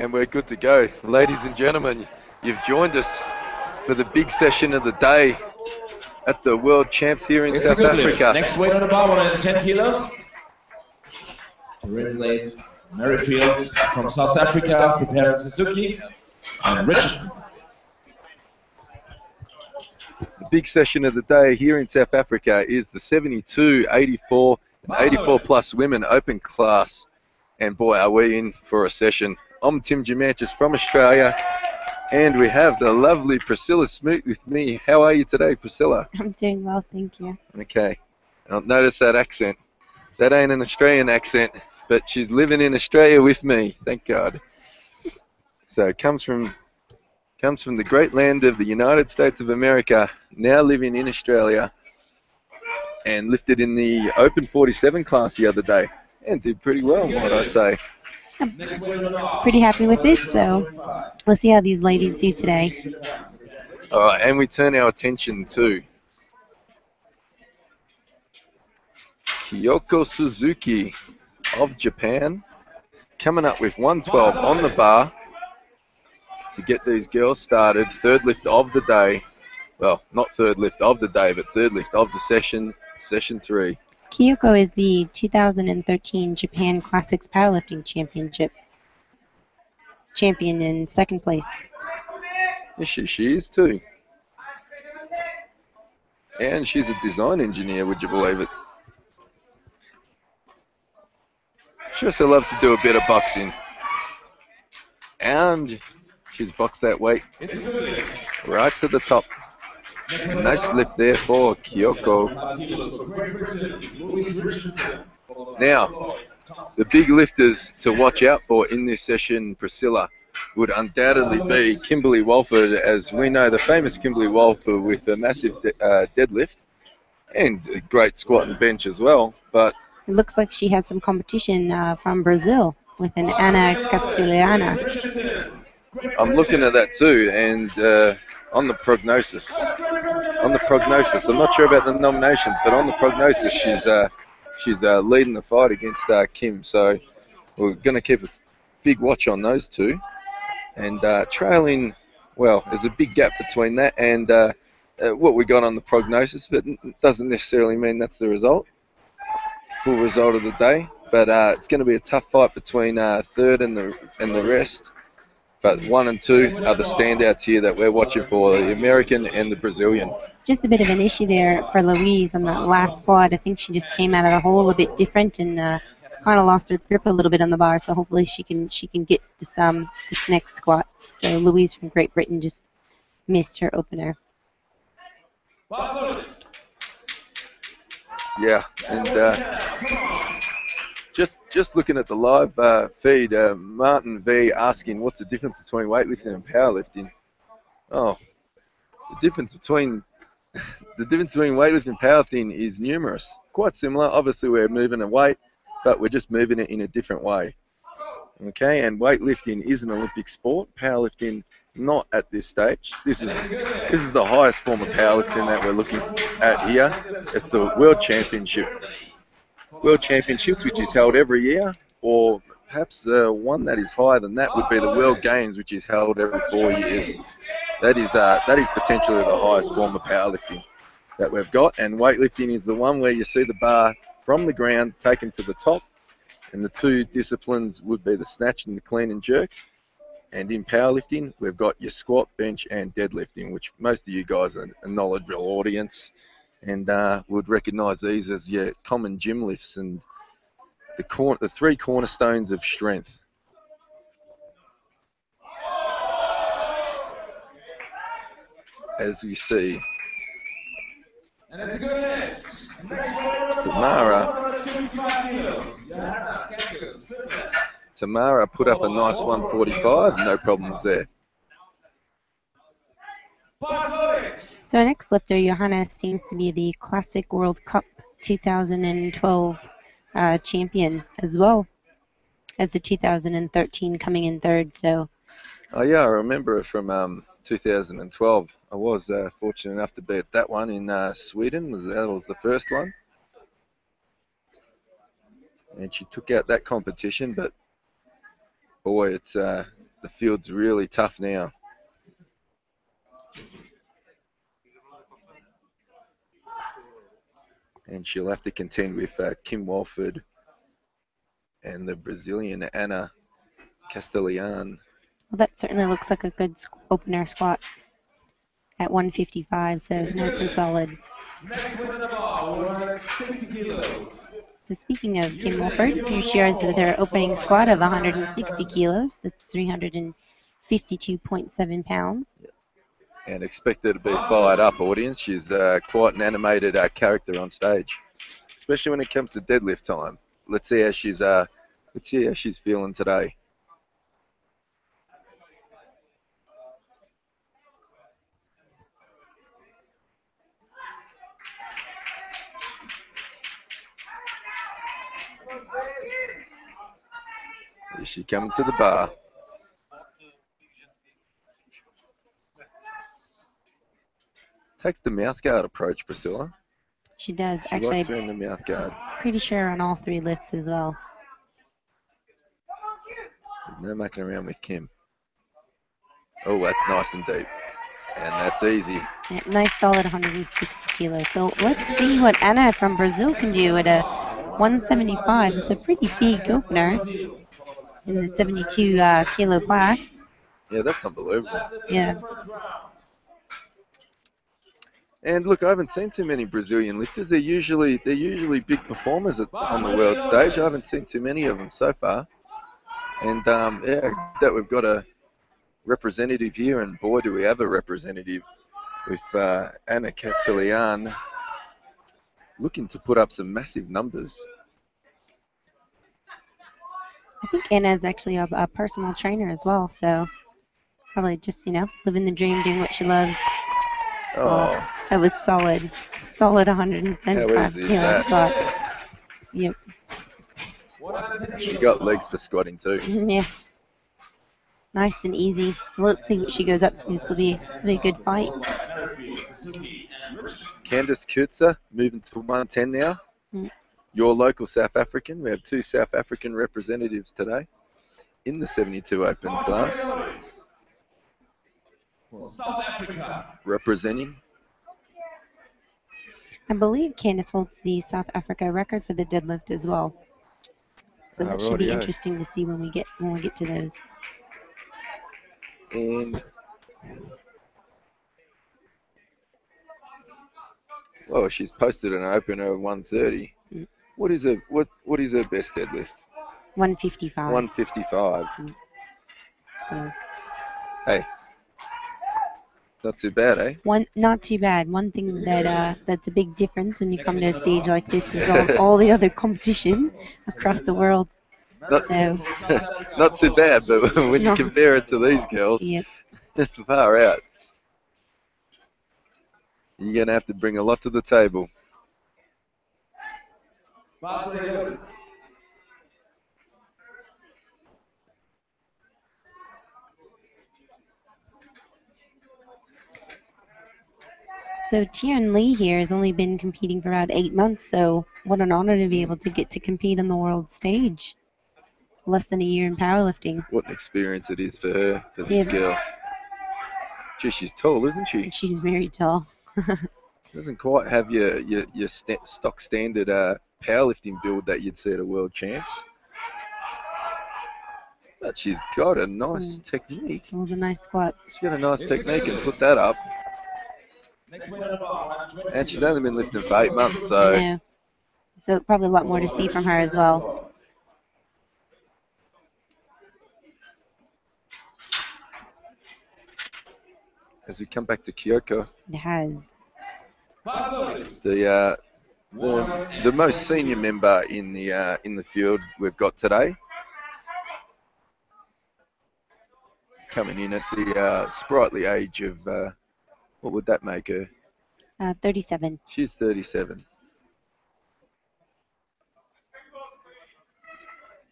And we're good to go. Ladies and gentlemen, you've joined us for the big session of the day at the World Champs here in South Africa. Next weight on the bar, 110 kilos. Ringley, Merrifield from South Africa, preparing Suzuki, and Richardson. The big session of the day here in South Africa is the 72, 84, and 84 plus women open class. And boy, are we in for a session. I'm Tim Gimanchis from Australia, and we have the lovely Priscilla Smoot with me. How are you today, Priscilla? I'm doing well, thank you. Okay. Notice that accent. That ain't an Australian accent, but she's living in Australia with me, thank God. So it comes from the great land of the United States of America, now living in Australia, and lifted in the Open 47 class the other day, and did pretty well, might I say. I'm pretty happy with it, so we'll see how these ladies do today. All right, and we turn our attention to Kyoko Suzuki of Japan, coming up with 112 on the bar to get these girls started. Third lift of the day. Well, not third lift of the day, but third lift of the session 3. Kyoko is the 2013 Japan Classics Powerlifting Championship champion in second place. Yes, she is too. And she's a design engineer, would you believe it? She also loves to do a bit of boxing. And she's boxed that weight right to the top. Nice lift there for Kyoko. Now, the big lifters to watch out for in this session, Priscilla, would undoubtedly be Kimberly Walford, as we know the famous Kimberly Walford with a massive deadlift and a great squat and bench as well. But it looks like she has some competition from Brazil with an Ana Castellana. I'm looking at that too, and on the prognosis, I'm not sure about the nominations, but on the prognosis, she's leading the fight against Kim. So we're going to keep a big watch on those two. And trailing, well, there's a big gap between that and what we got on the prognosis, but it doesn't necessarily mean that's the result, full result of the day. But it's going to be a tough fight between third and the rest. But 1 and 2 are the standouts here that we're watching for, the American and the Brazilian. Just a bit of an issue there for Louise on that last squat. I think she just came out of the hole a bit different and kind of lost her grip a little bit on the bar. So hopefully she can get this next squat. So Louise from Great Britain just missed her opener. Yeah, and just looking at the live feed, Martin V asking what's the difference between weightlifting and powerlifting. Oh, the difference between weightlifting and powerlifting is numerous. Quite similar. Obviously, we're moving a weight, but we're just moving it in a different way. Okay, and weightlifting is an Olympic sport. Powerlifting, not at this stage. This is the highest form of powerlifting that we're looking at here. It's the World Championships, which is held every year, or perhaps one that is higher than that would be the World Games, which is held every 4 years. That is potentially the highest form of powerlifting that we've got, and weightlifting is the one where you see the bar from the ground taken to the top, and the two disciplines would be the snatch and the clean and jerk. And in powerlifting, we've got your squat, bench, and deadlifting, which most of you guys are a knowledgeable audience and would recognise these as your common gym lifts and the 3 cornerstones of strength. As we see, Tamara put up a nice 145, no problems there. So our next lifter, Johanna, seems to be the Classic World Cup 2012 champion, as well as the 2013 coming in third. So. Oh yeah, I remember it from 2012. I was fortunate enough to be at that one in Sweden. That was the first one, and she took out that competition. But boy, it's the field's really tough now. And she'll have to contend with Kim Walford and the Brazilian Ana Castellan. Well, that certainly looks like a good opener squat at 155, so nice and solid. Next winner of the ball, 160 kilos. So speaking of Kim Wolford, here she is with her opening squat of 160 kilos. That's 352.7 pounds. And expect her to be a fired up audience. She's quite an animated character on stage, especially when it comes to deadlift time. Let's see how she's feeling today. Is she coming to the bar? Takes the mouthguard approach, Priscilla. She does. She Actually, likes her in the mouthguard. Pretty sure on all 3 lifts as well. There's no mucking around with Kim. Oh, that's nice and deep. And that's easy. Yeah, nice solid 160 kilos. So let's see what Ana from Brazil can do at a 175. It's a pretty big opener in the 72 kilo class. Yeah, that's unbelievable. Yeah. And look, I haven't seen too many Brazilian lifters. They're usually big performers on the world stage. I haven't seen too many of them so far. And yeah, that we've got a representative here, and boy, do we have a representative with Ana Castellan looking to put up some massive numbers. I think Anna's actually a personal trainer as well, so probably just, living the dream, doing what she loves. Oh, that was solid 175 kilo squat. Yep. She's got legs for squatting too. Yeah. Nice and easy. So let's see what she goes up to. This will be a good fight. Candice Kutzer moving to 110 now. Your local South African. We have 2 South African representatives today in the 72 Open class. South Africa. Representing. I believe Candice holds the South Africa record for the deadlift as well. So that should be interesting to see when we get to those. And well, she's posted an opener of 130. What is her best deadlift? 155. 155. So. Hey, not too bad, eh? Not too bad. One thing that's a big difference when you come to a stage like this is all the other competition across the world. Not too bad, but when you compare it to these girls, yep. Far out. You're going to have to bring a lot to the table. So Tian Lee here has only been competing for about 8 months, so what an honor to be able to get to compete on the world stage. Less than a year in powerlifting. What an experience it is for her, for this girl. Gee, she's tall, isn't she? She's very tall. Doesn't quite have your stock standard powerlifting build that you'd see at a world champs. But she's got a nice technique. It was a nice squat. She's got a nice technique and put that up. And she's only been lifting for 8 months, so... Yeah. So probably a lot more to see from her as well. As we come back to Kyoko. It has. The most senior member in the field we've got today. Coming in at the sprightly age of, what would that make her? 37. She's 37.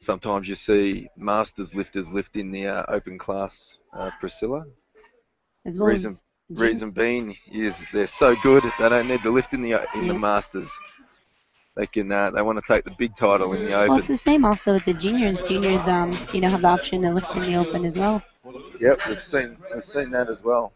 Sometimes you see masters lifters lift in the open class, Priscilla. As well reason being is they're so good they don't need to lift in the masters. they want to take the big title in the Well, it's Open. the same also with the juniors. Juniors, have the option to lift in the Open as well. Yep, we've seen that as well.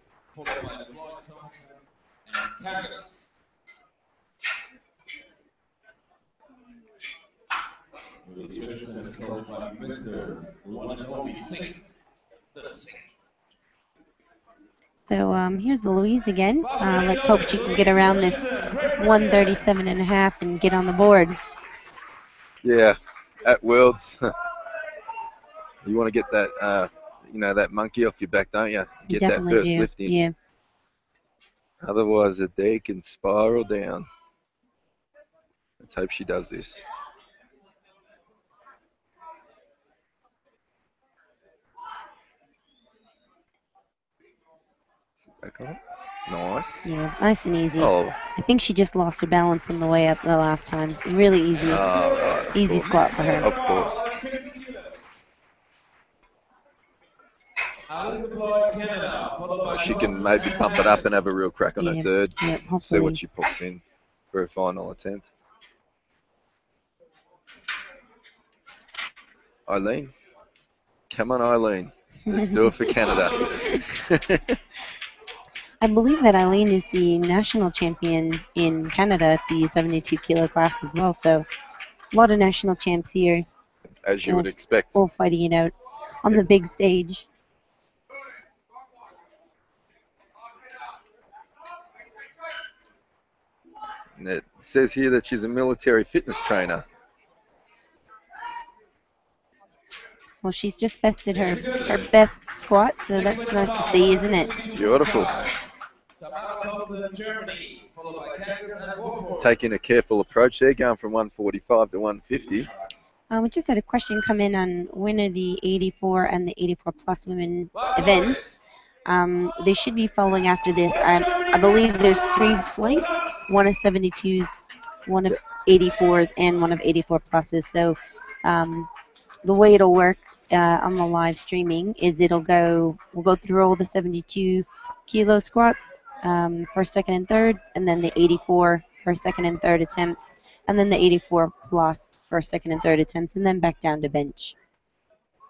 Louise Richardson is coached by Mr. One and Only Sink. The Sink. So here's the Louise again. Let's hope she can get around this 137.5 and get on the board. Yeah, at Worlds, you want to get that, that monkey off your back, don't you? You Get that definitely first do. lift in. Yeah. Otherwise, the day can spiral down. Let's hope she does this. Back on. Nice. Yeah, nice and easy. Oh. I think she just lost her balance on the way up the last time. Really easy, Right, easy squat for her. Of course. She can maybe pump it up and have a real crack on her third. Yeah, see what she puts in for her final attempt. Eileen. Come on, Eileen. Let's do it for Canada. I believe that Eileen is the national champion in Canada at the 72 kilo class as well. So a lot of national champs here. As you would expect. All fighting it out on the big stage. And it says here that she's a military fitness trainer. Well, she's just bested her best squat, so that's nice to see, isn't it? Beautiful. Taking a careful approach there, going from 145 to 150. We just had a question come in on when are the 84 and the 84 plus women events. They should be following after this. I believe there's 3 flights, one of 72s, one of 84s, and one of 84 pluses. So the way it'll work on the live streaming is we'll go through all the 72 kilo squats, first, second, and third, and then the 84 first, second, and third attempts, and then the 84 plus first, second, and third attempts, and then back down to bench.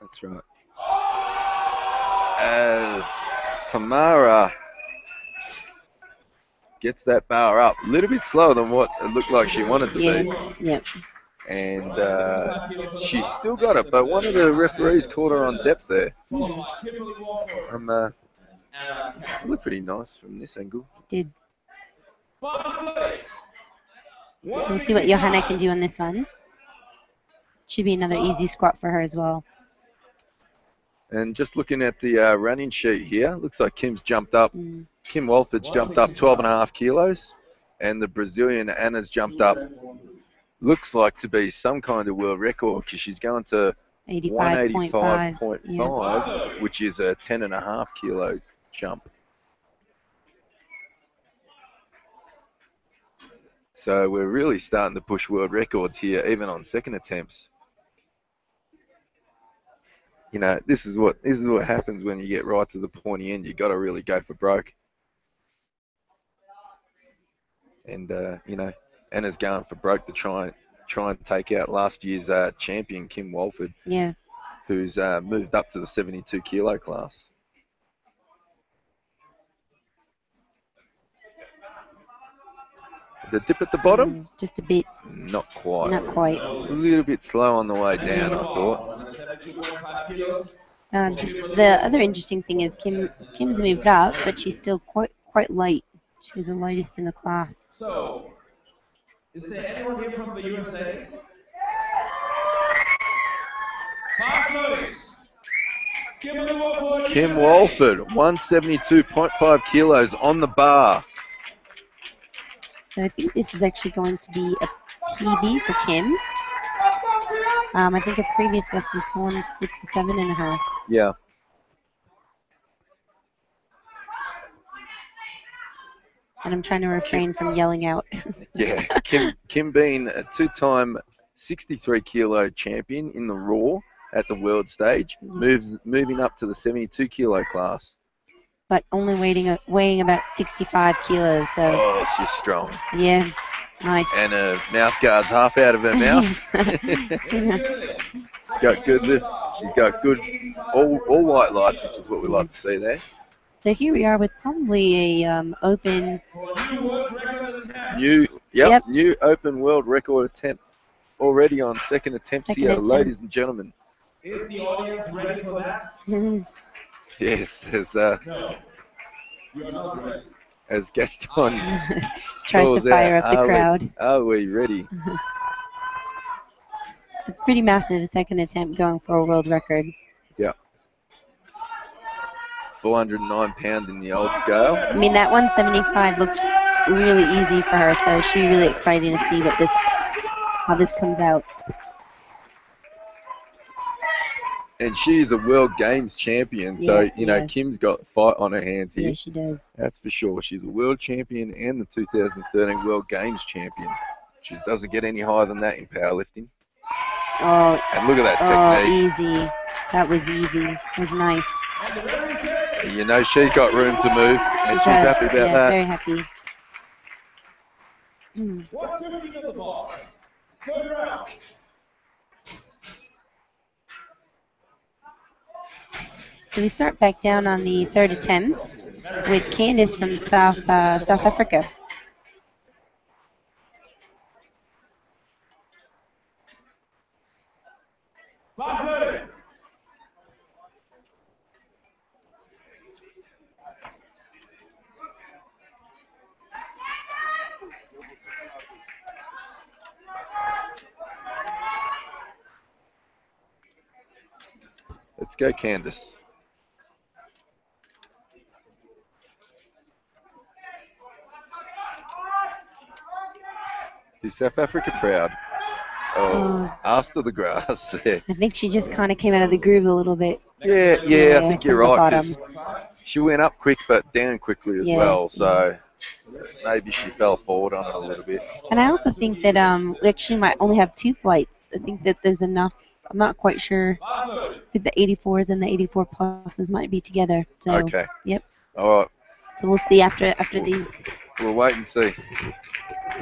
That's right. As Tamara gets that bar up, a little bit slower than what it looked like she wanted to be. Yeah. And she still got it, but one of the referees caught her on depth there. Looked pretty nice from this angle. Did. So we'll see what Johanna can do on this one. Should be another easy squat for her as well. And just looking at the running sheet here, looks like Kim's jumped up. Kim Walford's jumped up 12.5 kilos, and the Brazilian Anna's jumped up. Looks like to be some kind of world record because she's going to 185.5, which is a 10.5 kilo jump. So we're really starting to push world records here, even on second attempts. You know, this is what happens when you get right to the pointy end. You got to really go for broke. And Anna's going for broke to try and take out last year's champion Kim Walford. Yeah. Who's moved up to the 72 kilo class. The dip at the bottom? Just a bit. Not quite. Not quite. A little bit slow on the way down, I thought. The other interesting thing is Kim's moved up, but she's still quite light. She's the lightest in the class. So, is there anyone here from the USA? Kim Walford, 172.5 kilos on the bar. So I think this is actually going to be a PB for Kim. I think her previous best was 167.5. Yeah. And I'm trying to refrain from yelling out. Yeah, Kim being a 2-time 63 kilo champion in the Raw at the world stage, moving up to the 72 kilo class. But only weighing about 65 kilos. So. Oh, she's strong. Yeah. Nice. And her mouth guard's half out of her mouth. She's got good. She's got good all white lights, which is what we like to see there. So here we are with probably a open. New open world record attempt already on second attempts Second here, attempts. ladies and gentlemen. Is the audience ready for that? Yes, No. You are not ready. as Gaston Tries to calls fire out, up the crowd. Are we ready? It's pretty massive, second attempt going for a world record. Yeah. 409 pound in the old scale. I mean, that 175 looks really easy for her, so it should be really exciting to see how this comes out. And she's a World Games champion, so, Yeah. Kim's got a fight on her hands here. Yeah, she does. That's for sure. She's a world champion and the 2013 World Games champion. She doesn't get any higher than that in powerlifting. Oh, And look at that technique. easy. That was easy. It was nice. She's got room to move, and she's happy about that. Very happy. 150 on the ball. Third round. So we start back down on the third attempts with Candace from South Africa. Last loaded. Let's go, Candace. Do South Africa proud. Oh, after the grass there. I think she just kind of came out of the groove a little bit. Yeah, I think you're from the right. 'Cause bottom. she went up quick but down quickly as well, so maybe she fell forward on it a little bit. And I also think that we actually might only have 2 flights. I think that there's enough. I'm not quite sure if the 84s and the 84 pluses might be together. So, Okay. Yep. All right. So we'll see after these. We'll wait and see.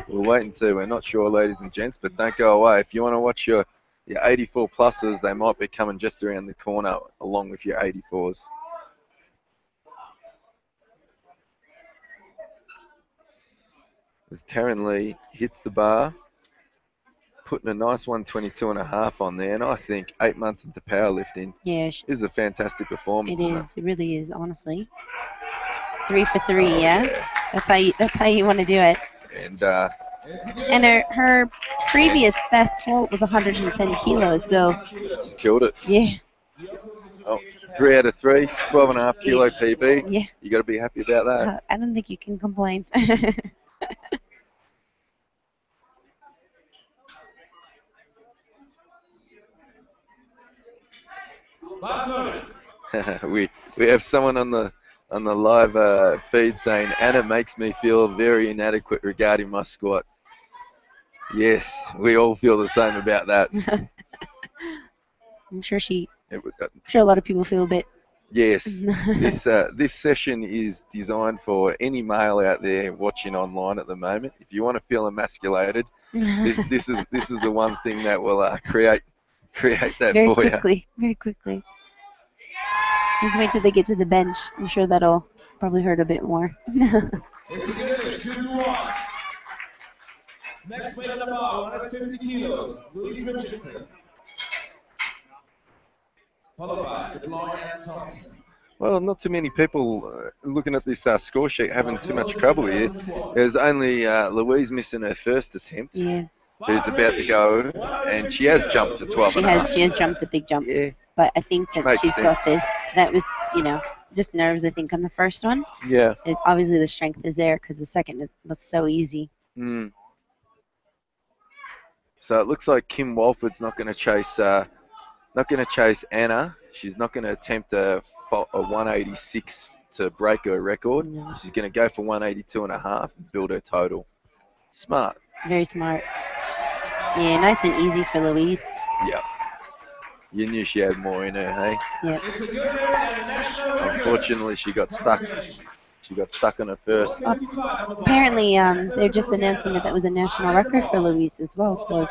We're not sure, ladies and gents, but don't go away. If you want to watch your 84 pluses, they might be coming just around the corner along with your 84s. As Taryn Lee hits the bar, putting a nice 122.5 on there, and I think 8 months into powerlifting is a fantastic performance. It is. It really is, honestly. 3 for 3, yeah. That's how you want to do it. And her previous best float was 110 kilos, so she's killed it. Yeah. Oh, 3 out of 3, 12.5 kilo PB. Yeah. You got to be happy about that. I don't think you can complain. we have someone on the live feed saying Anna makes me feel very inadequate regarding my squat. Yes, we all feel the same about that. I'm sure a lot of people feel a bit. Yes, this session is designed for any male out there watching online at the moment. If you want to feel emasculated, this is the one thing that will create that very for quickly, you. Very quickly. Just wait till they get to the bench. I'm sure that'll probably hurt a bit more. Next weight on the bar, 150 kilos, Louise Richardson. Followed by Gloria Thompson. Well, not too many people looking at this score sheet having too much trouble here. There's only Louise missing her first attempt. Yeah. Who's about to go, and she has jumped to 12. She has jumped a big jump. Yeah. But I think that she's sense. got this. That was, just nerves, I think, on the first one. Yeah. Obviously, the strength is there because the second was so easy. Mm. So it looks like Kim Walford's not going to chase Anna. She's not going to attempt a 186 to break her record. No. She's going to go for 182.5 and build her total. Smart. Very smart. Yeah, nice and easy for Louise. Yeah. You knew she had more in her, hey? Yeah. It's a good record. Unfortunately, she got stuck She got stuck on her first. Apparently, they're just announcing that was a national record for Louise as well. So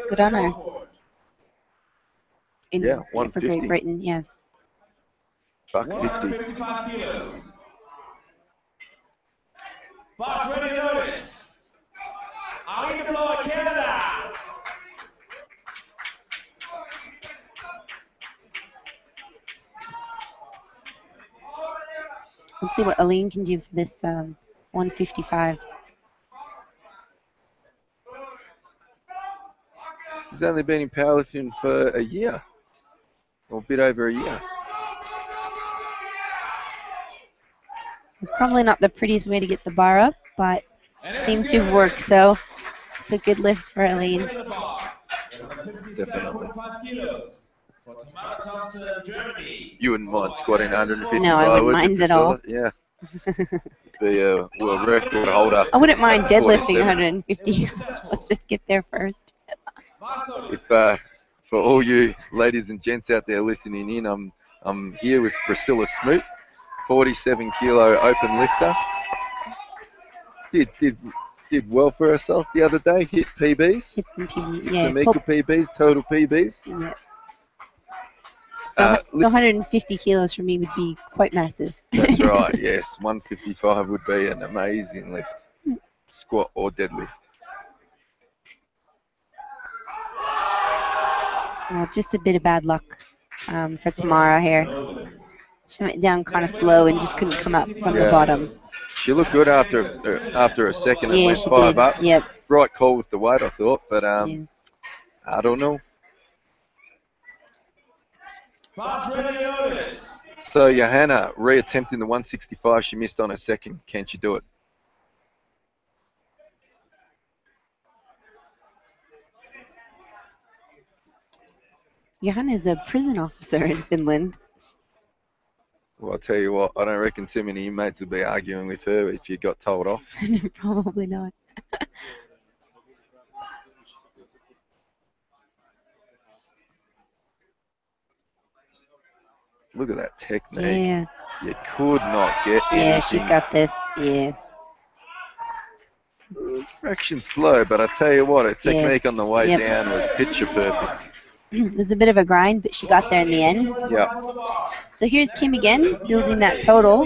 good on her. Yeah, For 150. Great Britain, yeah. Buck 50. 155 kilos. Box ready loaded. Arlene Deploy, Canada. Let's see what Aline can do for this 155. She's only been in powerlifting for a year, or a bit over a year. It's probably not the prettiest way to get the bar up, but seemed to work. So it's a good lift for Aline. Definitely. For Tamara Thompson, Germany. You wouldn't mind squatting 155? No, I wouldn't would you, mind at all. Priscilla? Yeah. Be a world record holder. I wouldn't mind deadlifting 47. 150. Let's just get there first. If for all you ladies and gents out there listening in, I'm here with Priscilla Smoot, 47 kilo open lifter. Did well for herself the other day. Hit PBs. Hit some PBs. Hit Yeah. some equal PBs, total PBs. Yeah. So 150 kilos for me would be quite massive. That's right. Yes, 155 would be an amazing lift, squat or deadlift. Well, just a bit of bad luck for Tamara here. She went down kind of slow and just couldn't come up from the bottom. She looked good after a second and went she 5 did. up. Yep. Right call with the weight, I thought, but Yeah. I don't know. So Johanna reattempting the 165 she missed on her second. Can she do it? Johanna is a prison officer in Finland. Well, I'll tell you what, I don't reckon too many inmates would be arguing with her if you got told off. Probably not. Look at that technique. Yeah. You could not get anything. Yeah, she's got this. Yeah. It was a fraction slow, but I tell you what, her technique on the way down was picture perfect. It was a bit of a grind, but she got there in the end. Yeah. So here's Kim again, building that total.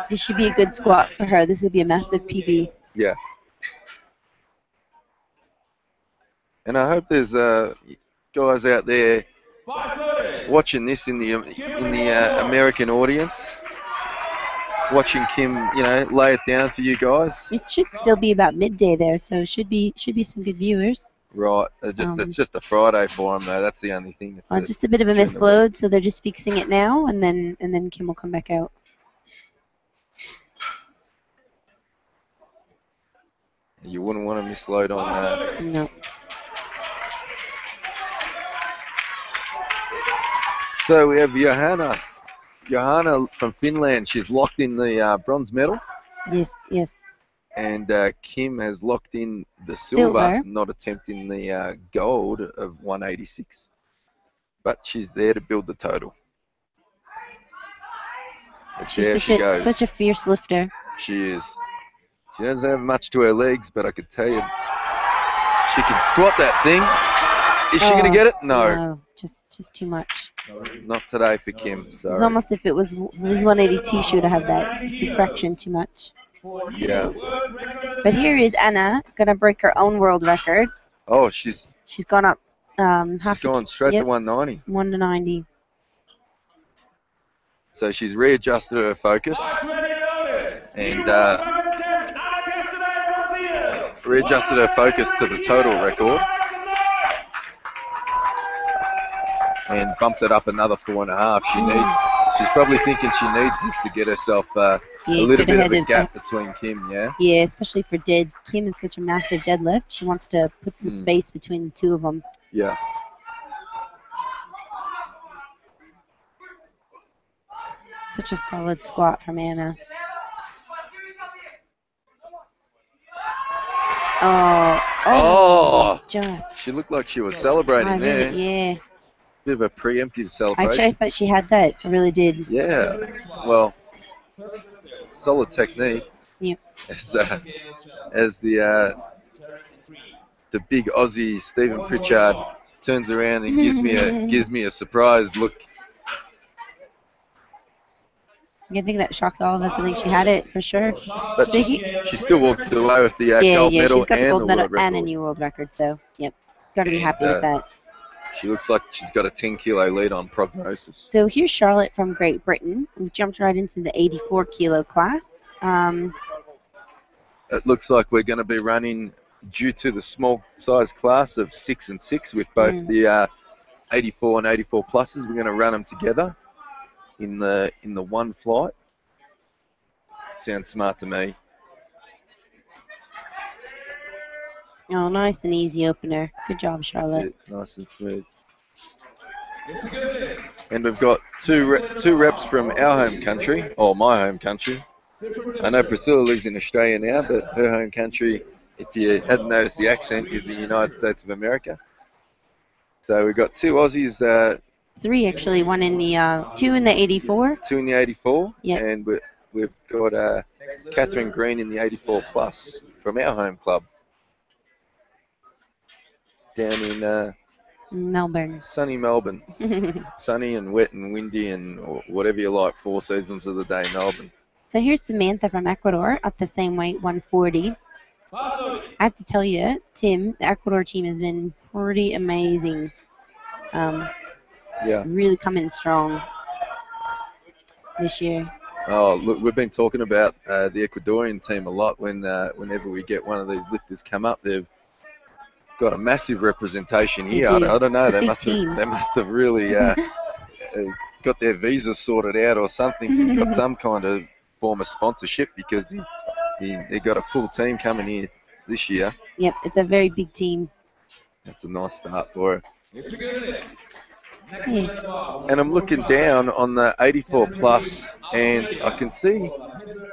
This should be a good squat for her. This would be a massive PB. Yeah. And I hope there's guys out there watching this in the American audience, watching Kim, lay it down for you guys. It should still be about midday there, so should be some good viewers. Right, it's just a Friday for them though. That's the only thing. Just a bit of a misload, so they're just fixing it now, and then Kim will come back out. You wouldn't want to misload on that. No. So we have Johanna from Finland. She's locked in the bronze medal. Yes. And Kim has locked in the silver, not attempting the gold of 186. But she's there to build the total. She's such a fierce lifter. She is. She doesn't have much to her legs, but I could tell you, she can squat that thing. Is she going to get it? No. Just too much. Not today for Kim. Sorry. It's almost if it was 182, she would have had that. Just a fraction too much. Yeah. But here is Anna gonna break her own world record. Oh, she's gone up She's gone straight to 190. 1 to 90. So she's readjusted her focus and readjusted her focus to the total record and bumped it up another 4.5. She's probably thinking she needs this to get herself a little bit of a gap between Kim, yeah? Yeah, especially for dead. Kim is such a massive deadlift. She wants to put some space between the two of them. Yeah. Such a solid squat from Anna. Oh, just. She looked like she was celebrating there. Yeah. bit of a preemptive Actually, celebration. I thought she had that. I really did. Yeah, well, solid technique Yeah. as the big Aussie Stephen Pritchard turns around and gives me a surprised look. I think that shocked all of us. I think she had it for sure. But So she still walks away with the gold yeah, medal she's got the and gold the medal world and a record. new world record. So, yep, got to be happy with that. She looks like she's got a 10-kilo lead on Prognosis. So here's Charlotte from Great Britain. We've jumped right into the 84-kilo class. It looks like we're going to be running, due to the small size class of 6 and 6 with both the 84 and 84 pluses, we're going to run them together in the one flight. Sounds smart to me. Oh, nice and easy opener. Good job, Charlotte. Nice and smooth. And we've got two reps from our home country, or my home country. I know Priscilla lives in Australia now, but her home country, if you hadn't noticed the accent, is the United States of America. So we've got two Aussies. Three actually, one in the, two in the 84. Two in the 84. Yep. And we've got Catherine Green in the 84 plus from our home club. Down in Melbourne. Sunny Melbourne. Sunny and wet and windy and whatever you like, 4 seasons of the day, Melbourne. So here's Samantha from Ecuador at the same weight, 140. I have to tell you, Tim, the Ecuador team has been pretty amazing. Yeah. Really coming strong this year. Oh, look, we've been talking about the Ecuadorian team a lot whenever we get one of these lifters come up. They've got a massive representation here. I don't know. They must have really got their visas sorted out or something. Got some kind of form of sponsorship because they got a full team coming here this year. Yep, it's a very big team. That's a nice start for her. It's a good And I'm looking down on the 84 plus, and I can see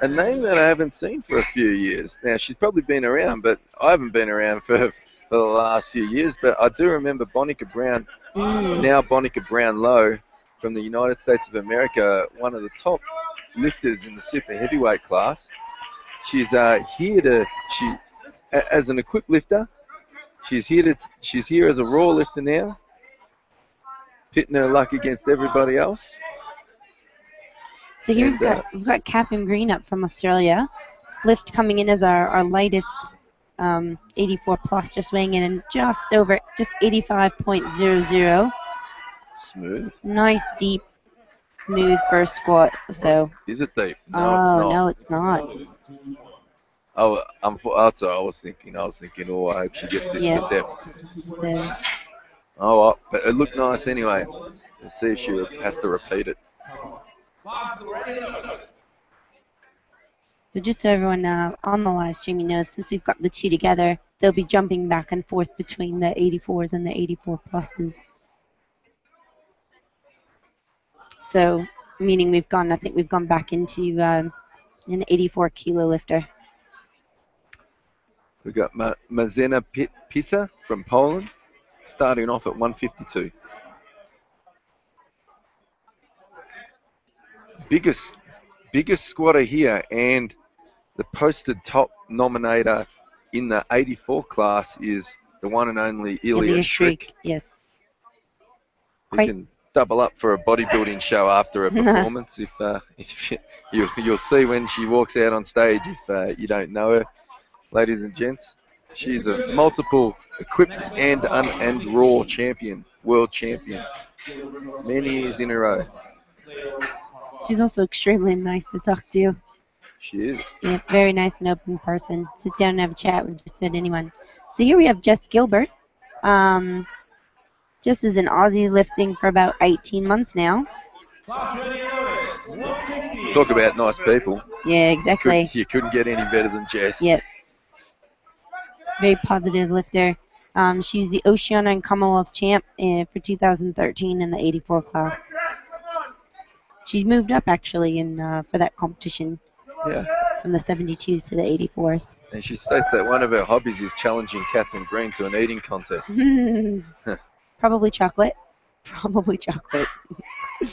a name that I haven't seen for a few years. Now, she's probably been around, but I haven't been around for the last few years. But I do remember Bonica Brown, now Bonica Brown Lowe, from the United States of America, one of the top lifters in the super heavyweight class. She's here as an equipped lifter. She's here as a raw lifter now, pitting her luck against everybody else. So here we've got Catherine Green up from Australia. Lift coming in as our lightest 84 plus, just weighing in just 85.00. Smooth. Nice, deep, smooth first squat. So. Is it deep? No, it's not. No, it's not. Oh, that's what I was thinking. I hope she gets this good depth. So. Oh, well, but it looked nice anyway. Let's see if she has to repeat it. So just so everyone on the live streaming knows, since we've got the two together, they'll be jumping back and forth between the 84s and the 84 pluses. So, meaning I think we've gone back into an 84 kilo lifter. We've got Mazena Pita from Poland, starting off at 152. Biggest squatter here, and the posted top nominator in the 84 class is the one and only Ilya Shrik. Yes. He can double up for a bodybuilding show after a performance. If you'll see when she walks out on stage, if you don't know her, ladies and gents. She's a multiple equipped and raw champion, world champion, many years in a row. She's also extremely nice to talk to. She is. Yeah, very nice and open person. Sit down and have a chat with just about anyone. So here we have Jess Gilbert. Jess is an Aussie lifting for about 18 months now. Talk about nice people. Yeah, exactly. You couldn't get any better than Jess. Yep. Very positive lifter. She's the Oceania and Commonwealth champ for 2013 in the 84 class. She moved up actually for that competition. Yeah. From the 72s to the 84s. And she states that one of her hobbies is challenging Catherine Green to an eating contest. Probably chocolate. Probably chocolate.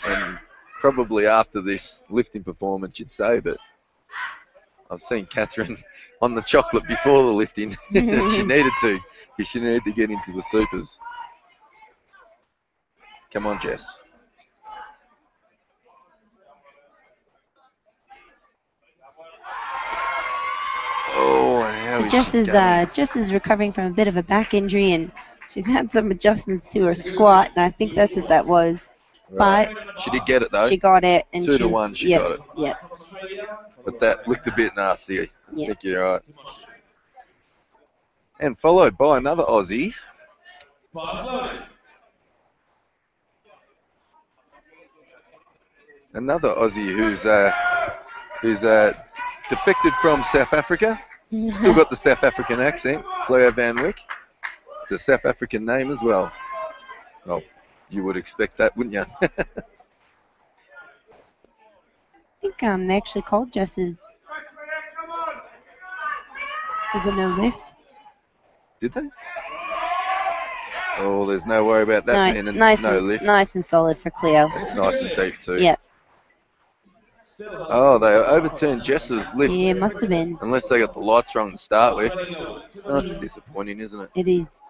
And probably after this lifting performance, you'd say, but I've seen Catherine on the chocolate before the lifting. She needed to, because she needed to get into the supers. Come on, Jess. Oh, how So is Jess she is going? Jess is recovering from a bit of a back injury, and she's had some adjustments to her squat, and I think that's what that was. Right. But She did get it though. she got it, and 2 to she's 1, she yep, got it. yep, But that looked a bit nasty. I yep. think you're right. And followed by another Aussie. Another Aussie who's defected from South Africa. Still got the South African accent. Cleo Van Wyck. It's a South African name as well. Well, you would expect that, wouldn't you? I think they actually called Jess's as a no lift. Did they? Oh, there's no worry about that, man. And nice no and lift. nice and solid for Cleo. It's nice and deep too. Yep. Oh, they overturned Jess's lift. Yeah, it must have been. Unless they got the lights wrong to start with. That's disappointing, isn't it? It is.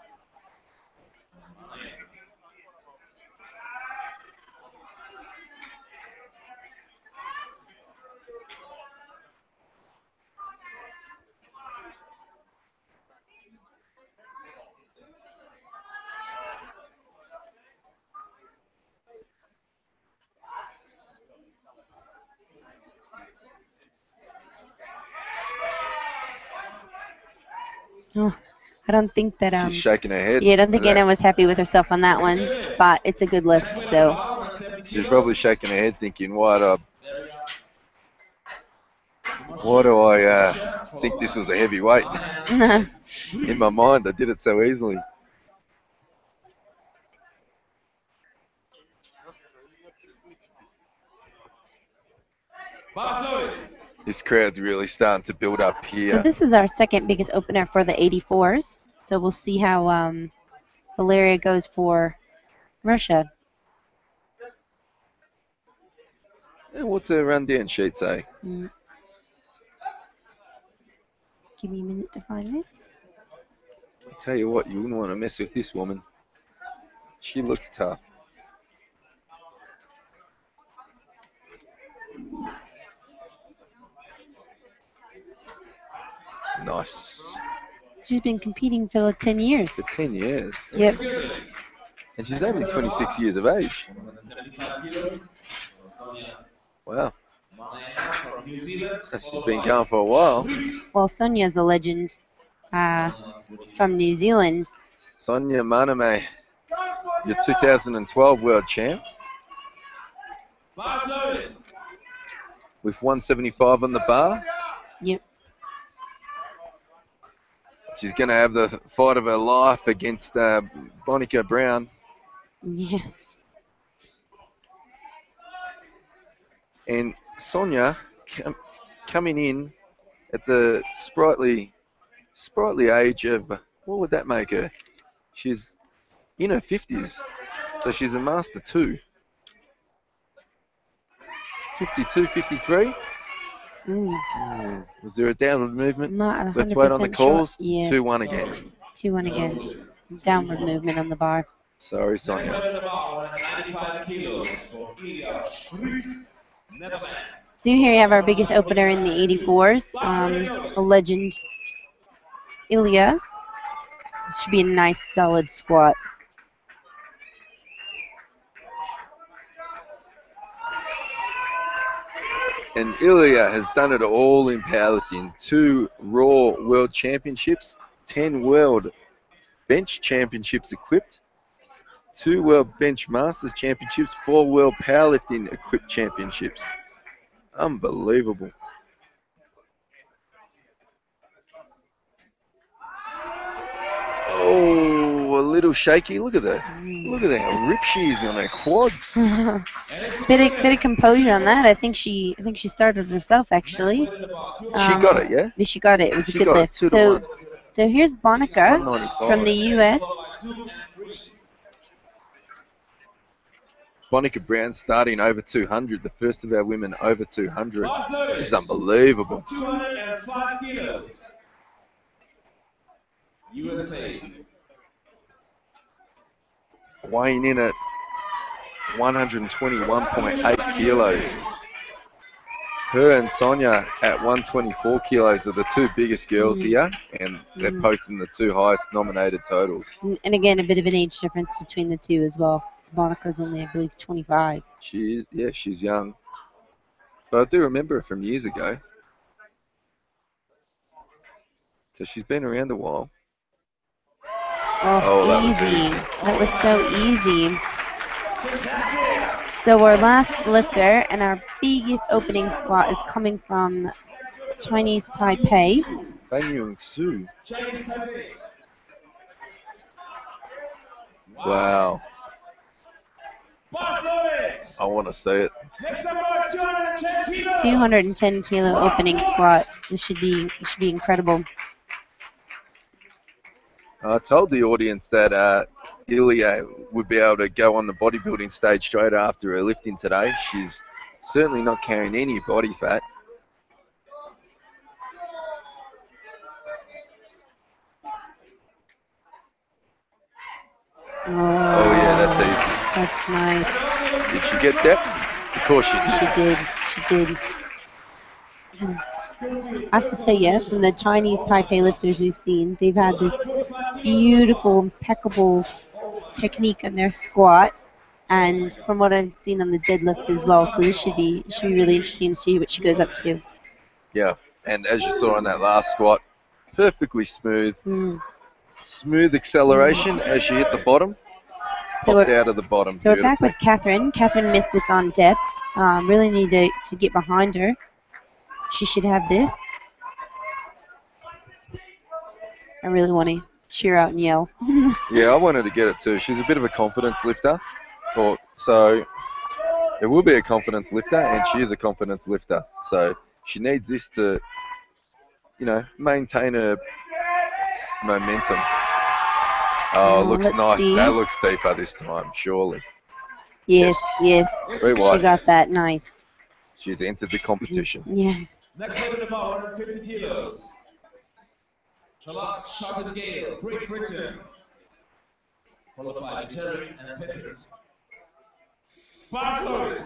Oh, I don't think that She's shaking her head. yeah, I don't think Anna was happy with herself on that one, but it's a good lift, so. She's probably shaking her head thinking, why do I think this was a heavy weight? In my mind, I did it so easily. This crowd's really starting to build up here. So this is our second biggest opener for the 84s. So we'll see how Valeria goes for Russia. And what's her rundown sheet say? Give me a minute to find it. I tell you what, you wouldn't want to mess with this woman. She looks tough. Nice. She's been competing for 10 years. For 10 years? Yep. And she's only 26 years of age. Wow. She's been going for a while. Well, Sonia's a legend from New Zealand. Sonia Maname, your 2012 world champ. With 175 on the bar. Yep. She's going to have the fight of her life against Bonica Brown. Yes. And Sonia coming in at the sprightly age of, what would that make her? She's in her 50s, so she's a Master 2. 52, 53? Was there a downward movement? Not 100% Let's wait on the calls. Sure. Yeah. 2-1 against. 2-1 against. Downward movement on the bar. Sorry, Sonia. So here you have our biggest opener in the 84s, a legend, Ilya. This should be a nice, solid squat. And Ilya has done it all in powerlifting. 2 Raw World Championships, 10 World Bench Championships equipped, 2 World Bench Masters Championships, 4 World Powerlifting equipped championships. Unbelievable. Oh, a little shaky. Look at that. Look at how ripped she is on her quads. bit of composure on that. I think she started herself actually. She got it, yeah? Yeah, she got it. It was a good lift. 2 to 1. So here's Bonica 195. from the US. Bonica Brown starting over 200, the first of our women over 200. Last This notice. is unbelievable. 205 kilos. USA. Weighing in at 121.8 kilos. Her and Sonia at 124 kilos are the two biggest girls here, and they're posting the two highest nominated totals. And again, a bit of an age difference between the two as well. Monica's only, I believe, 25. She's young. But I do remember her from years ago. So she's been around a while. Oh, easy. That was so easy. So our last lifter and our biggest opening squat is coming from Chinese Taipei. Fan Yung Su. Wow. I want to see it. 210 kilo opening squat. This should be incredible. I told the audience that Ilya would be able to go on the bodybuilding stage straight after her lifting today. She's certainly not carrying any body fat. Oh yeah, that's easy. That's nice. Did she get depth? Of course she did. She did. I have to tell you, from the Chinese Taipei lifters we've seen, they've had this beautiful, impeccable technique on their squat, and from what I've seen on the deadlift as well. So this should be really interesting to see what she goes up to. Yeah, and as you saw on that last squat, perfectly smooth. Smooth acceleration as she hit the bottom. Popped out of the bottom. So we're back with Catherine. Catherine missed this on depth. Really need to get behind her. She should have this. I really want to cheer out and yell. Yeah, I wanted to get it too. She's a bit of a confidence lifter. So it will be a confidence lifter, and she is a confidence lifter. So she needs this to, maintain her momentum. Oh, looks nice. See. That looks deeper this time, surely. Yes. She Rewind. got that nice. She's entered the competition. Yeah. Next weight about 150 kilos. Charlotte Charlotte-Gale, Great Britain. Followed by Terry and Peter. Fast loaded.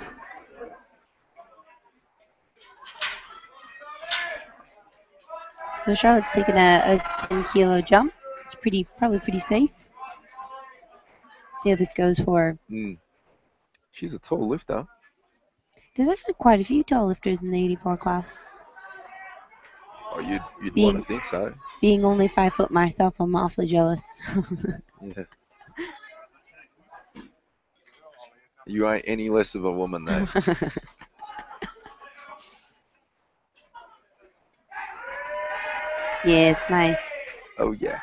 So Charlotte's taking a 10 kilo jump. It's probably pretty safe. See how this goes for her. She's a tall lifter. There's actually quite a few tall lifters in the 84 class. Oh, you'd want to think so. Being only 5 foot myself, I'm awfully jealous. Yeah. You ain't any less of a woman, though. Yes, nice. Oh, yeah.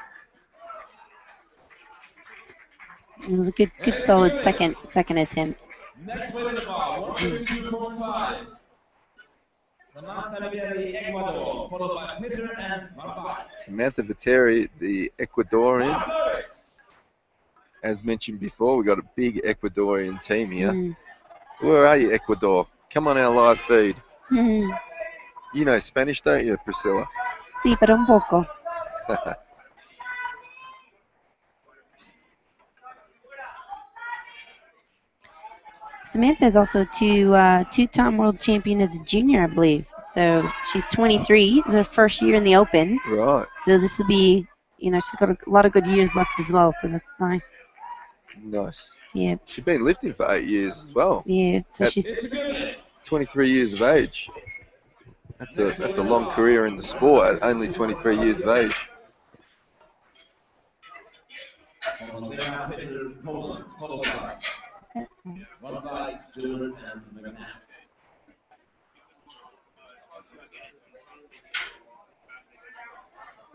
It was a good solid second attempt. Next weight in the bar, 152.5. Samantha Viteri, Ecuador, followed by Peter and Marbat. Samantha Viteri, the Ecuadorian. As mentioned before, we've got a big Ecuadorian team here. Where are you, Ecuador? Come on our live feed. You know Spanish, don't you, Priscilla? Sí, pero un poco. Samantha is also two-time world champion as a junior, I believe. So she's 23. This is her first year in the Opens. Right. So this will be, she's got a lot of good years left as well. So that's nice. Nice. Yeah. She's been lifting for 8 years as well. Yeah. So she's 23 years of age. That's a long career in the sport at only 23 years of age.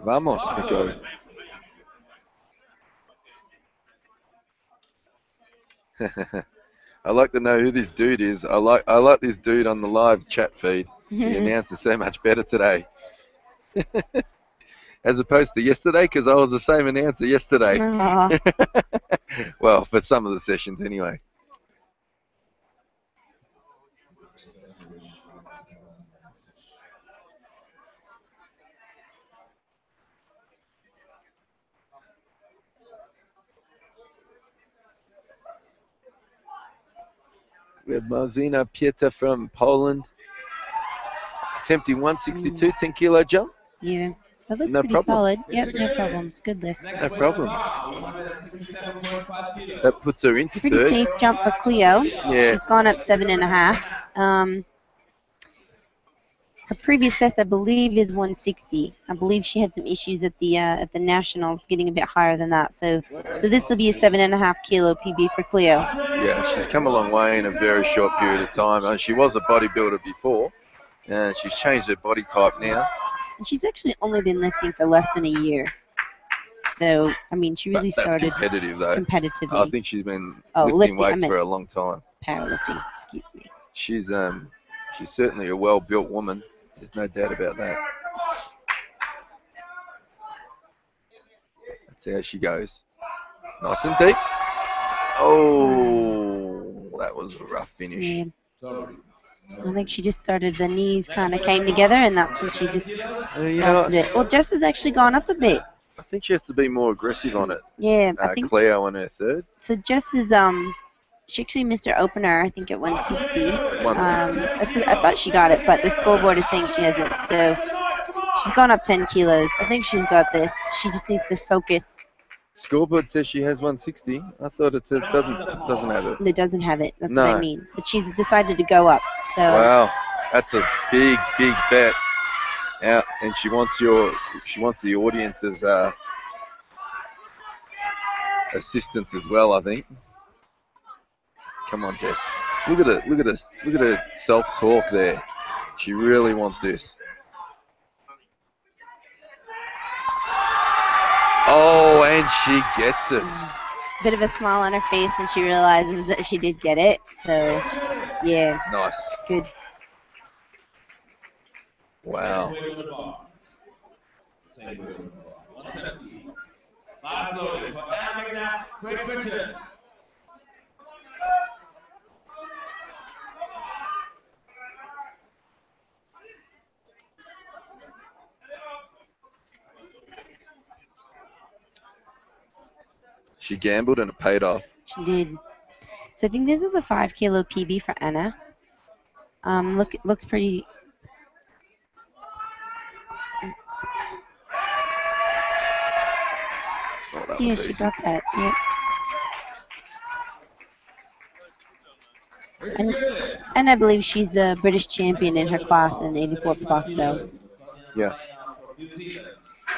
Vamos, Pico. I like to know who this dude is. I like this dude on the live chat feed. The announcer's so much better today. As opposed to yesterday, because I was the same announcer yesterday. Well, for some of the sessions anyway. We have Marcina Pieta from Poland. Attempting 162, 10 kilo jump. Yeah, that looked No pretty problem. solid. It's Yep, a no good problems. Good lift. Next No weight problems. bar, 167.5 kilos. That puts her into Pretty third. safe jump for Cleo. Yeah. She's gone up 7.5. Her previous best, I believe, is 160. I believe she had some issues at the nationals, getting a bit higher than that. So this will be a 7.5 kilo PB for Cleo. Yeah, she's come a long way in a very short period of time. She was a bodybuilder before, and she's changed her body type now. And she's actually only been lifting for less than a year. So, I mean, she really But that's started competitive, though. competitively. I think she's been Oh, lifting lifting, I weights meant for a long time. powerlifting, excuse me. She's certainly a well-built woman. There's no doubt about that. That's how she goes. Nice and deep. Oh, that was a rough finish. Yeah. I think she just started, the knees kind of came together, and that's when she just You lost know, it. Well, Jess has actually gone up a bit. I think she has to be more aggressive on it. Yeah, I think Cleo on her third. so. Jess is she actually missed her opener, I think, at 160. 160. I thought she got it, but the scoreboard is saying she hasn't. So she's gone up 10 kilos. I think she's got this. She just needs to focus. Scoreboard says she has 160. I thought it said doesn't have it. It doesn't have it. That's No. what I mean. But she's decided to go up. So Wow, that's a big bet. Yeah, and she wants the audience's assistance as well, I think. Come on, Jess. Look at her self-talk there. She really wants this. Oh, and she gets it. bit of a smile on her face when she realizes that she did get it. So yeah, Nice. good. Wow. Next weight on the bar. Same weight on the bar. 170. Last loaded for Anna McNabb, Great Britain. She gambled and it paid off. She did. So I think this is a 5 kilo PB for Anna. Looks pretty. Oh, that Yeah, was she easy. got that. Yep. And I believe she's the British champion in her class in 84 plus. So Yeah.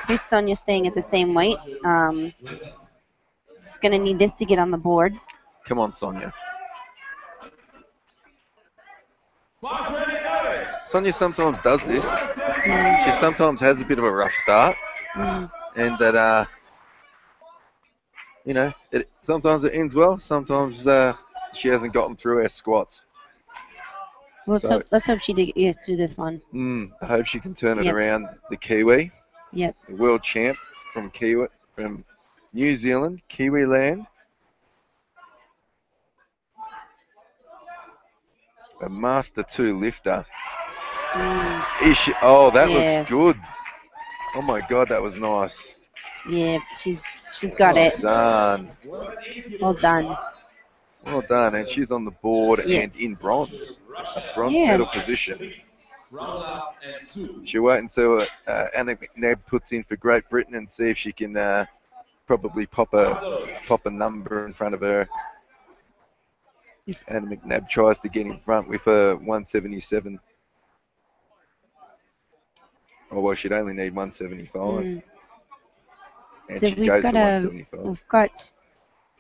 here's Sonia staying at the same weight. She's gonna need this to get on the board. Come on, Sonia. Sonia sometimes does this. She sometimes has a bit of a rough start, and that sometimes it ends well. Sometimes she hasn't gotten through her squats. Well, let's hope she gets through this one. I hope she can turn it Yep. around. The Kiwi, Yep. the world champ from New Zealand, Kiwi land. A Master 2 lifter. Oh, that Yeah. looks good. Oh my God, that was nice. Yeah, she's got it. Done. Well done. Well done, and she's on the board Yeah. and in bronze. Bronze Yeah. medal position. She'll wait until Anna McNabb puts in for Great Britain and see if she can probably pop a number in front of her. Anna McNabb tries to get in front with a 177. Oh, well, she'd only need 175. And So she goes for 175. we've got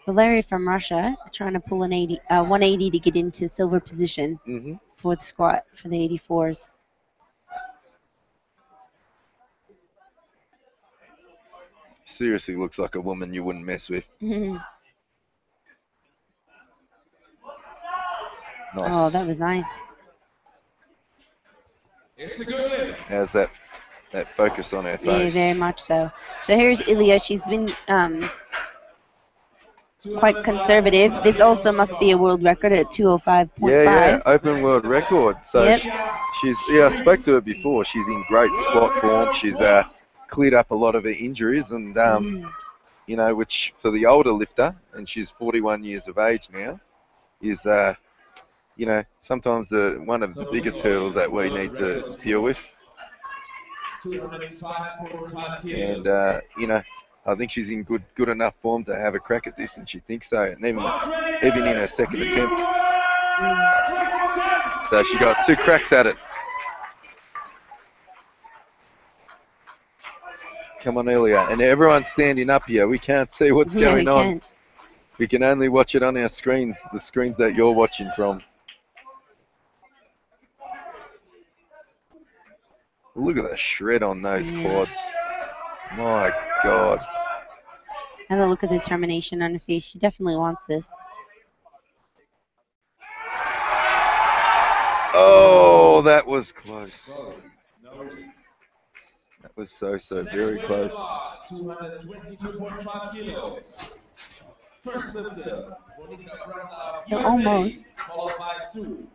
Valeria from Russia trying to pull 180 to get into silver position for the squat for the 84s. Seriously looks like a woman you wouldn't mess with. Nice. Oh, that was nice. It's a good lift. How's that focus on her face? Yeah, very much so. So here's Ilya. She's been quite conservative. This also must be a world record at 205.5. Yeah, open world record. So Yep. I spoke to her before. She's in great squat form. She's cleared up a lot of her injuries, and which for the older lifter, and she's 41 years of age now, is you know, sometimes one of the biggest hurdles that we need to deal with. 205.5 And kilos. you know, I think she's in good enough form to have a crack at this, and she thinks so. And even in her second attempt, so she got 2 cracks at it. Come on, Elia, and everyone's standing up here. We can't see what's Yeah, we going on. can. We can only watch it on our screens, the screens that you're watching from. Look at the shred on those quads. My God. And the look of determination on her face. She definitely wants this. Oh, that was close. That was so very close. 222.5 kilos. First lifter, Monica Branda, So USA, almost. followed by Sue.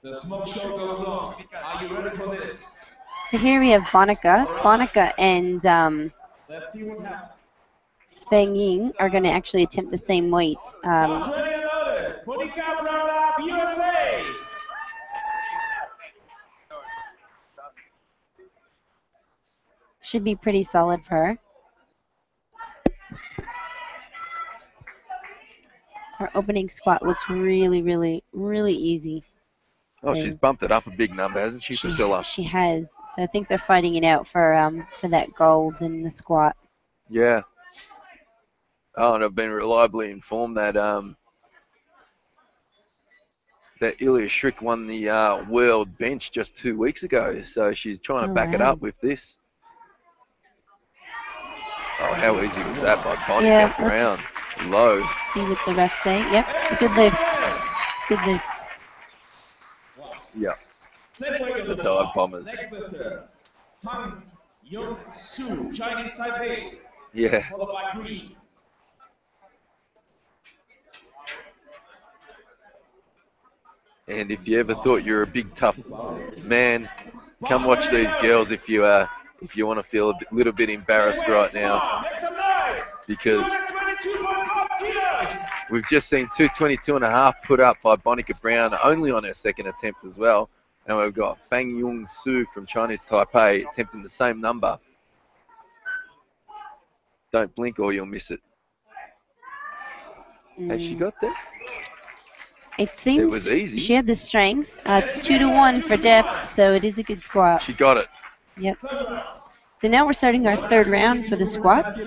The smoke show goes on. Are you ready for this? So here we have Bonica. Bonica and Let's see what happens. Feng Ying are going to actually attempt the same weight. Box ready and loaded. Monica Branda, USA. Should be pretty solid for her. Her opening squat looks really easy. Oh, So she's bumped it up a big number, hasn't she, Priscilla? She has. So I think they're fighting it out for that gold in the squat. Yeah. Oh, and I've been reliably informed that that Ilya Shrik won the world bench just 2 weeks ago. So she's trying to back it up with this. Oh, how easy was that by Bonnie? Yeah, Brown? Low. See what the refs say. Yep, it's a good lift. It's a good lift. Yeah. The dive bombers. Next lifter, Tang Yong Su, Chinese Taipei. Yeah. Followed by Green. And if you ever thought you're a big tough man, come watch these girls if you want to feel a little bit embarrassed right now, because we've just seen 222.5 put up by Bonica Brown, only on her second attempt as well, and we've got Fang Yung Su from Chinese Taipei attempting the same number. Don't blink or you'll miss it. Has she got that? It seemed it was easy. She had the strength. It's 2-to-1 for depth, so it is a good squat. She got it. Yep. So now we're starting our third round for the squats.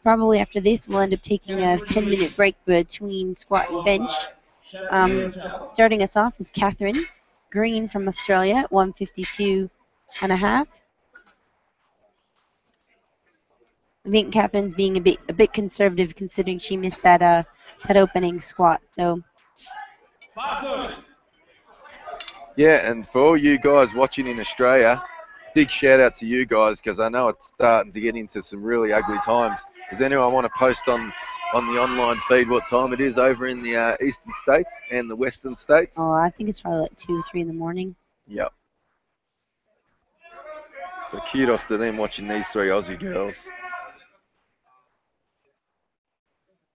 Probably after this, we'll end up taking a 10-minute break between squat and bench. Starting us off is Catherine Green from Australia, 152.5. I think Catherine's being a bit conservative considering she missed that opening squat. So. Yeah, and for all you guys watching in Australia, big shout out to you guys, because I know it's starting to get into some really ugly times. Does anyone want to post on the online feed what time it is over in the eastern states and the western states? Oh, I think it's probably like 2 or 3 in the morning. Yep. So kudos to them watching these 3 Aussie girls.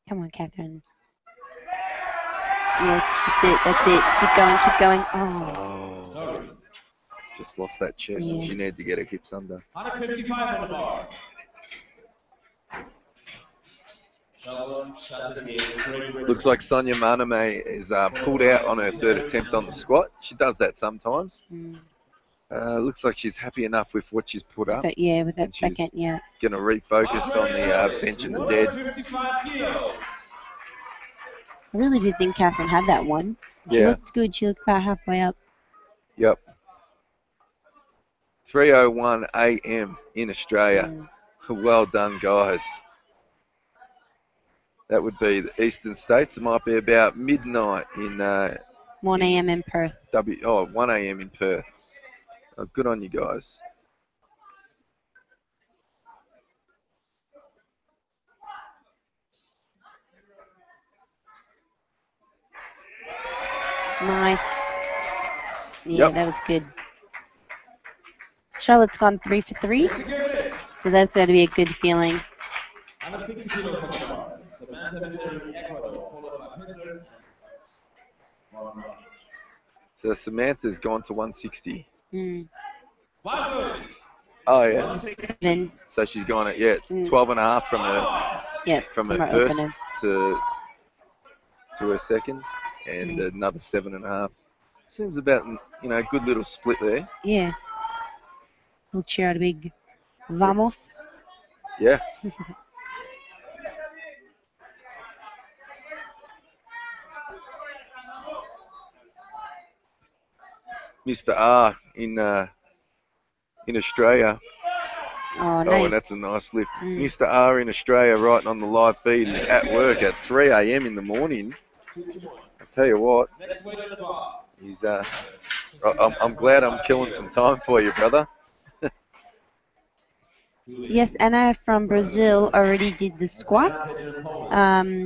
Come on, Catherine. Yes, that's it. Keep going. Oh. Just lost that chest. Yeah. She needed to get her hips under. 155 on the bar. Looks like Sonia Maname is pulled out on her third attempt on the squat. She does that sometimes. Looks like she's happy enough with what she's put up. So, yeah, with that second, yeah. Going to refocus on the bench and the dead. I really did think Catherine had that one. She looked good. She looked about halfway up. Yep. 3:01 a.m. in Australia. Well done, guys. That would be the eastern states. It might be about midnight in 1 a.m. in Perth. 1 a.m. in Perth. Oh, good on you guys. Nice. Yeah, that was good. Charlotte's gone 3 for 3. So that's got to be a good feeling. 160 kilos on the bar. Samantha Viteri, Ecuador, followed by Pedro So Samantha's gone to 160. Mm. Oh yeah. 167. So she's gone at 12 and a half from her Yep, from from her our first opener. to her second, and another 7.5. Seems about a good little split there. Yeah. We'll cheer out a big vamos. Yeah. Mr. R in Australia. Oh, nice. Oh, and that's a nice lift. Mr. R in Australia, right on the live feed, is at work at 3 a.m. in the morning. I tell you what, he's. I'm glad I'm killing some time for you, brother. Yes, Anna from Brazil already did the squats.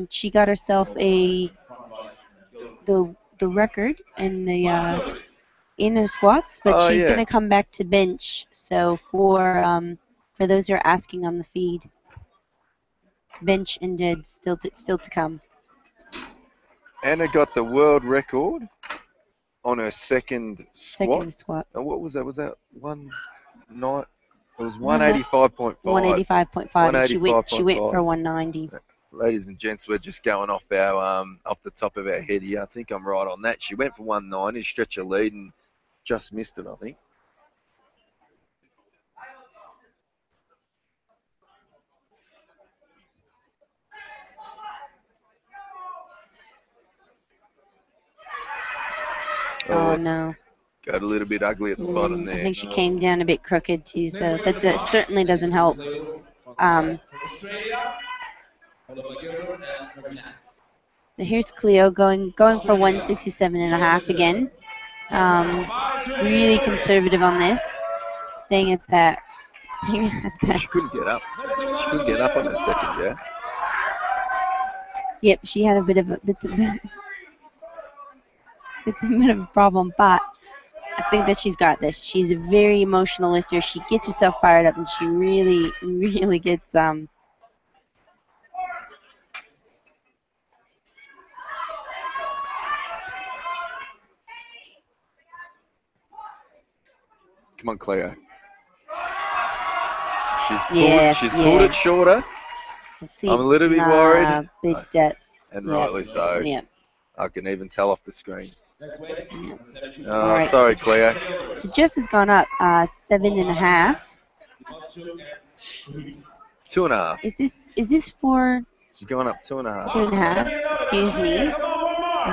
She got herself the record in the inner squats, but she's gonna come back to bench. So for those who are asking on the feed, bench and dead still to come. Anna got the world record on her second squat. Second squat. And what was that? Was that 190? It was 185.5. 185.5. And she went for 190. Ladies and gents, we're just going off the top of our head here. I think I'm right on that. She went for 190, stretch her lead, and just missed it, I think. Oh no. Got a little bit ugly at the bottom there. I think she came down a bit crooked too, so that certainly doesn't help. So here's Cleo going for 167.5 again. Really conservative on this, staying at that. She couldn't get up. She couldn't get up on her second, yeah. Yep, she had a bit of a problem, but I think that she's got this. She's a very emotional lifter. She gets herself fired up, and she really, really gets Come on, Cleo. She's pulled it shorter. I'm a little bit worried. Big depth. And rightly so. Yeah. I can even tell off the screen. All right, sorry, Cleo. So Jess has gone up 7.5. 2.5. Is this for? She's going up 2.5. 2.5. Excuse me.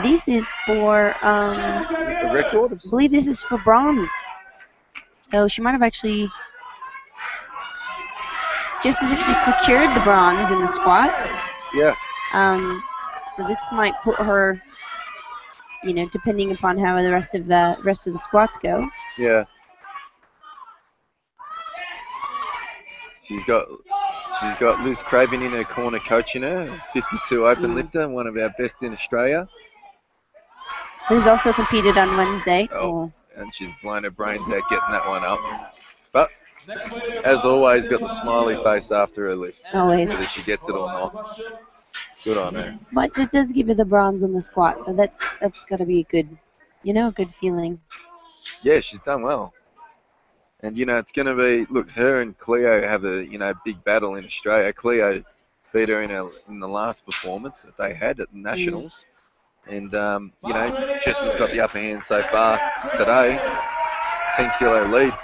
This is for the record. I believe this is for bronze. So she might have actually. Jess has actually secured the bronze in the squat. Yeah. So this might put her, depending upon how the rest of the squats go. Yeah. She's got Liz Craven in her corner coaching her, 52 open lifter, one of our best in Australia. Liz also competed on Wednesday. And she's blown her brains out getting that one up. But as always, got the smiley face after her lift. Always. Whether she gets it or not. Good on her. But it does give her the bronze on the squat, so that's got to be a good, a good feeling. Yeah, she's done well. And, it's going to be, look, her and Cleo have a, big battle in Australia. Cleo beat her in the last performance that they had at the Nationals. And, Jess has got the upper hand so far today. 10-kilo lead.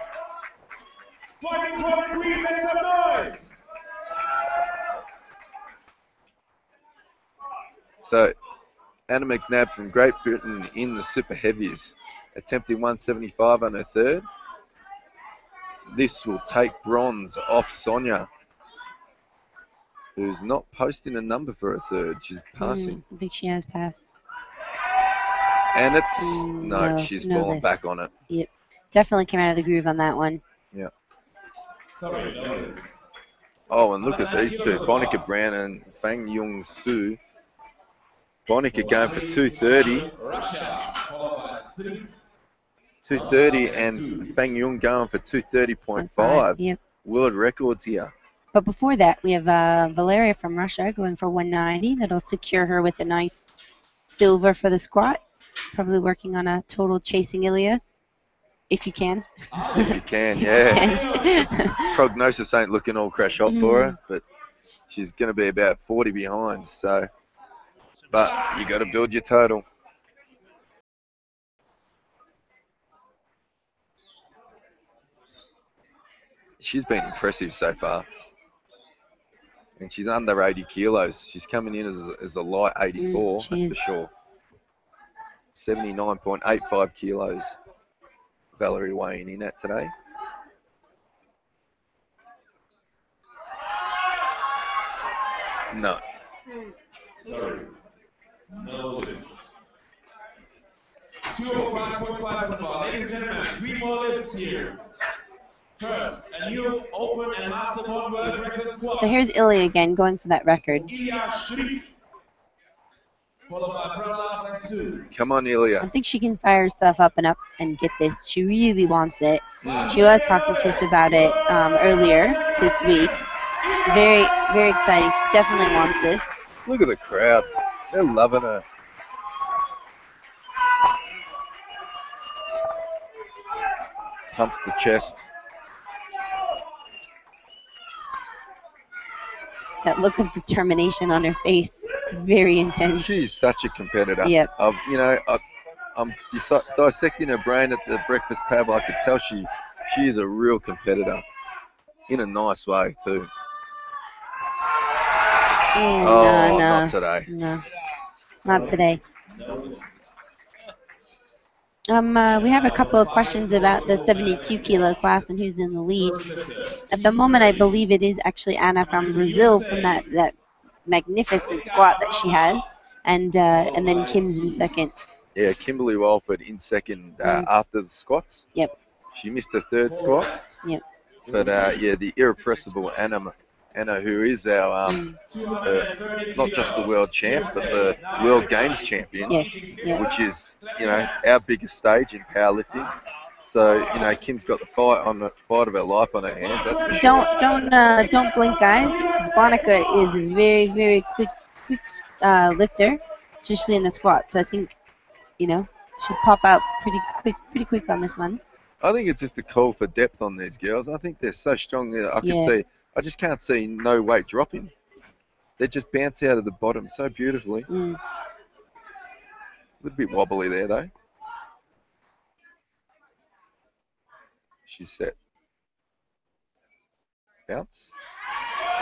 Queen, make some noise! So, Anna McNabb from Great Britain in the super heavies, attempting 175 on her third. This will take bronze off Sonia, who's not posting a number for her third. She's passing. I think she has passed. And it's she's fallen lift. back on it. Yep, definitely came out of the groove on that one. Yeah. Oh, and look at these two, Bonica Brown and Fang Yung Su. Bonica going for 230. 230 and Fang Yung going for 230.5. Yep. World records here. But before that, we have Valeria from Russia going for 190. That'll secure her with a nice silver for the squat. probably working on a total chasing Ilya, if you can. If you can, If you yeah. can. Prognosis ain't looking all crash hot for her, but she's going to be about 40 behind. So, but you got to build your total. She's been impressive so far, and she's under 80 kilos. She's coming in as a light 84, She that's for is. sure. 79.85 kilos. Valerie weighing in at today. No. Sorry. No lift. 205.5 on the bar. Ladies and gentlemen, 3 more lifts here. First, a new open and master one world record squat. So here's Ilya again going for that record. Ilya Strik. Followed by Pralaf and Sue. Come on, I Ilya. think she can fire herself up and get this. She really wants it. She was talking to us about it earlier this week. Very, very exciting. She definitely wants this. Look at the crowd. They're loving her. Pumps the chest. That look of determination on her face. It's very intense. She's such a competitor. Yep. I'm dissecting her brain at the breakfast table. I could tell she is a real competitor. In a nice way, too. No, not today. No, not today. No lift. We have a couple of questions about the 72 kilo class and who's in the lead. First lifter. At the moment, I believe it is actually Anna from Brazil from that magnificent squat that she has, and then Kim's in second. Yeah, Kimberly Walford in second after the squats. Yep. She missed her third squat. Yep. But the irrepressible Anna, who is our not just the world champ, but the world games champion, Yes. Yep. which is our biggest stage in powerlifting. So Kim's got the fight of her life on her hands. That's for sure. Don't blink, guys, because Bonica is a very, very quick lifter, especially in the squat. So I think she'll pop out pretty quick on this one. I think it's just a call for depth on these girls. I think they're so strong that I just can't see no weight dropping. They just bounce out of the bottom so beautifully. A little bit wobbly there though. She's set. Bounce.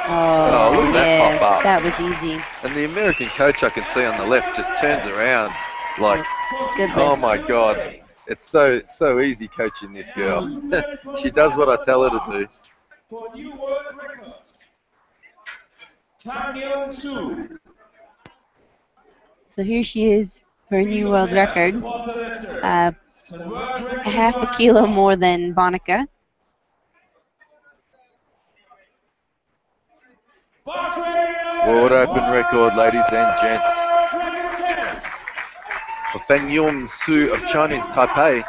Oh, look at that pop up. That was easy. And the American coach I can see on the left just turns around like, It's good oh lift. my God. It's so easy coaching this girl. She does what I tell her to do. For new world record. Tang Yeong Soo. So here she is for a new world record. Half a kilo more than Bonica. World Open record, ladies and gents. For Feng Yun Su of Chinese Taipei.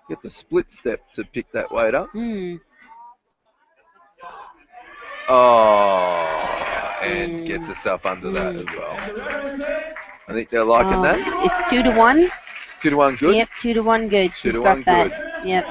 Get the split step to pick that weight up. And gets herself under that as well. I think they're liking that. It's 2-1. 2-1 good? Yep, 2-1 good. She's got that. Yep.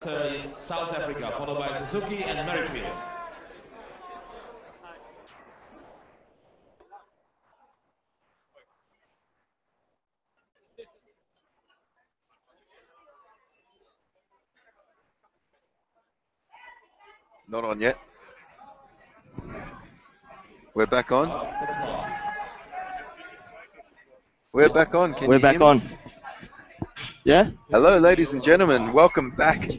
in South Africa, followed by Suzuki and Merrifield. Not on yet. We're back on. We're back on. Can We're you back hear me? on. Yeah? Hello, ladies and gentlemen. Welcome back.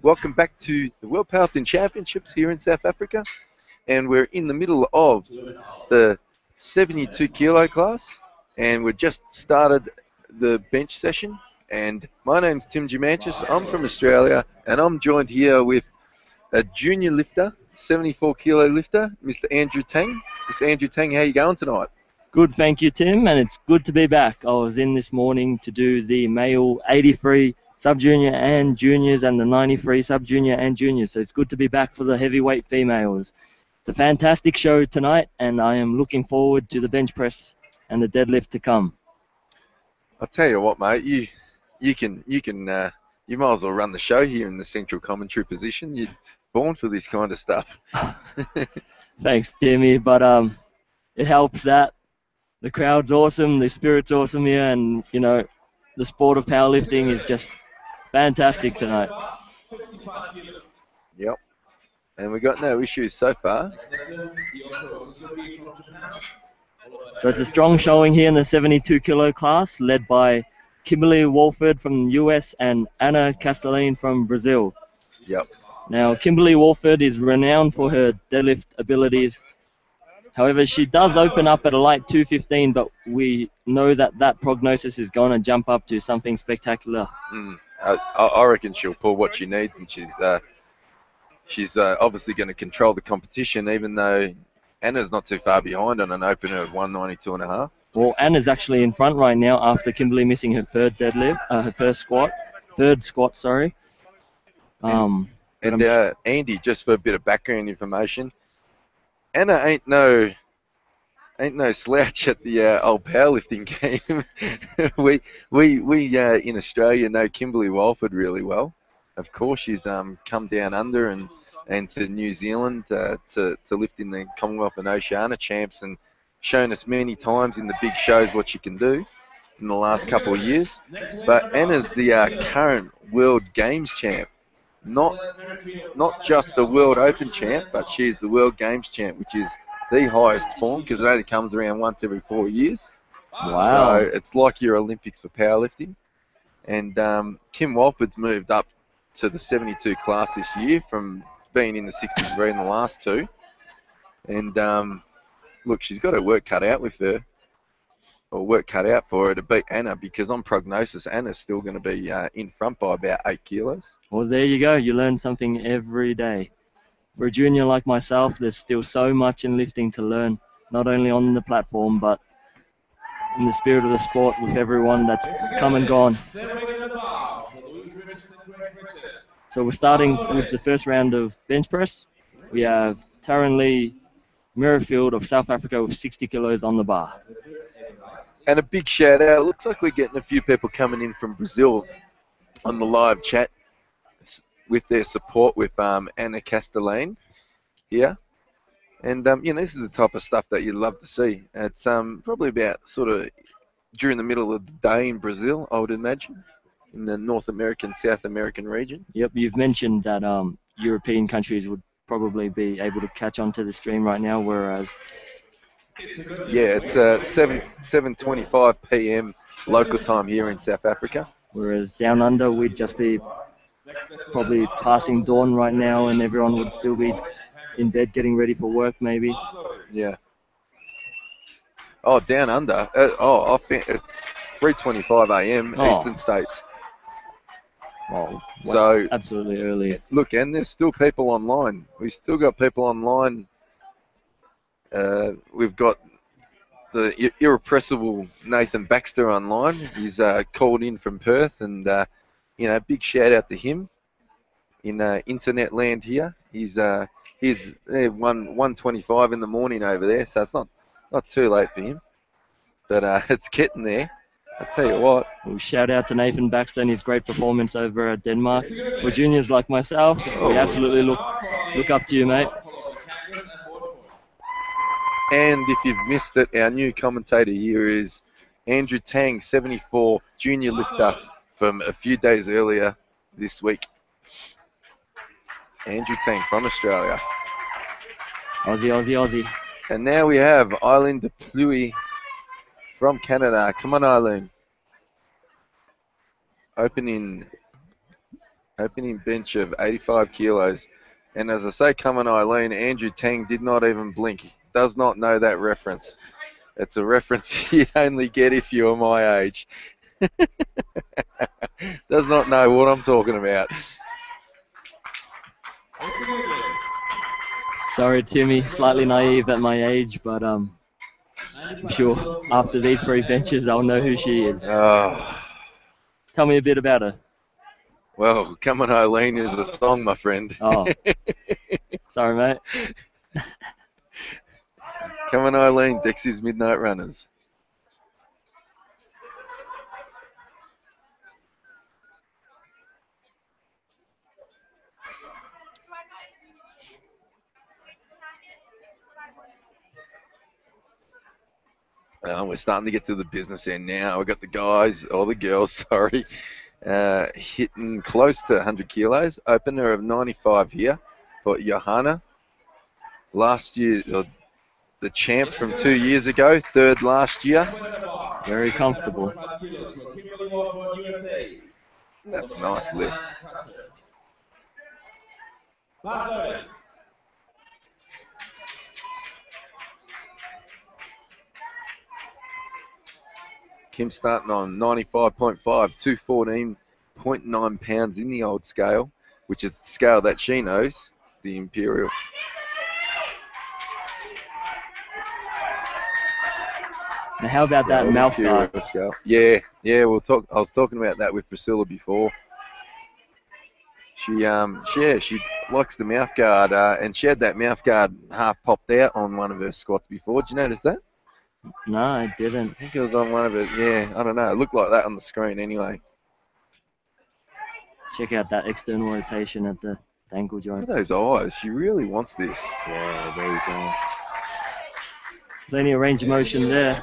Welcome back to the World Powerlifting Championships here in South Africa. And we're in the middle of the 72 kilo class. And we've just started the bench session. And my name's Tim Gimanchis. I'm from Australia. And I'm joined here with a junior lifter, 74 kilo lifter, Mr. Andrew Tang. Mr. Andrew Tang, how you going tonight? Good, thank you, Tim, and it's good to be back. I was in this morning to do the male 83 sub-junior and juniors and the 93 sub-junior and juniors, so it's good to be back for the heavyweight females. It's a fantastic show tonight, and I am looking forward to the bench press and the deadlift to come. I'll tell you what, mate, you might as well run the show here in the central commentary position. You're born for this kind of stuff. Thanks, Timmy, but it helps that the crowd's awesome, the spirit's awesome here, and, you know, the sport of powerlifting is just fantastic tonight. Yep. And we got no issues so far. So it's a strong showing here in the 72 kilo class, led by Kimberly Walford from the US and Anna Castellane from Brazil. Yep. Now, Kimberly Walford is renowned for her deadlift abilities. However, she does open up at a light 215, but we know that prognosis is going to jump up to something spectacular. I reckon she'll pull what she needs, and she's obviously going to control the competition, even though Anna's not too far behind on an opener of 192.5. Well, Anna's actually in front right now after Kimberly missing her third squat, sorry. Andy, just for a bit of background information, Anna ain't no slouch at the old powerlifting game. we in Australia know Kimberly Walford really well. Of course, she's come down under and to New Zealand to lift in the Commonwealth and Oceania champs and shown us many times in the big shows what she can do in the last couple of years. But Anna's the current World Games champ. Not just a World Open champ, but she's the World Games champ, which is the highest form because it only comes around once every 4 years. Wow. So it's like your Olympics for powerlifting. And Kim Walford's moved up to the 72 class this year from being in the 63 in the last two. And look, she's got her work cut out with her, or work cut out for her to beat Anna, because on prognosis, Anna's still going to be in front by about 8 kilos. Well, there you go. You learn something every day. For a junior like myself, there's still so much in lifting to learn, not only on the platform, but in the spirit of the sport with everyone that's come and gone. So we're starting with the first round of bench press. We have Taryn Lee Merrifield of South Africa with 60 kilos on the bar. And a big shout out. Looks like we're getting a few people coming in from Brazil on the live chat with their support with Anna Castellane here. And, this is the type of stuff that you'd love to see. It's probably about sort of during the middle of the day in Brazil, I would imagine, in the North American, South American region. Yep, you've mentioned that European countries would probably be able to catch on to the stream right now, whereas... Yeah, it's 7:25 p.m. local time here in South Africa. Whereas down under, we'd just be probably passing dawn right now, and everyone would still be in bed getting ready for work, maybe. Yeah. Oh, down under. I think it's 3:25 a.m. Eastern States. Well, so absolutely early. Look, and there's still people online. We've still got people online. We've got the irrepressible Nathan Baxter online. He's called in from Perth, and big shout out to him in internet land here. He's 1:25 in the morning over there, so it's not too late for him, but it's getting there. I tell you what. Well, shout out to Nathan Baxter and his great performance over at Denmark. For juniors like myself, we absolutely look up to you, mate. And if you've missed it, our new commentator here is Andrew Tang, 74, junior lifter from a few days earlier this week. Andrew Tang from Australia. Aussie, Aussie, Aussie. And now we have Eileen DePluy from Canada. Come on, Eileen. Opening bench of 85 kilos. And as I say, come on, Eileen, Andrew Tang did not even blink. He does not know that reference. It's a reference you'd only get if you were my age. Does not know what I'm talking about. Sorry, Timmy, slightly naive at my age, but I'm sure after these 3 benches, I'll know who she is. Tell me a bit about her. Well, Come on, Eileen is a song, my friend. Oh, sorry, mate. Come on, Eileen, Dexy's Midnight Runners. We're starting to get to the business end now. We've got the guys, or the girls, sorry, hitting close to 100 kilos. Opener of 95 here for Johanna. Last year, the champ from 2 years ago, third last year. Very comfortable. That's a nice lift. Kim starting on 95.5, 214.9 pounds in the old scale, which is the scale that she knows, the Imperial. Now, how about that mouth guard? Scale. Yeah, we'll talk. I was talking about that with Priscilla before. She likes the mouth guard, and she had that mouth guard half popped out on one of her squats before. Did you notice that? No, I didn't. I think it was on one of it. Yeah, I don't know. It looked like that on the screen anyway. Check out that external rotation at the ankle joint. Look at those eyes. She really wants this. Yeah, there you go. Plenty of range of motion there.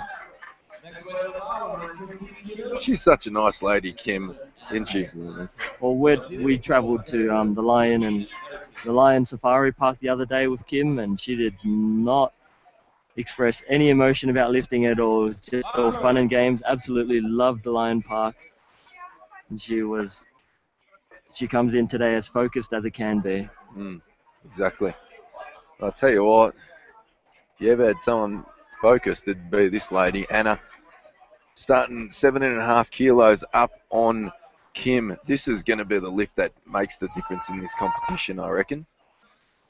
She's such a nice lady, Kim, isn't she? Absolutely. Well, we travelled to the Lion Safari Park the other day with Kim, and she did not express any emotion about lifting at all. It was just all fun and games. Absolutely loved the Lion Park. And she comes in today as focused as it can be. Exactly. I'll tell you what, if you ever had someone focused, it'd be this lady, Anna. Starting 7.5 kilos up on Kim. This is going to be the lift that makes the difference in this competition, I reckon.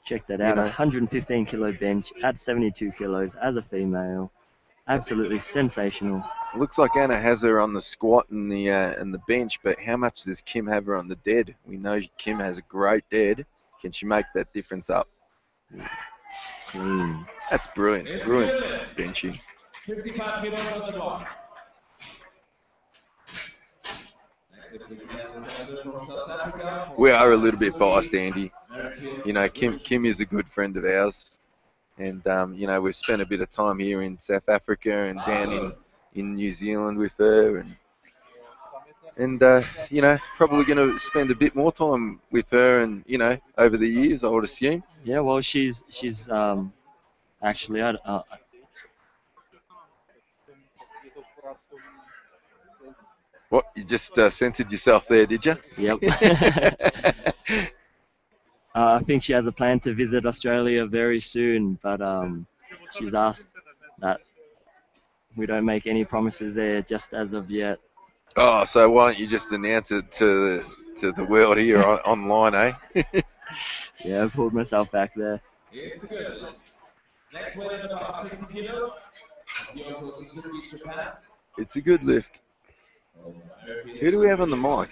Check that out, 115 kilo bench at 72 kilos as a female. Absolutely sensational. Looks like Anna has her on the squat and the bench, but how much does Kim have her on the dead? We know Kim has a great dead. Can she make that difference up? Clean. That's brilliant. Brilliant benching. 55 kilos on the block. We are a little bit biased, Andy. You know, Kim is a good friend of ours. And, you know, we've spent a bit of time here in South Africa and down in New Zealand with her. And you know, probably going to spend a bit more time with her and, you know, over the years, I would assume. Yeah, well, she's actually, What, you just censored yourself there, did you? Yep. I think she has a plan to visit Australia very soon, but she's asked that we don't make any promises there just as of yet. Oh, so why don't you just announce it to the world here online, eh? Yeah, I pulled myself back there. It's good. Next weight in about 60 kilos. Yoko Suzuki, Japan. It's a good lift. Who do we have on the mic?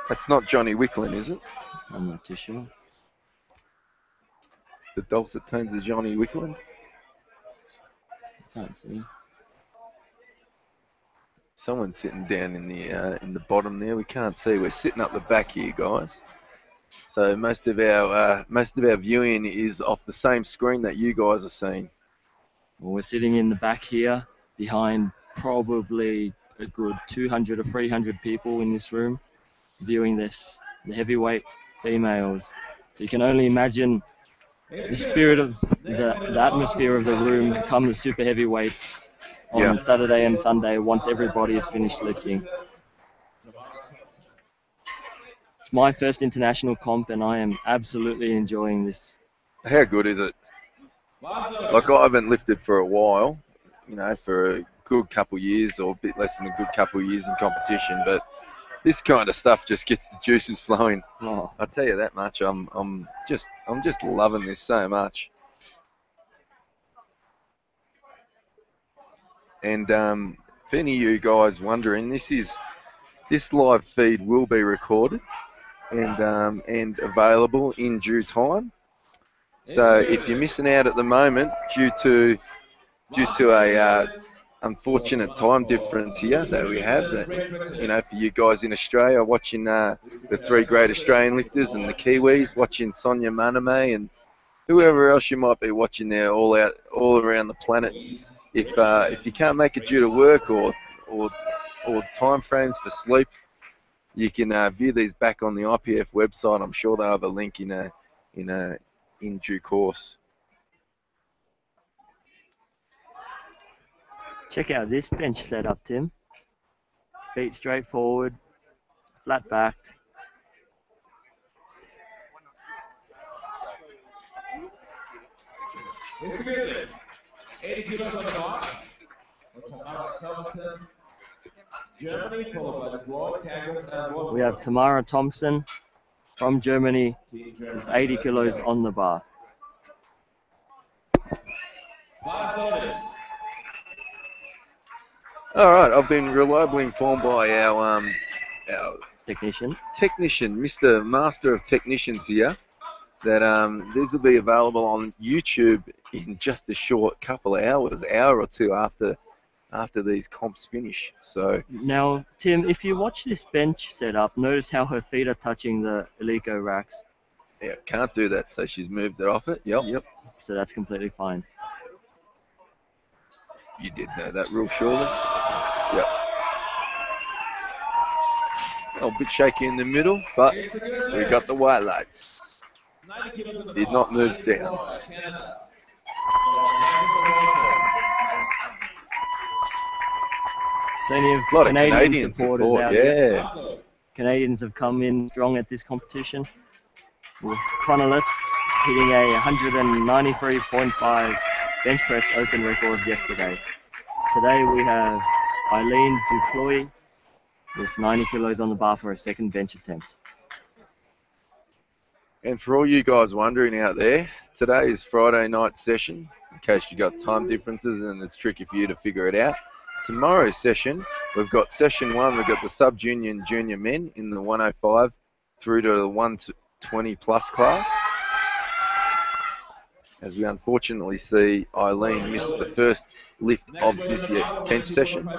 That's not Johnny Wicklin, is it? I'm not too sure. the dulcet tones of Johnny Wickland. Can't see. Someone's sitting down in the bottom there. We can't see. We're sitting up the back here, guys. So most of our viewing is off the same screen that you guys are seeing. Well, we're sitting in the back here behind probably a good 200 or 300 people in this room viewing this, the heavyweight females. So you can only imagine the spirit of the atmosphere of the room come the super heavyweights on Saturday and Sunday once everybody is finished lifting. It's my first international comp and I am absolutely enjoying this. How good is it? Like, I haven't lifted for a while, for a good couple years or a bit less than a good couple years in competition, but this kind of stuff just gets the juices flowing. Oh. I'll tell you that much. I'm just loving this so much. And if any of you guys wondering, this live feed will be recorded and available in due time. So if you're missing out at the moment due to a unfortunate time difference here that we have, that, for you guys in Australia watching the three great Australian lifters and the Kiwis, watching Sonia Maname and whoever else you might be watching there all around the planet. If you can't make it due to work or time frames for sleep, you can view these back on the IPF website. I'm sure they'll have a link in due course. Check out this bench setup, Tim. Feet straight forward, flat backed. Incidentally, 80 kilos on the bar. Germany, followed by the Broad, Kangas, and Wolf. We have Tamara Thompson from Germany with 80 kilos on the bar. Bar started. All right, I've been reliably informed by our Technician, Mr. Master of Technicians here, that these will be available on YouTube in just a short couple of hours, hour or two after these comps finish. So now, Tim, if you watch this bench setup, notice how her feet are touching the Eleiko racks. yeah, can't do that. So she's moved it off it. Yep. So that's completely fine. You did know that rule, surely. Yep. A bit shaky in the middle, but we got the white lights. Did not move down. Plenty of A lot Canadian of Canadian supporters support, out here. Canadians have come in strong at this competition, with Connor Litz hitting a 193.5 bench press open record yesterday. Today we have Eileen Ducloy with 90 kilos on the bar for a second bench attempt. And for all you guys wondering out there, today is Friday night session, in case you got time differences and it's tricky for you to figure it out. Tomorrow's session, we've got session 1, we've got the sub-junior and junior men in the 105 through to the 120 plus class. As we unfortunately see Eileen miss the first lift of this bench session.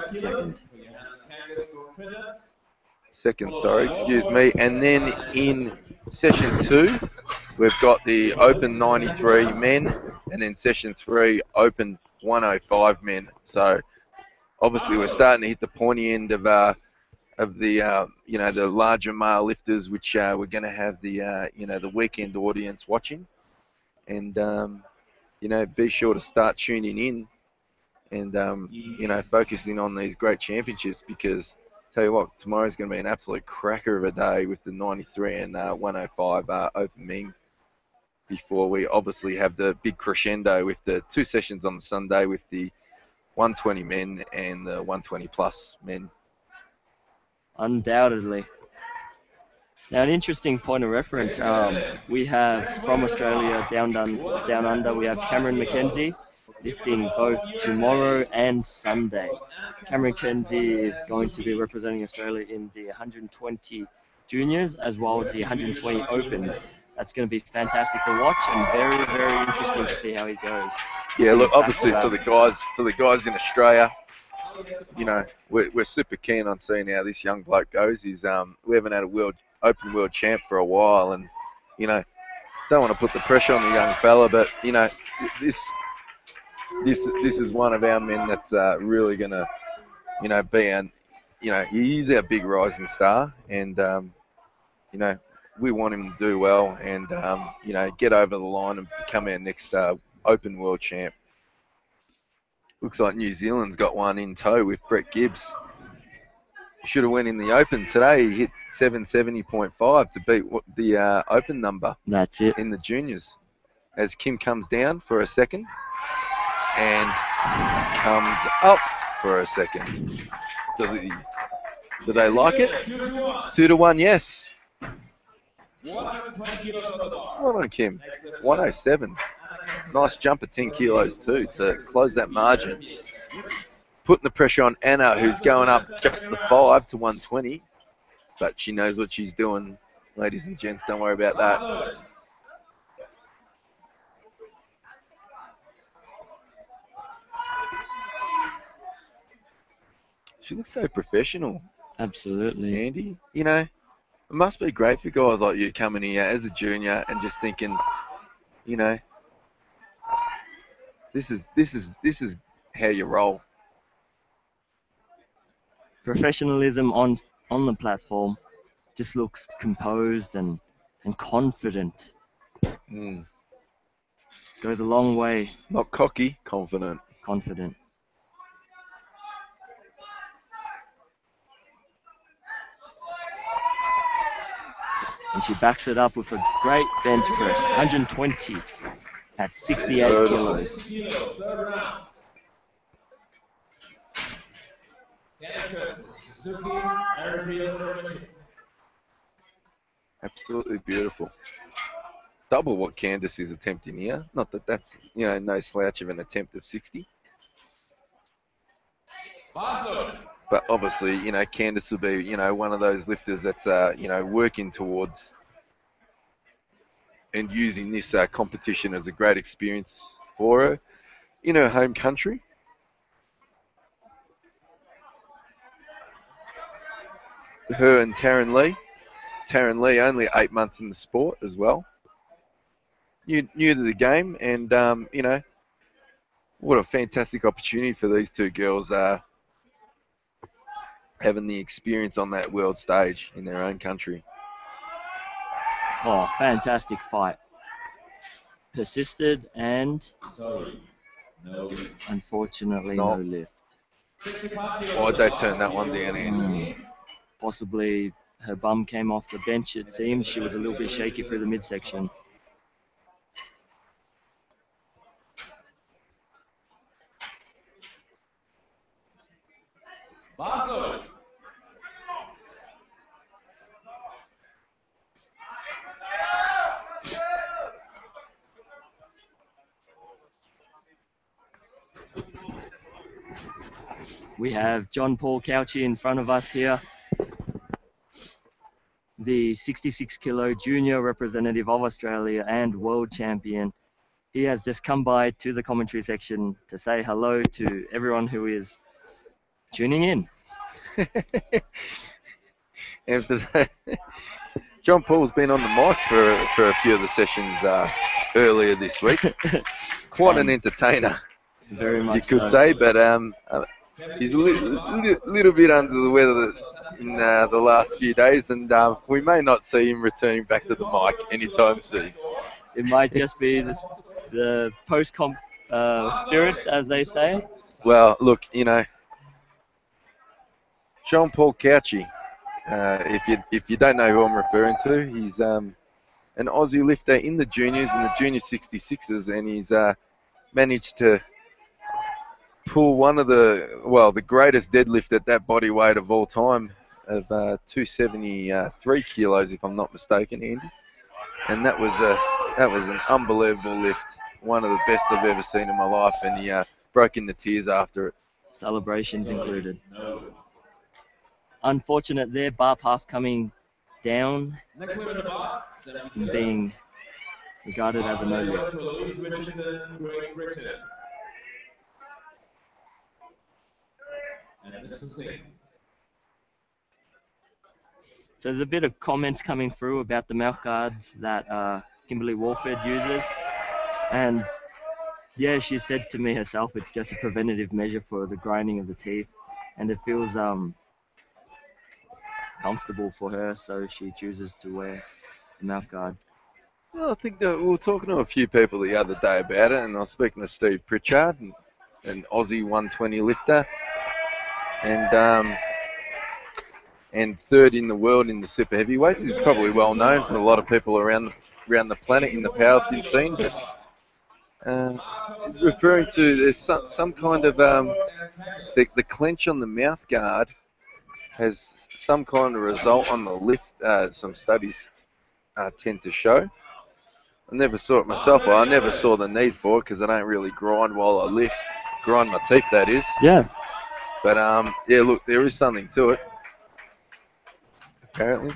Second, sorry, excuse me. And then in session 2, we've got the open 93 men, and then session 3, open 105 men. So obviously we're starting to hit the pointy end of the the larger male lifters, which we're going to have the weekend audience watching. And be sure to start tuning in and focusing on these great championships, because tell you what, tomorrow's going to be an absolute cracker of a day with the 93 and 105 open men, before we obviously have the big crescendo with the 2 sessions on the Sunday with the 120 men and the 120 plus men. Undoubtedly. Now, an interesting point of reference, we have from Australia down under, we have Cameron McKenzie lifting both tomorrow and Sunday. Cameron McKenzie is going to be representing Australia in the 120 juniors as well as the 120 opens That's going to be fantastic to watch and very, very interesting to see how he goes. Yeah, look, Back to obviously back. for the guys in Australia, you know, we're super keen on seeing how this young bloke goes. We haven't had a open world champ for a while, and you know, don't want to put the pressure on the young fella, but you know, this is one of our men that's really gonna, you know, he's our big rising star, and you know, we want him to do well and you know, get over the line and become our next open world champ. Looks like New Zealand's got one in tow with Brett Gibbs. Should have went in the Open today. He hit 770.5 to beat the Open number That's it. in the juniors. As Kim comes down for a second and comes up for a second. Do they like it? 2-1, yes. 120 kilos on the bar. Well done, Kim. 107. Nice jump of 10 kilos too to close that margin. Putting the pressure on Anna, who's going up just the 5 to 120. But she knows what she's doing. Ladies and gents, don't worry about that. She looks so professional, Absolutely. Andy. You know, it must be great for guys like you coming here as a junior and just thinking, you know, this is how you roll. Professionalism on the platform just looks composed and confident. Mm. Goes a long way. Not cocky, confident. Confident. And she backs it up with a great bench press, 120 at 68 kilos. Third round. Suzuki, Airfield, Absolutely beautiful. Double what Candice is attempting here. Not that that's, you know, no slouch of an attempt of 60. But obviously, you know, Candice will be, you know, one of those lifters that's, you know, working towards and using this competition as a great experience for her in her home country. Her and Taryn Lee. Taryn Lee only 8 months in the sport as well. New to the game, and you know, what a fantastic opportunity for these two girls having the experience on that world stage in their own country. Oh, fantastic fight. Persisted and unfortunately no lift. Why'd they turn that one down, Andy? Possibly her bum came off the bench, it seems. She was a little bit shaky through the midsection. Basler. We have John Paul Couchy in front of us here, the 66 kilo junior representative of Australia and world champion. He has just come by to the commentary section to say hello to everyone who is tuning in. And for that, John Paul's been on the mic for a few of the sessions earlier this week. Quite an entertainer, Very much you could say, but he's a little bit under the weather in the last few days, and we may not see him returning back to the mic anytime soon. It might just be the post-comp spirits, as they say. Well, look, you know, John Paul Couchy, if you don't know who I'm referring to, he's an Aussie lifter in the juniors, in the junior 66s, and he's managed to pull one of the greatest deadlift at that body weight of all time of 273 kilos, if I'm not mistaken, Andy. And that was an unbelievable lift, one of the best I've ever seen in my life, and he broke into tears after it. Celebrations included. Unfortunate there, bar path coming down and being regarded as a no lift. For Louise Richardson, Great Britain. And Mr. Singh. So there's a bit of comments coming through about the mouth guards that Kimberly Warford uses. And yeah, she said to me herself, it's just a preventative measure for the grinding of the teeth. And it feels comfortable for her, so she chooses to wear the mouth guard. Well, I think that we were talking to a few people the other day about it, and I was speaking to Steve Pritchard, an Aussie 120 lifter, and third in the world in the super heavyweights. He's probably well known for a lot of people around the planet in the powerlifting scene. But he's referring to there's some kind of the clench on the mouth guard has some kind of result on the lift. Some studies tend to show. I never saw it myself. Well, I never saw the need for it because I don't really grind while I lift. Grind my teeth, that is. Yeah. But yeah, look, there is something to it. Apparently.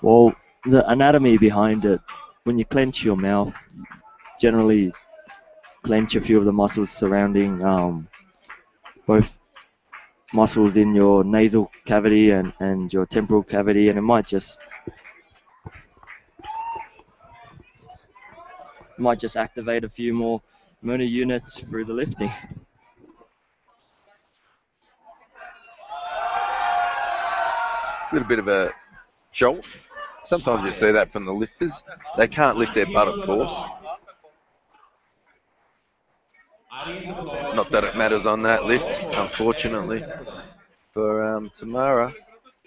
Well, the anatomy behind it, when you clench your mouth, generally clench a few of the muscles surrounding both muscles in your nasal cavity and your temporal cavity, and it might just activate a few more motor units through the lifting. A little bit of a jolt. Sometimes you see that from the lifters. They can't lift their butt, of course. Not that it matters on that lift, unfortunately. For Tamara,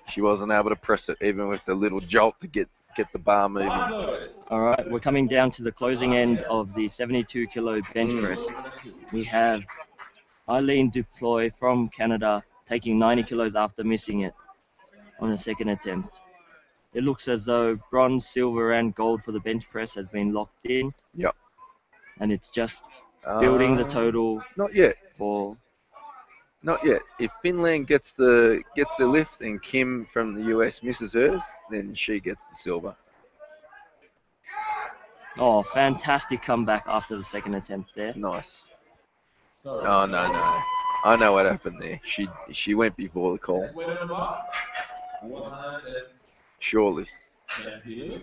she wasn't able to press it even with the little jolt to get the bar moving. All right, we're coming down to the closing end of the 72 kilo bench press. We have Eileen Duploy from Canada taking 90 kilos after missing it on the second attempt. It looks as though bronze, silver, and gold for the bench press has been locked in. Yep. And it's just building the total. Not yet. Not yet. If Finland gets the lift and Kim from the US misses hers, then she gets the silver. Oh, fantastic comeback after the second attempt there. Nice. Oh no. I know what happened there. She went before the call. Surely.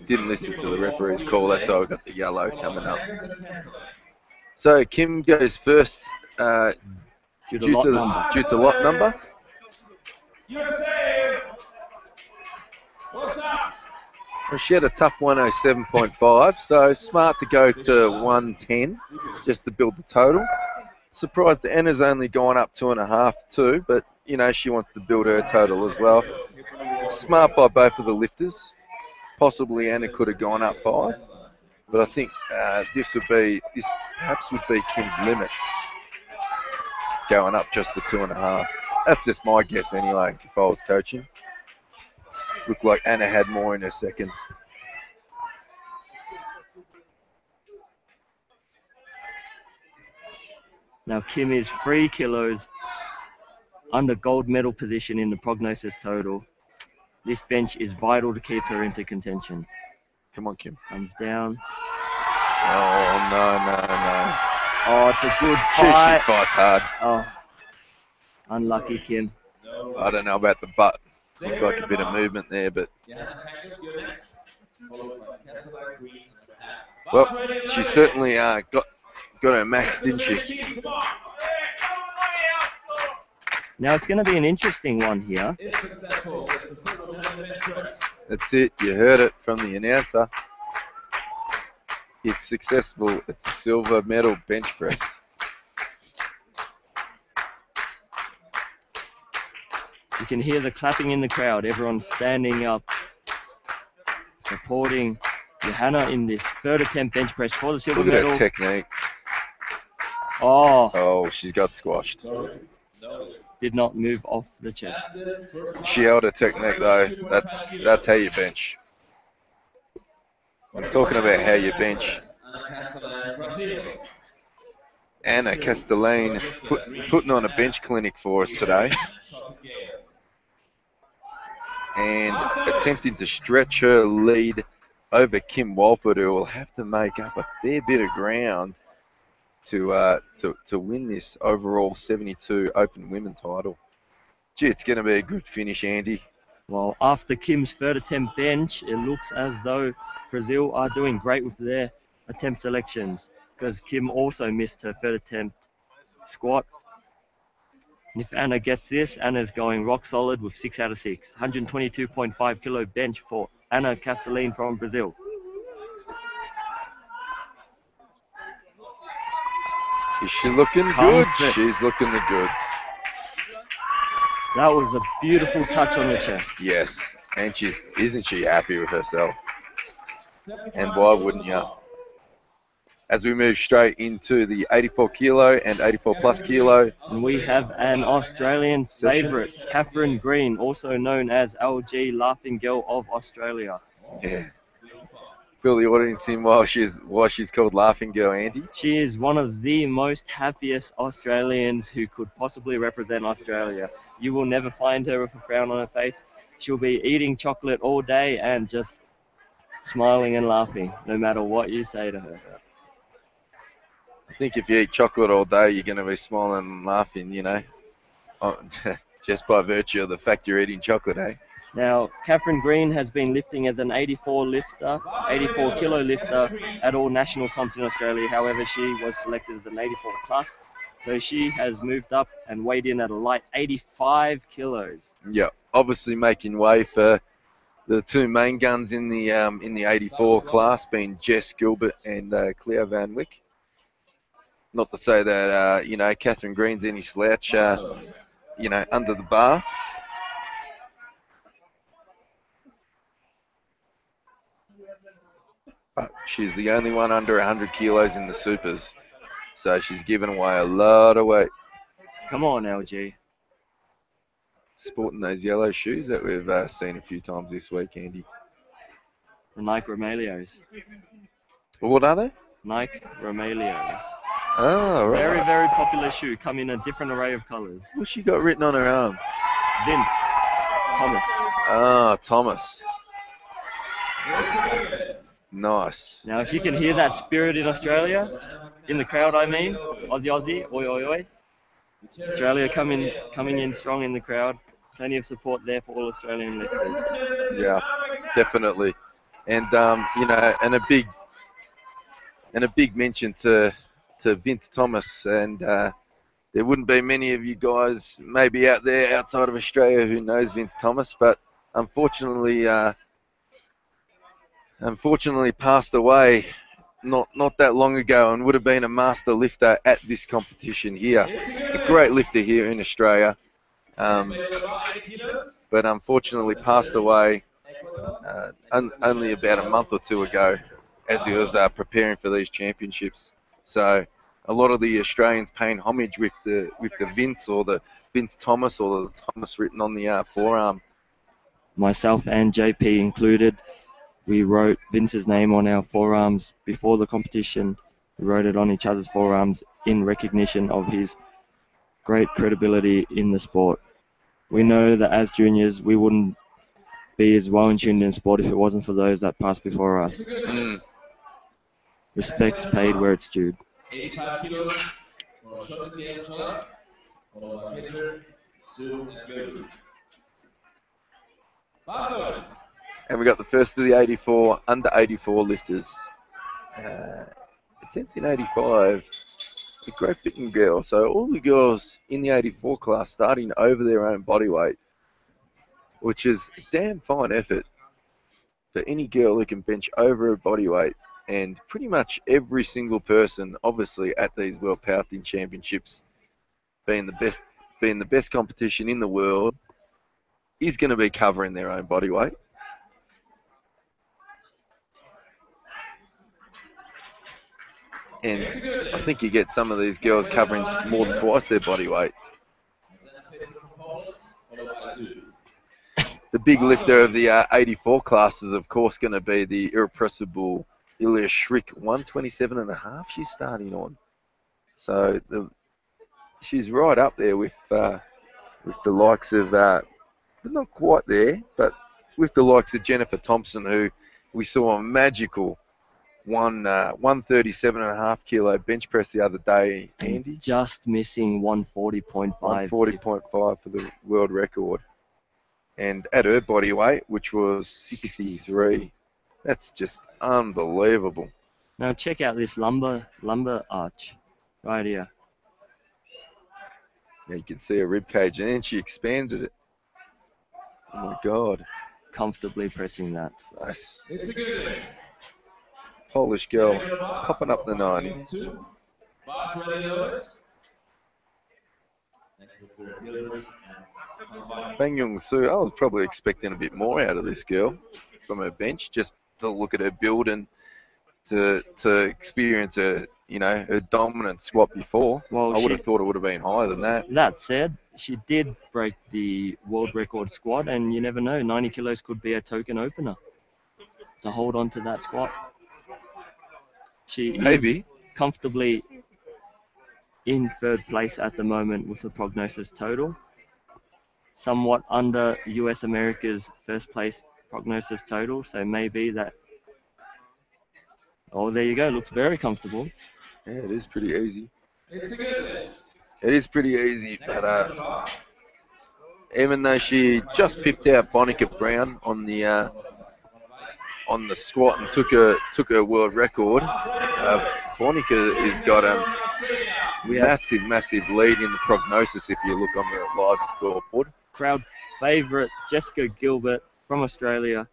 Didn't listen to the referee's call. That's how I got the yellow coming up. So Kim goes first due to lot number. USA! What's up? Well, she had a tough 107.5, so smart to go to 110 just to build the total. Surprised that Anna's only gone up 2.5 too, but you know she wants to build her total as well. Smart by both of the lifters. Possibly Anna could have gone up 5, but I think this perhaps would be Kim's limits, going up just to 2.5. That's just my guess anyway. If I was coaching, looked like Anna had more in her second. Now Kim is 3 kilos under gold medal position in the prognosis total. This bench is vital to keep her into contention. Come on, Kim. Comes down. Oh, no. Oh, it's a good fight. She fights hard. Oh, unlucky Kim. I don't know about the butt. Looked like a bit of movement there, but... Well, she certainly got her max, didn't she? Now it's going to be an interesting one here. That's it. You heard it from the announcer. It's successful. It's a silver medal bench press. You can hear the clapping in the crowd. Everyone's standing up, supporting Johanna in this third attempt bench press for the silver medal. Look at her technique. Oh, she's got squashed. Did not move off the chest. She held her technique though. That's how you bench. I'm talking about how you bench. Anna Castellane putting on a bench clinic for us today. And attempting to stretch her lead over Kim Walford, who will have to make up a fair bit of ground to win this overall 72 Open Women title. Gee, it's going to be a good finish, Andy. Well, after Kim's third attempt bench, it looks as though Brazil are doing great with their attempt selections, because Kim also missed her third attempt squat. And if Anna gets this, Anna's going rock solid with 6 out of 6. 122.5 kilo bench for Anna Castelline from Brazil. Is she looking Comfort. good? She's looking the goods. That was a beautiful touch on the chest. Yes, and isn't she happy with herself? And why wouldn't you? As we move straight into the 84 kilo and 84 plus kilo. And we have an Australian favourite, Catherine Green, also known as LG Laughing Girl of Australia. Yeah. Fill the audience in why she's called Laughing Girl, Andy. She is one of the most happiest Australians who could possibly represent Australia. You will never find her with a frown on her face. She'll be eating chocolate all day and just smiling and laughing, no matter what you say to her. I think if you eat chocolate all day, you're going to be smiling and laughing, you know, just by virtue of the fact you're eating chocolate, eh? Now, Catherine Green has been lifting as an 84 kilo lifter at all national comps in Australia. However, she was selected as an 84 plus. So she has moved up and weighed in at a light 85 kilos. Yeah, obviously making way for the two main guns in the 84 class, being Jess Gilbert and Claire Van Wyck. Not to say that, you know, Catherine Green's any slouch, you know, under the bar. But she's the only one under 100 kilos in the supers. So she's given away a lot of weight. Come on, LG. Sporting those yellow shoes that we've seen a few times this week, Andy. The Nike Romaleos. What are they? Nike Romaleos. Oh, right. Very, very popular shoe. Come in a different array of colours. What's she got written on her arm? Vince Thomas. Ah, Thomas. Nice. Now, if you can hear that spirit in Australia, in the crowd, I mean, Aussie, Aussie, oi, oi, oi. Australia coming in strong in the crowd. Plenty of support there for all Australian lifters. Yeah, definitely. And you know, and a big mention to Vince Thomas. And there wouldn't be many of you guys maybe out there outside of Australia who knows Vince Thomas, but unfortunately passed away not that long ago, and would have been a master lifter at this competition here. A great lifter here in Australia, but unfortunately passed away only about a month or two ago as he was preparing for these championships. So a lot of the Australians paying homage with the Vince, or the Vince Thomas, or the Thomas written on the forearm. Myself and JP included. We wrote Vince's name on our forearms before the competition. We wrote it on each other's forearms in recognition of his great credibility in the sport. We know that as juniors, we wouldn't be as well in tuned in sport if it wasn't for those that passed before us. Respect's paid where it's due. 85 kilos for short game challenge for Peter, Sue, and Gertie. Faster. And we got the first of the 84 under 84 lifters. Attempting 85, a great fitting girl. So all the girls in the 84 class starting over their own body weight, which is a damn fine effort for any girl who can bench over her body weight. And pretty much every single person, obviously, at these World Powerlifting Championships, being the best competition in the world, is going to be covering their own body weight. And I think you get some of these girls covering more than twice their body weight. The big lifter of the 84 class is, of course, going to be the irrepressible Ilya Shrik. 127.5 she's starting on. So she's right up there with the likes of, but not quite there, but with the likes of Jennifer Thompson, who We saw a magical 137.5 kilo bench press the other day, And Andy. just missing 140.5. 140.5 for the world record. And at her body weight, which was 63. That's just unbelievable. Now check out this lumbar arch right here. Yeah, you can see her rib cage, and then she expanded it. Oh my God. Comfortably pressing that. Nice. It's a good lift. Polish girl popping up the 90. 2. Bars ready loaded. Next to Gilbert and Convine. Fang Yung Soo, I was probably expecting a bit more out of this girl from her bench, just to look at her build and to experience her, her dominant squat before. Well, I would have thought it would have been higher than that. That said, she did break the world record squat, and you never know, 90 kilos could be a token opener to hold on to that squat. She Maybe. is comfortably in third place at the moment with the prognosis total, somewhat under US America's first place prognosis total, so maybe that. Oh, there you go, looks very comfortable. Yeah, it is pretty easy. It's a good lift. It is pretty easy, but even though she just pipped out Bonica Brown on the squat and took her world record, Bonica has got a massive lead in the prognosis if you look on the live scoreboard. Crowd favourite Jessica Gilbert from Australia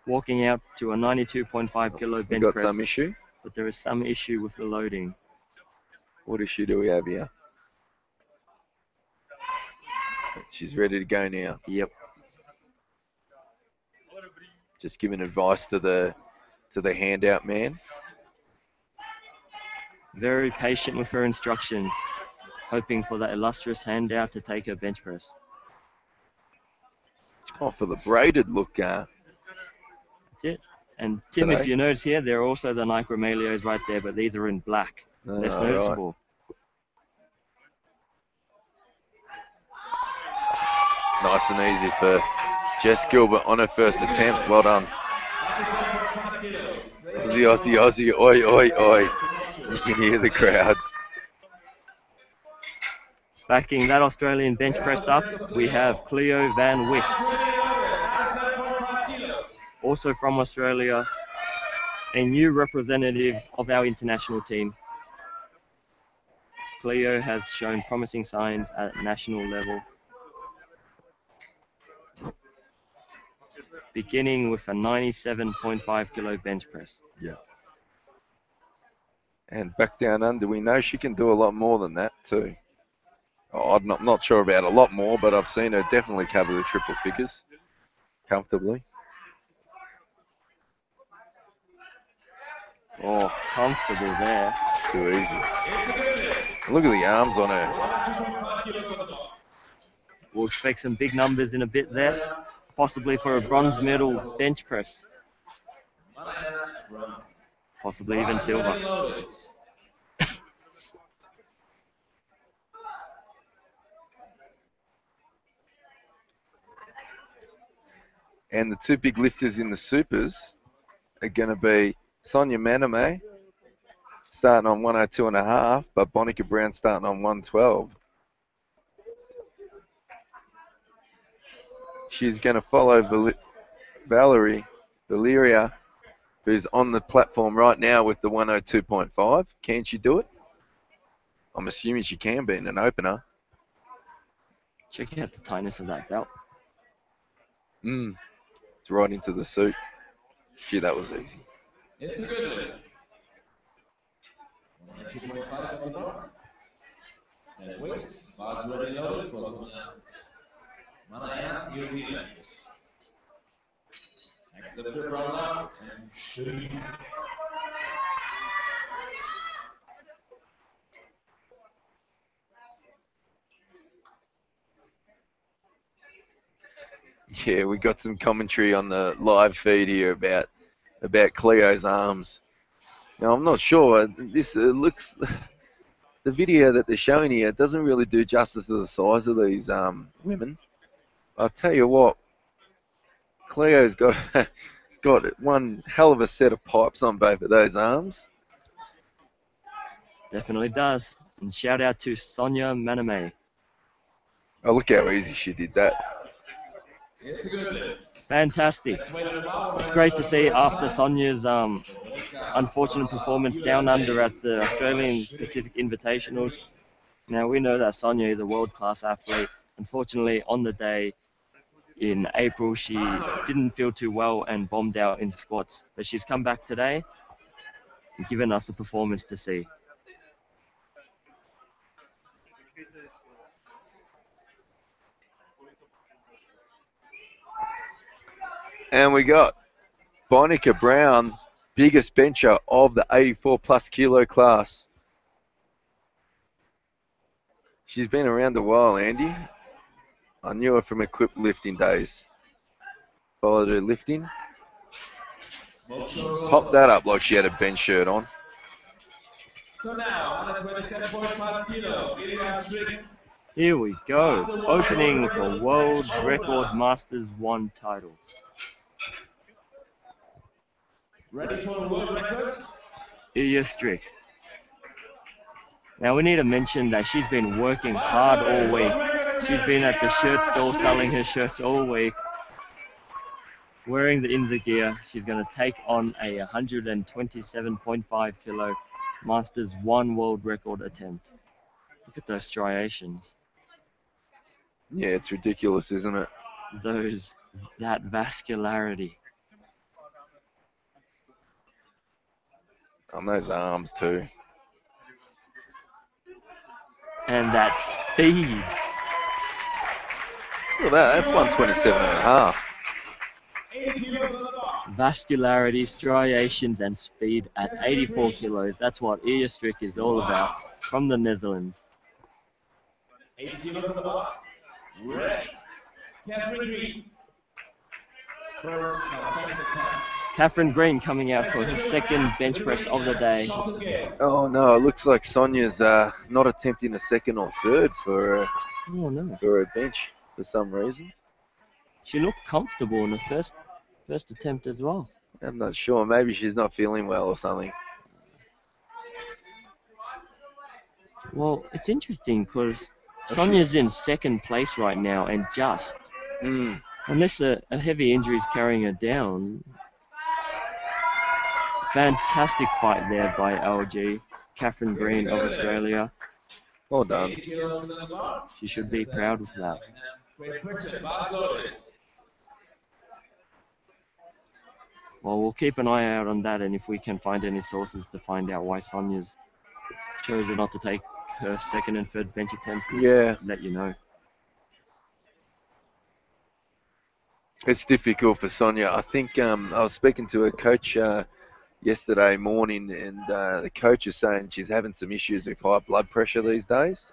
walking out to a 92.5 kilo bench Got press. some issue? But there is some issue with the loading. What issue do we have here? She's ready to go now. Yep. Just giving advice to the handout man. Very patient with her instructions, hoping for that illustrious handout to take her bench press. Oh, for the braided look. That's it. And Tim, if Today. you notice here, there are also the Nicromelios right there, but these are in black. Less noticeable. Right. Nice and easy for Jess Gilbert on her first attempt. Well done. Aussie, oi. You can hear the crowd. Backing that Australian bench press up, we have Cleo Van Wyck. Also from Australia, a new representative of our international team. Cleo has shown promising signs at national level. Beginning with a 97.5 kilo bench press. Yeah. And back down under, we know she can do a lot more than that too. Oh, I'm not sure about a lot more, but I've seen her definitely cover the triple figures comfortably. Oh, comfortable there. Too easy. Look at the arms on her. We'll expect some big numbers in a bit there, possibly for a bronze medal bench press. Possibly even silver. And the two big lifters in the supers are going to be Sonia Maname starting on 102.5, but Bonica Brown starting on 112. She's going to follow Valeria, who's on the platform right now with the 102.5. Can she do it? I'm assuming she can be in an opener. Check out the tightness of that belt. It's right into the suit. Gee, that was easy. It's a good lift. 2.5 on the bar. Set weight. Bars ready loaded for Sonia Manaya, New Zealand. Next up to Branda and Sturm. Yeah, we got some commentary on the live feed here about Cleo's arms. Now, I'm not sure. This looks... The video that they're showing here doesn't really do justice to the size of these women. I'll tell you what, Cleo's got got one hell of a set of pipes on both of those arms. Definitely does. And shout out to Sonia Maname. Oh, look how easy she did that. It's a good lift. Fantastic. Next weight in the bar, It's great to see after Sonia's unfortunate performance down under at the Australian Pacific Invitationals. Now, we know that Sonia is a world-class athlete. Unfortunately, on the day in April, she didn't feel too well and bombed out in squats. But she's come back today and given us a performance to see. And we got Bonica Brown, biggest bencher of the 84 plus kilo class. She's been around a while, Andy. I knew her from equipped lifting days. Followed her lifting. Popped that up like she had a bench shirt on. So now, 127.5 kilos, Ilya Strick. Here we go. Opening for World Record Masters 1 title. Ready for the world record? Ilya Strick. Now we need to mention that she's been working hard all week. She's been at the shirt store selling her shirts all week. Wearing the INSA gear, she's going to take on a 127.5 kilo Masters 1 world record attempt. Look at those striations. Yeah, it's ridiculous, isn't it? That vascularity. On those arms too. And that speed. Look at that, that's 127 and a half. 80 kilos on the bar. Vascularity, striations, and speed at 84 kilos. That's what Ilya Strick is all about from the Netherlands. 80 kilos on the bar. Ready. Catherine Green. First, second attempt. Catherine Green coming out for her second bench press of the day. Shot again. Oh no, it looks like Sonia's not attempting a second or third for Oh no. her bench for some reason. She looked comfortable in the first attempt as well. I'm not sure. Maybe she's not feeling well or something. Well, it's interesting because Sonia's in second place right now and just, unless a heavy injury is carrying her down. Fantastic fight there by LG. Catherine Green of Australia. Well done. 80 kilos on the bar. She should be proud of that. Great Britain, bars loaded. Well, we'll keep an eye out on that, and if we can find any sources to find out why Sonia's chosen not to take her second and third bench attempts, we'll let you know. It's difficult for Sonia. I think I was speaking to her coach yesterday morning, and the coach is saying she's having some issues with high blood pressure these days.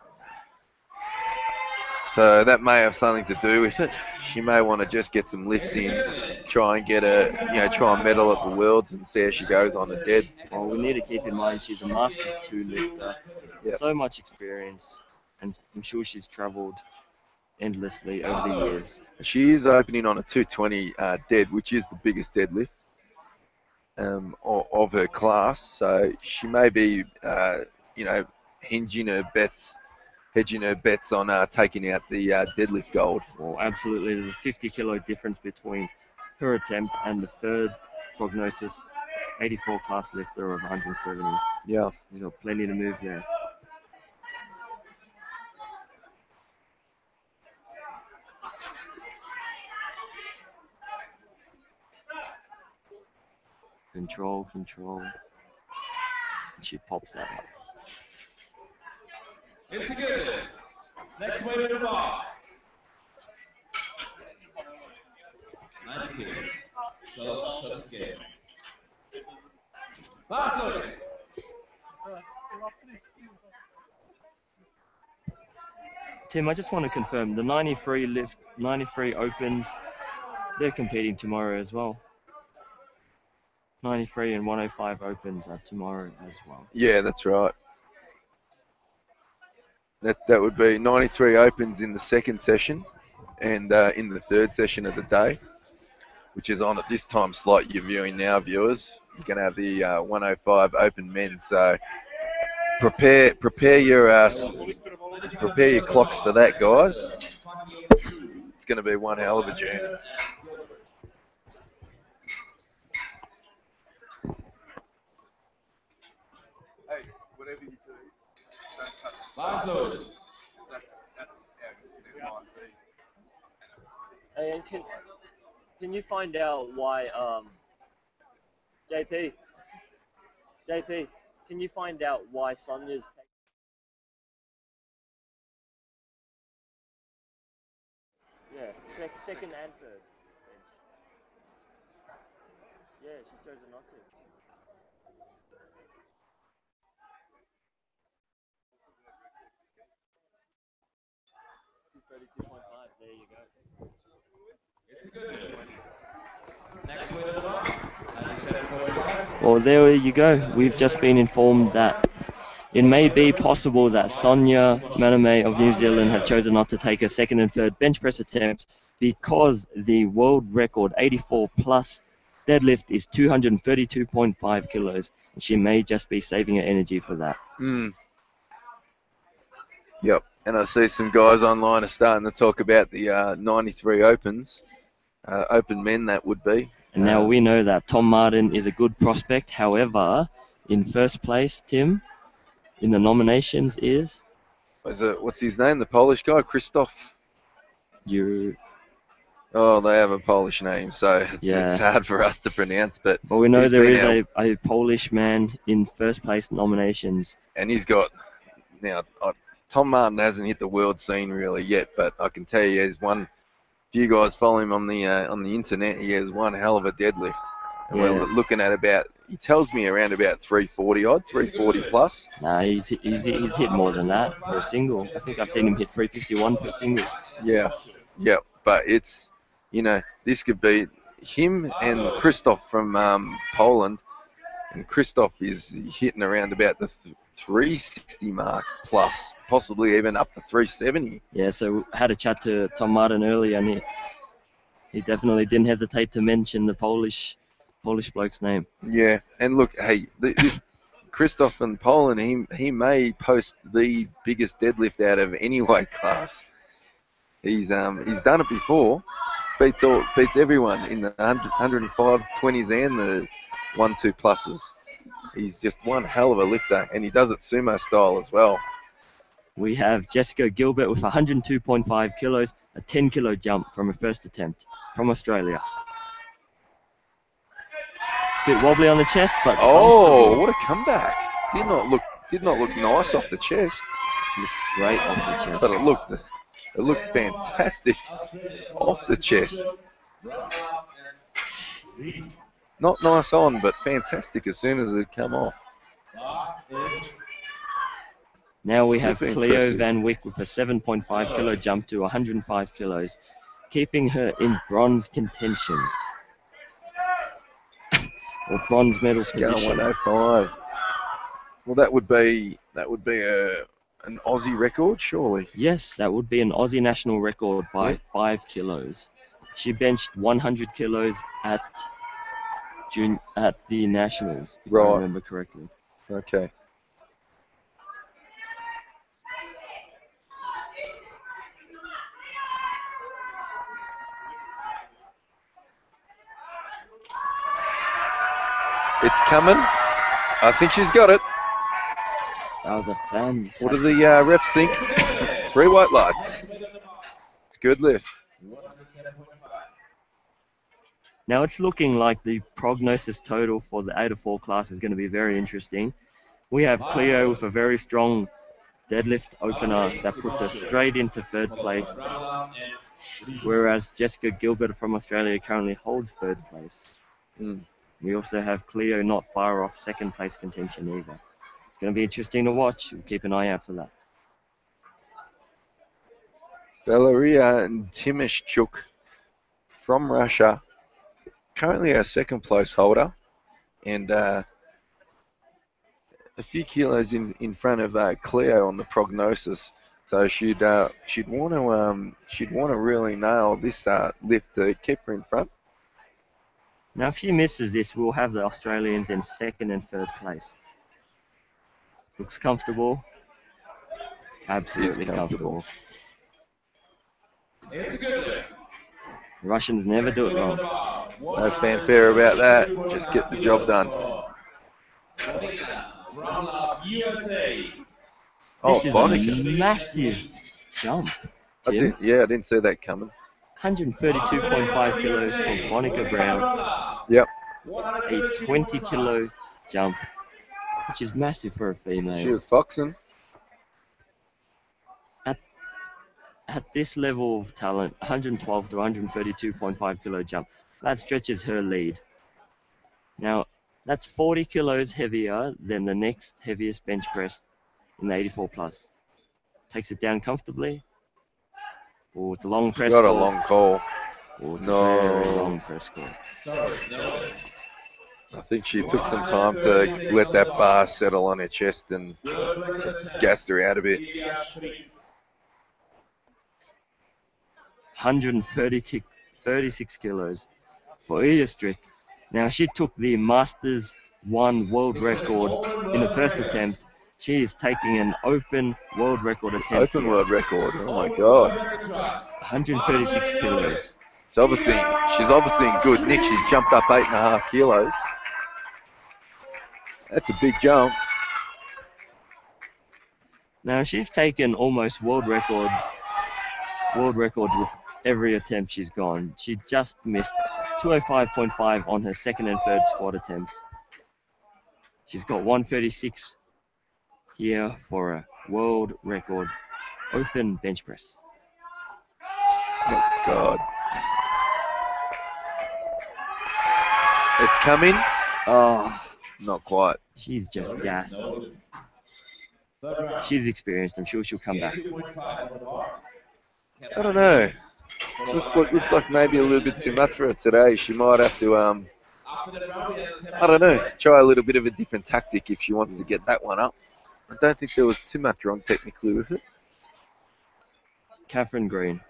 So that may have something to do with it. She may want to just get some lifts in, try and get try and medal at the Worlds and see how she goes on the dead. Well, we need to keep in mind she's a Masters 2 lifter. Yep. So much experience, and I'm sure she's travelled endlessly over the years. She is opening on a 220 dead, which is the biggest deadlift of her class. So she may be, hedging her bets on taking out the deadlift gold. Well, absolutely. There's a 50 kilo difference between her attempt and the third prognosis 84 class lifter of 170. Yeah. There's plenty to move there. Control. And she pops that up. It's a good. Next weight in the bar. 90 kilos. Shot again. Bars loaded. Tim, I just want to confirm the 93 opens, they're competing tomorrow as well. 93 and 105 opens are tomorrow as well. Yeah, that's right. That would be 93 opens in the second session and in the third session of the day. which is on at this time slot you're viewing now, viewers. You're going to have the 105 Open Men. So prepare your clocks for that, guys. It's going to be one hell of a journey. Hey, whatever you do, don't touch the Bars loaded. Hey, and can you find out why JP, can you find out why Sonia's second and third? Yeah, she chose not to. 32.5. There you go. It's a good journey. Next weight of the bar, 97.5. Well, there you go. We've just been informed that it may be possible that Sonia Maname of New Zealand has chosen not to take her second and third bench press attempts because the world record 84 plus deadlift is 232.5 kilos, and she may just be saving her energy for that. Yep, and I see some guys online are starting to talk about the 93 Opens, Open Men that would be. And now we know that Tom Martin is a good prospect. However, in first place, Tim, in the nominations is... What's his name? The Polish guy? Krzysztof? Oh, they have a Polish name, so it's hard for us to pronounce. But we know there is a Polish man in first place nominations. And he's got... Now, Tom Martin hasn't hit the world scene really yet, but I can tell you he's one... If you guys follow him on the internet, he has one hell of a deadlift. And we're looking at about... He tells me around about 340 odd, 340 plus. Nah, he's hit more than that for a single. I think I've seen him hit 351 per single. Yeah, but it's, this could be him and Krzysztof from Poland. And Krzysztof is hitting around about the 360 mark plus, possibly even up to 370. Yeah, so I had a chat to Tom Martin earlier, and he definitely didn't hesitate to mention the Polish bloke's name. Yeah, and look, hey, this Krzysztof in Poland, he may post the biggest deadlift out of any weight class. He's done it before, beats everyone in the 105s, 20s, and the 1-2 pluses. He's just one hell of a lifter, and he does it sumo style as well. We have Jessica Gilbert with 102.5 kilos, a 10 kilo jump from her first attempt from Australia. Bit wobbly on the chest, but oh, what a comeback! Did not look nice off the chest. Looked great off the chest. But it looked fantastic off the chest. Not nice on, but fantastic as soon as it come off. Now we have Cleo Van Wyck with a 7.5 kilo jump to 105 kilos, keeping her in bronze contention. Or bronze medal position. 105. Well, that would be an Aussie record, surely. Yes, that would be an Aussie national record by 5 kilos. She benched 100 kilos at the nationals, if I remember correctly. Okay. It's coming. I think she's got it. That was a fantastic... What do the refs think? 3 white lights. It's a good lift. Now it's looking like the prognosis total for the 8-4 class is going to be very interesting. We have Cleo with a very strong deadlift opener that puts her straight into third place, whereas Jessica Gilbert from Australia currently holds third place. We also have Cleo not far off second place contention either. It's going to be interesting to watch. We'll keep an eye out for that. Valeria Timishchuk from Russia, currently our second place holder, and a few kilos in front of Cleo on the prognosis. So she'd want to really nail this lift to keep her in front. Now, if she misses this, we'll have the Australians in second and third place. Looks comfortable. Absolutely comfortable. It's a good look. The Russians never do it wrong. No fanfare about that. Just get the job done. Round up USA. Oh, This is Bonica. a massive jump, I Tim. didn't see that coming. 132.5 kilos for Bonica Brown. Yep. A 20 kilo jump, which is massive for a female. She was foxing. At this level of talent, 112 to 132.5 kilo jump, that stretches her lead. Now, that's 40 kilos heavier than the next heaviest bench press in the 84 plus. Takes it down comfortably. Oh, it's a long press Got a call. long call. Oh, it's No. a very long press call. Sorry, no. I think she took some time to let that bar settle on her chest and gassed her out a bit. 136 kilos for Ilya Strick. Now, she took the Masters 1 world record in the first attempt. She is taking an open world record attempt. Open world record. Oh my god. 136 kilos. She's obviously in good nick. She's jumped up 8.5 kilos. That's a big jump. Now, she's taken almost world records with every attempt she's gone. She just missed 205.5 on her second and third squat attempts. She's got 136 here for a world record open bench press. Oh god. It's coming. Oh, Not quite. she's just gassed. She's experienced. I'm sure she'll come back. I don't know. Looks like maybe a little bit too much for her today. She might have to, I don't know, try a little bit of a different tactic if she wants to get that one up. I don't think there was too much wrong technically with it. Catherine Green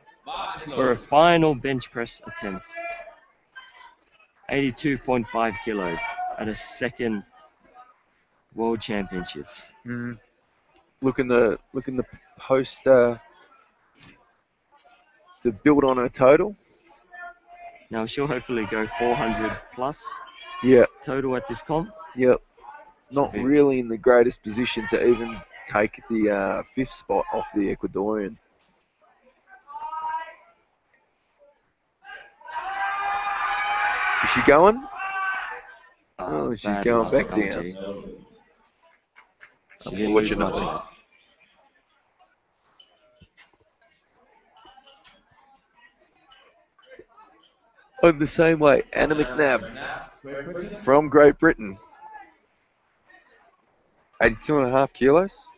for a final bench press attempt. 82.5 kilos at a second World Championships. Looking to post to build on her total. Now she'll hopefully go 400 plus Yeah, total at this comp. yep. Not really in the greatest position to even take the fifth spot off the Ecuadorian. Is she going? Oh, she's Bad going luck, back LG. down. She didn't lose much. Unfortunately. On the same way, Anna McNabb from Great Britain. 82.5 kilos.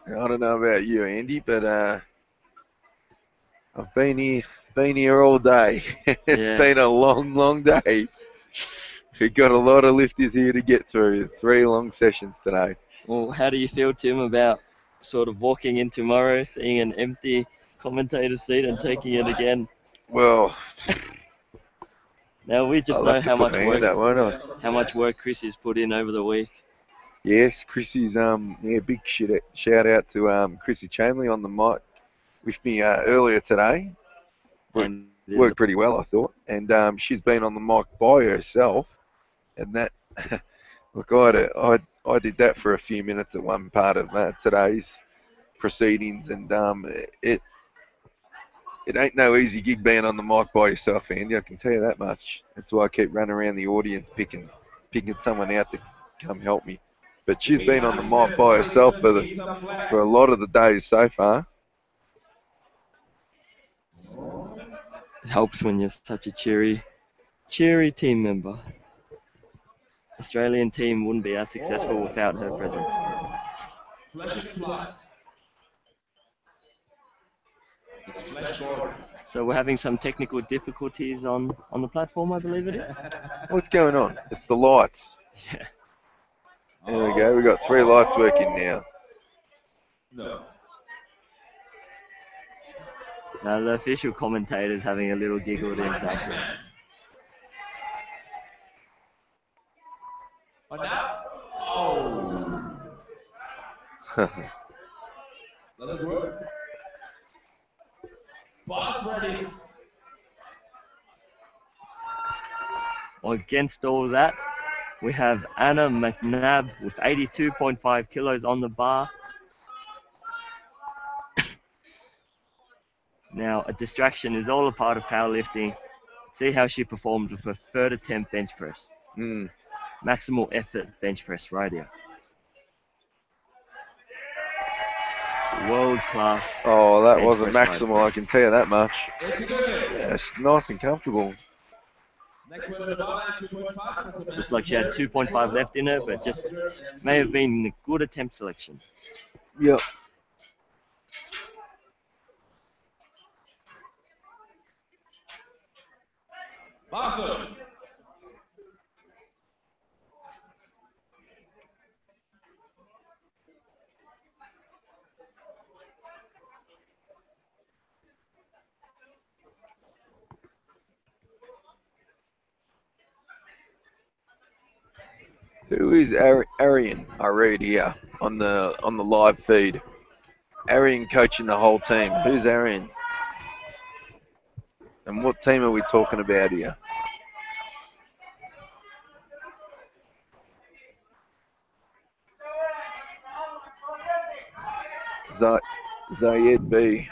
I don't know about you, Andy, but I've been here all day. It's Yeah. been a long day. We've got a lot of lifters here to get through. 3 long sessions today. Well, how do you feel, Tim, about sort of walking in tomorrow, seeing an empty commentator seat and taking it again? Well, Now we just I'll know have to how put much my hand work up, won't I? how much work Chris has put in over the week. Yes, Chrissy's big shout out to Chrissy Chamley on the mic with me earlier today. And Worked pretty well, I thought, and she's been on the mic by herself, and that look, I did that for a few minutes at one part of today's proceedings, and it ain't no easy gig being on the mic by yourself, Andy. I can tell you that much. That's why I keep running around the audience picking someone out to come help me. But she's been on the mic by herself for a lot of the days so far. it helps when you're such a cheery team member. Australian team wouldn't be as successful without her presence. Flesh and flat. It's flesh border. So we're having some technical difficulties on the platform, I believe it is. What's going on? It's the lights. Yeah. There we go. We got 3 lights working now. No. Now the official commentator's having a little giggle to himself. Oh, now? Oh. Does it work? Boss ready. Against all that, we have Anna McNabb with 82.5 kilos on the bar. Now, a distraction is all a part of powerlifting. See how she performs with her third attempt bench press. Maximal effort bench press right here. World class. Oh, that bench wasn't press maximal, I can tell you that much. It's a good day. Yeah, it's nice and comfortable. Next one at the bar, 2.5. Looks like she had 2.5 left in her, but just may have been a good attempt selection. Yep. Boston. Who is Arian? I read here on the live feed. Arian coaching the whole team. Who's Arian? And what team are we talking about here? Zayed B.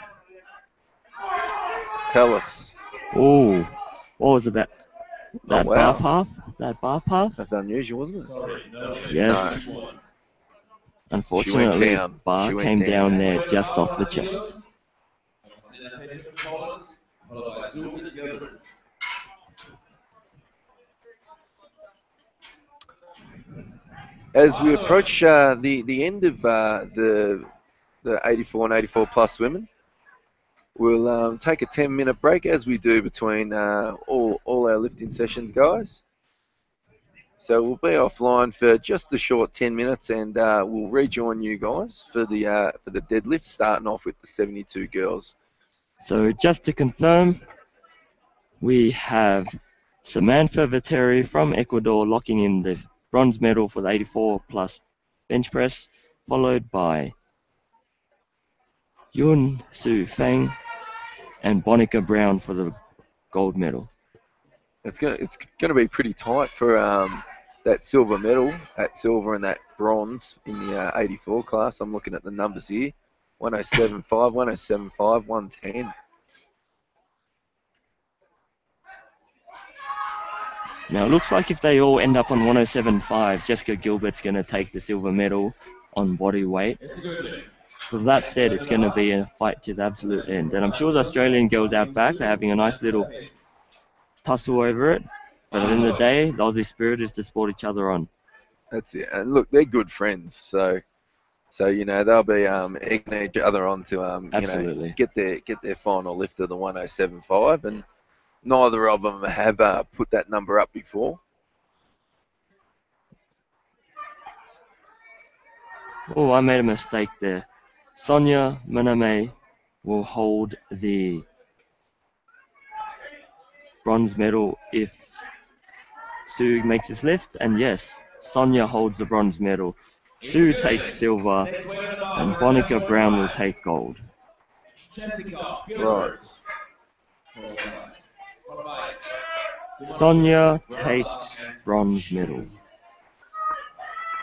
Tell us. Oh, what was about that Oh, wow. bar path? That bar path? That's unusual, wasn't it? Sorry, no. Yes. No. Unfortunately, down. bar She went came down down. there just off the chest. Followed by Zubi Gilbert. As we approach the end of the 84 and 84 plus women, we'll take a 10-minute break as we do between all our lifting sessions, guys. So we'll be offline for just a short 10 minutes, and we'll rejoin you guys for the deadlift, starting off with the 72 girls. So just to confirm, we have Samantha Viteri from Ecuador locking in the bronze medal for the 84 plus bench press, followed by Yun Su Feng and Bonica Brown for the gold medal. It's gonna be pretty tight for that silver medal, that silver and that bronze in the 84 class. I'm looking at the numbers here: 107.5, 107.5, 110. Now it looks like if they all end up on 107.5, Jessica Gilbert's going to take the silver medal on body weight. It's a good day. With that said, it's going to be a fight to the absolute end. And I'm sure the Australian girls out back are having a nice little tussle over it. But at the end of the day, the Aussie spirit is to support each other on. That's it. And look, they're good friends, so you know they'll be egging each other on to Absolutely. get their final lift of the 107.5, and neither of them have put that number up before. Oh, I made a mistake there. Sonia Maname will hold the bronze medal if Sue makes this lift, and yes, Sonia holds the bronze medal. Sue takes silver, and Bonica Brown will take gold. Jessica Right. Sonia takes bronze medal.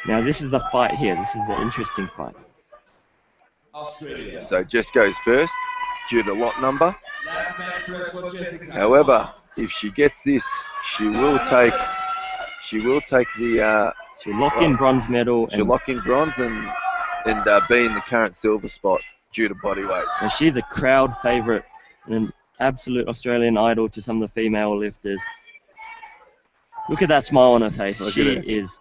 Now this is the fight here. This is the interesting fight. Australia. So Jess goes first due to lot number. Last match press for Jessica. However, if she gets this, she will take the She'll lock in bronze medal. she'll lock in bronze and be in the current silver spot due to body weight. And she's a crowd favourite and an absolute Australian idol to some of the female lifters. Look at that smile on her face. Look She at her. is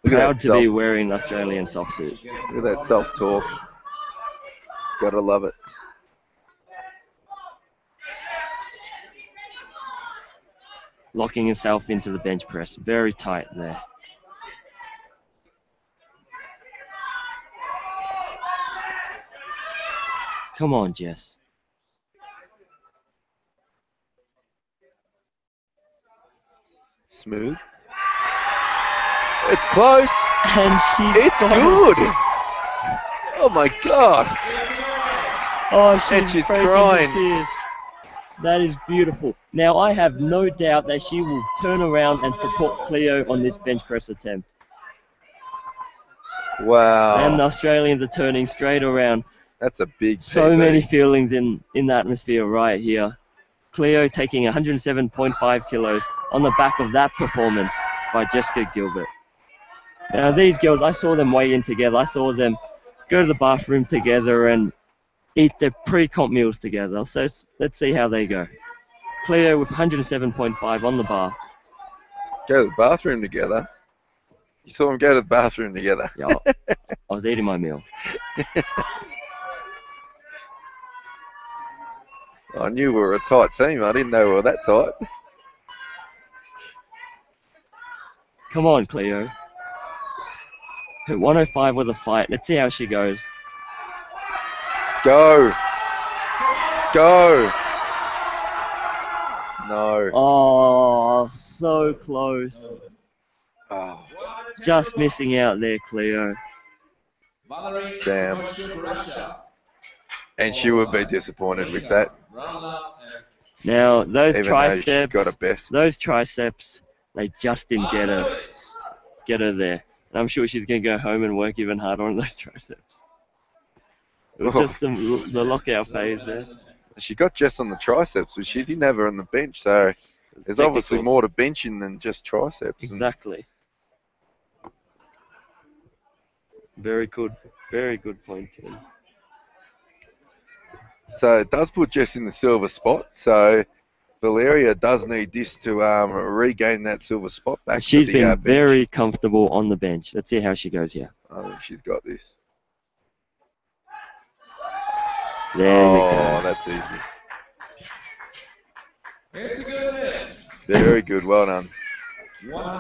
Look at proud that to be self- wearing the Australian soft suit. Look at that self-talk. Gotta love it. Locking herself into the bench press. Very tight there. Come on, Jess. Smooth. It's close. And It's good. Oh my God. Oh, And she's she's breaking crying. into tears. That is beautiful. Now, I have no doubt that she will turn around and support Cleo on this bench press attempt. Wow. And the Australians are turning straight around. That's a big So PB. many feelings in the atmosphere right here. Cleo taking 107.5 kilos on the back of that performance by Jessica Gilbert. Now, these girls, I saw them weigh in together. I saw them go to the bathroom together and eat their pre-comp meals together. So let's see how they go. Cleo with 107.5 on the bar. Go to the bathroom together. You saw them go to the bathroom together. Yeah, I was eating my meal. I knew we were a tight team. I didn't know we were that tight. Come on, Cleo. Her 105 was a fight. Let's see how she goes. Go. Go. No. Oh, so close. Oh, Just missing out there, Cleo. damn. And she would be disappointed with that. Now, those Even though she got a triceps, best. they just didn't get her there. And I'm sure she's going to go home and work even harder on those triceps. It was just the lockout phase there. She got Jess on the triceps, but she didn't have her on the bench. So there's obviously more to benching than just triceps. Exactly. Very good point, Tim. So it does put Jess in the silver spot. So Valeria does need this to regain that silver spot back. She's to the, been bench. very comfortable on the bench. Let's see how she goes here. I think she's got this. There you go. Oh, that's easy. It's a good hit. Very good. Well done.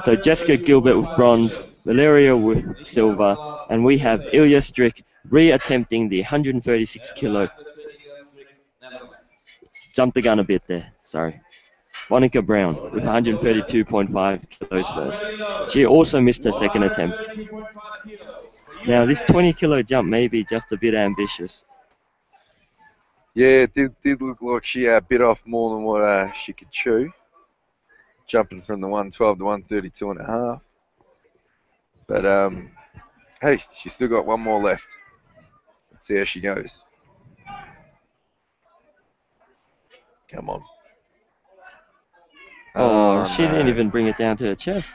So Jessica Gilbert with bronze, Valeria with silver, and we have Ilya Strick re-attempting the 136 kilo. Jumped the gun a bit there, sorry. Monica Brown with 132.5 kilos first. She also missed her second attempt. Now this 20 kilo jump may be just a bit ambitious. Yeah, it did look like she bit off more than what she could chew. Jumping from the 112 to 132 and a half. But, hey, she's still got one more left. Let's see how she goes. Come on. Oh, she no. didn't even bring it down to her chest.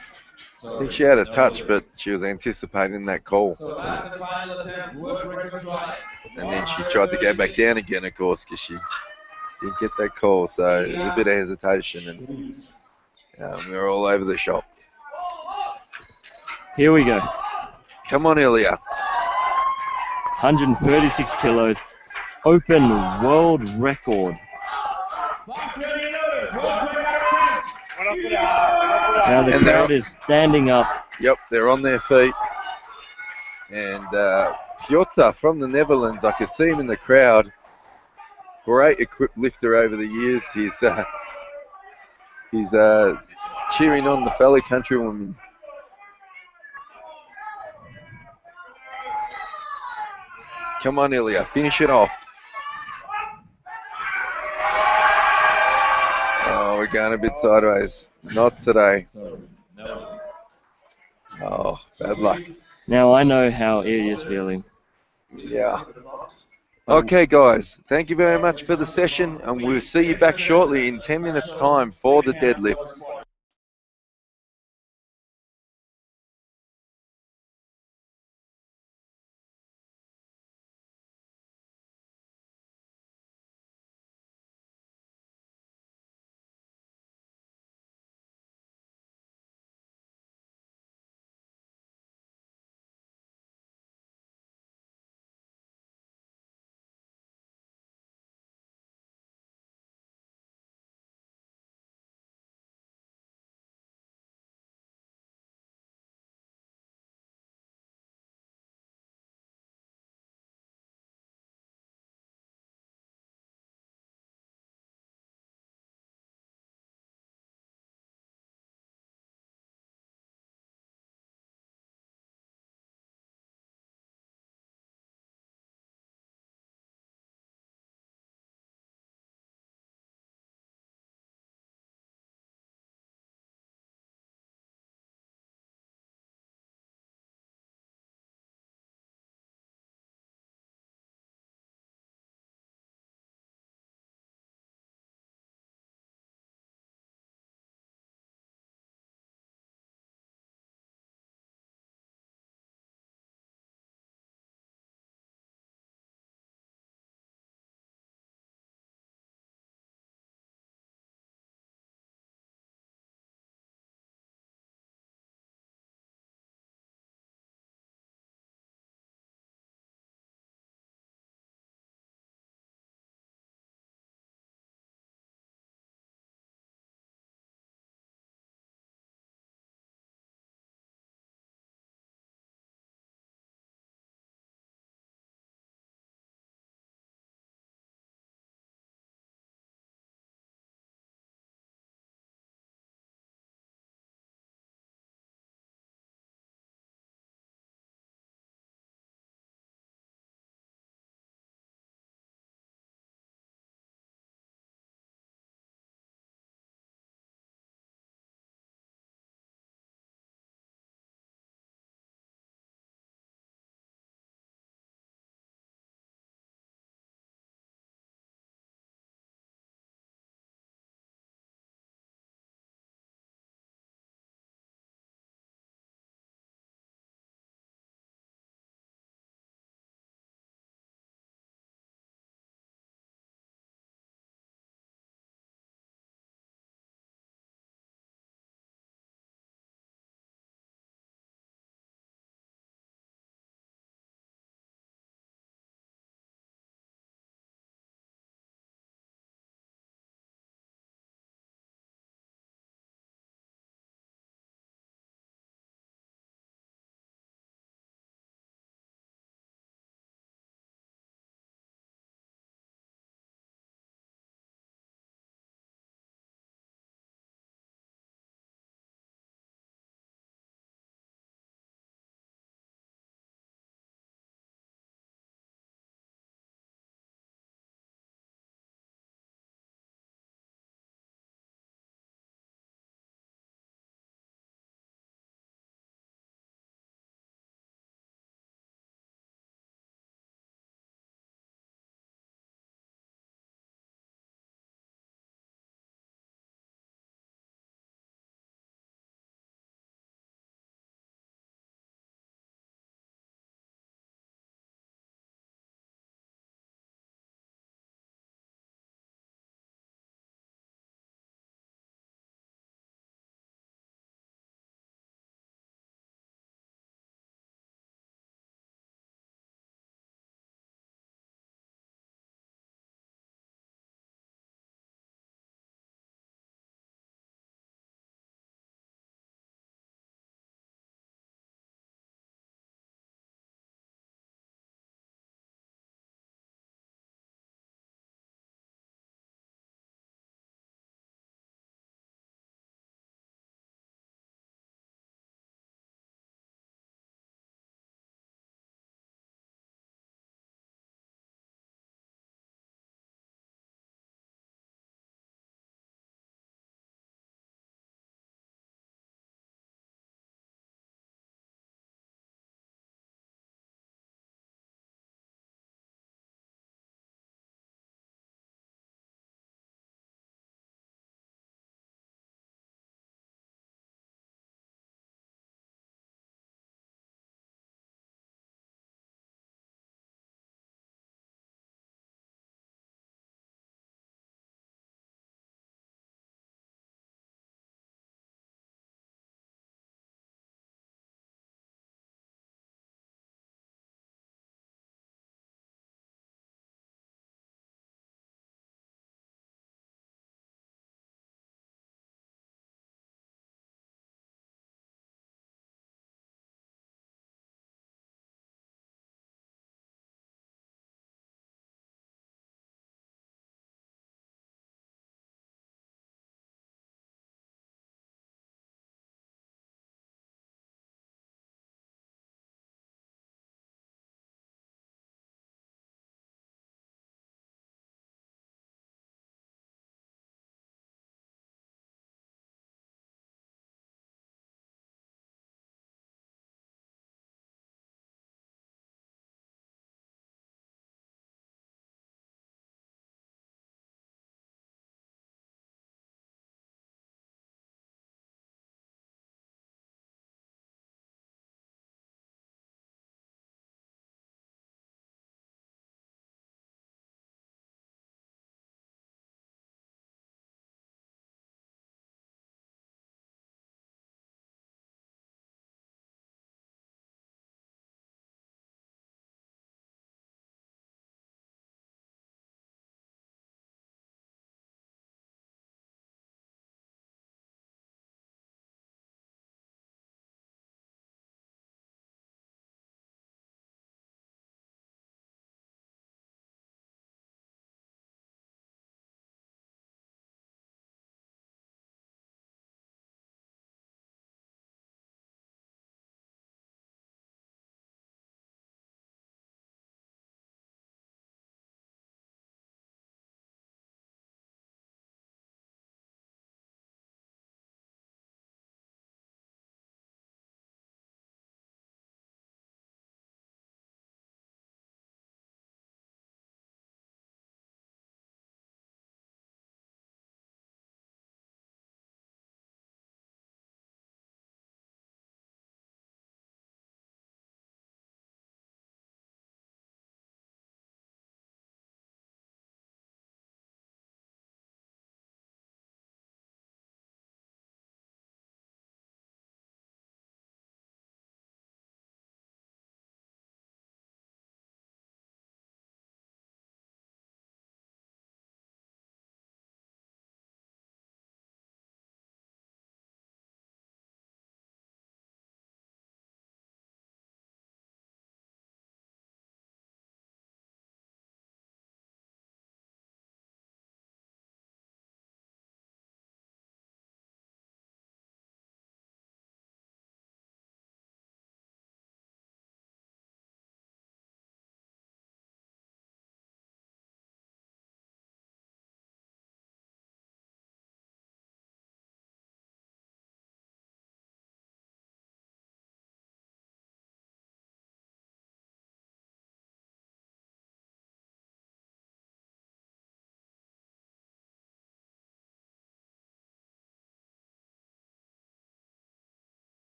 I think she had a touch, but she was anticipating that call. So that's the final attempt. World record try. And then she tried to go back down again, of course, because she didn't get that call. So there's a bit of hesitation, and we were all over the shop. Here we go. Come on, Ilya. 136 kilos. Open world record. Now the crowd is standing up. Yep, they're on their feet. And Piotr from the Netherlands, I could see him in the crowd. Great equipped lifter over the years. He's cheering on the fellow countrywomen. Come on, Ilya, finish it off. Oh, we're going a bit sideways. Not today. Oh, bad luck. Now I know how Ilya's feeling. Yeah. Okay, guys, thank you very much for the session, and we'll see you back shortly in 10 minutes' time for the deadlift.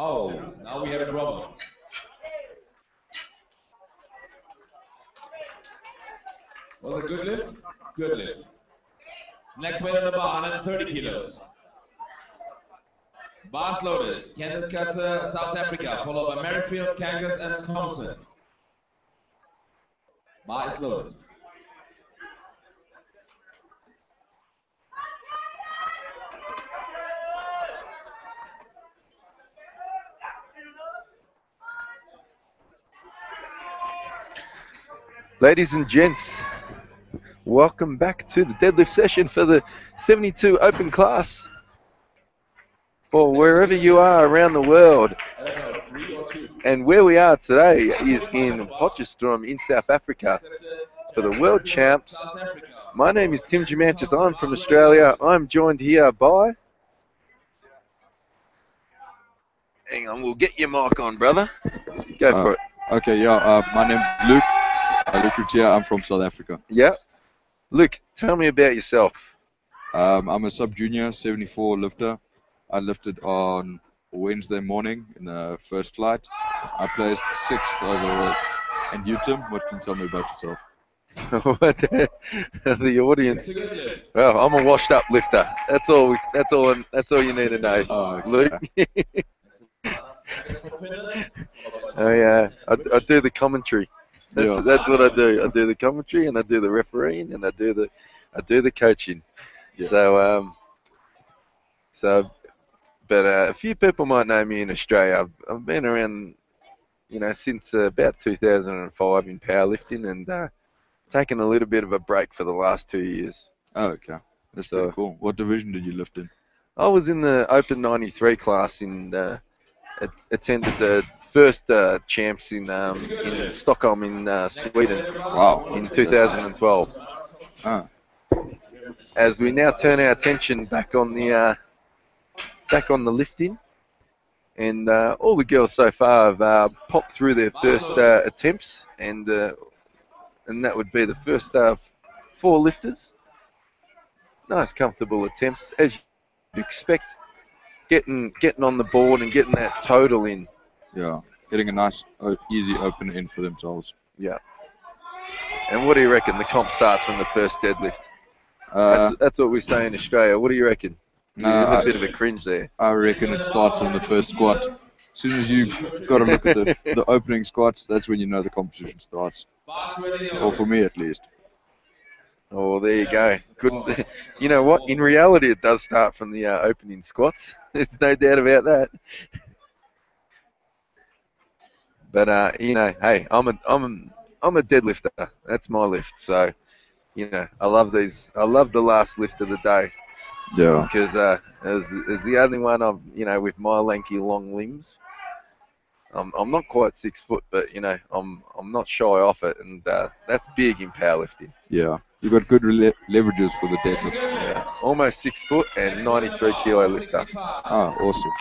Oh, now we have a problem. Was it good lift? Good lift. Next weight on the bar, 130 kilos. Bars loaded. Candace Katzer, South Africa, followed by Merrifield, Kangas, and Thompson. Bar is loaded. Ladies and gents, welcome back to the deadlift session for the 72 open class. For wherever you are around the world. And where we are today is in Potchefstroom in South Africa for the World Champs. My name is Tim Germanchis. I'm from Australia. I'm joined here by... Hang on, we'll get your mic on, brother. Go for it. Okay, yeah, my name's Luke. Luke Rutia. I'm from South Africa. Yeah. Luke, tell me about yourself. I'm a sub-junior 74 lifter. I lifted on Wednesday morning in the first flight. I placed 6th overall. And you, Tim, what can you tell me about yourself? The audience. Well, I'm a washed-up lifter. That's all you need to know, Luke. I do the commentary. That's what I do. I do the commentary and I do the refereeing and I do the coaching. Yeah. But a few people might know me in Australia. I've been around, since about 2005 in powerlifting and taken a little bit of a break for the last 2 years. Oh, okay. That's pretty cool. What division did you lift in? I was in the Open 93 class attended the first champs in Stockholm in Sweden. Wow. In 2012. As we now turn our attention back on the lifting, and all the girls so far have popped through their first attempts, and that would be the first 4 lifters. Nice, comfortable attempts, as you'd expect. Getting on the board and getting that total in. Yeah, getting a nice, easy opener in for themselves. Yeah. And what do you reckon? The comp starts from the first deadlift. That's what we say in Australia. What do you reckon? There's a bit of a cringe there. I reckon it starts from the first squat. As soon as you've got to look at the opening squats, that's when you know the competition starts. Or for me, at least. Oh, there you go. Couldn't. You know what? In reality, it does start from the opening squats. There's no doubt about that. But hey, I'm a deadlifter. That's my lift. So, I love these. I love the last lift of the day. Yeah. Because as the only one with my lanky long limbs, I'm not quite 6 foot, but I'm not shy off it, and that's big in powerlifting. Yeah. You've got good leverages for the deadlift. Yeah. Almost 6 foot and 93 kilo lifter. Ah, awesome.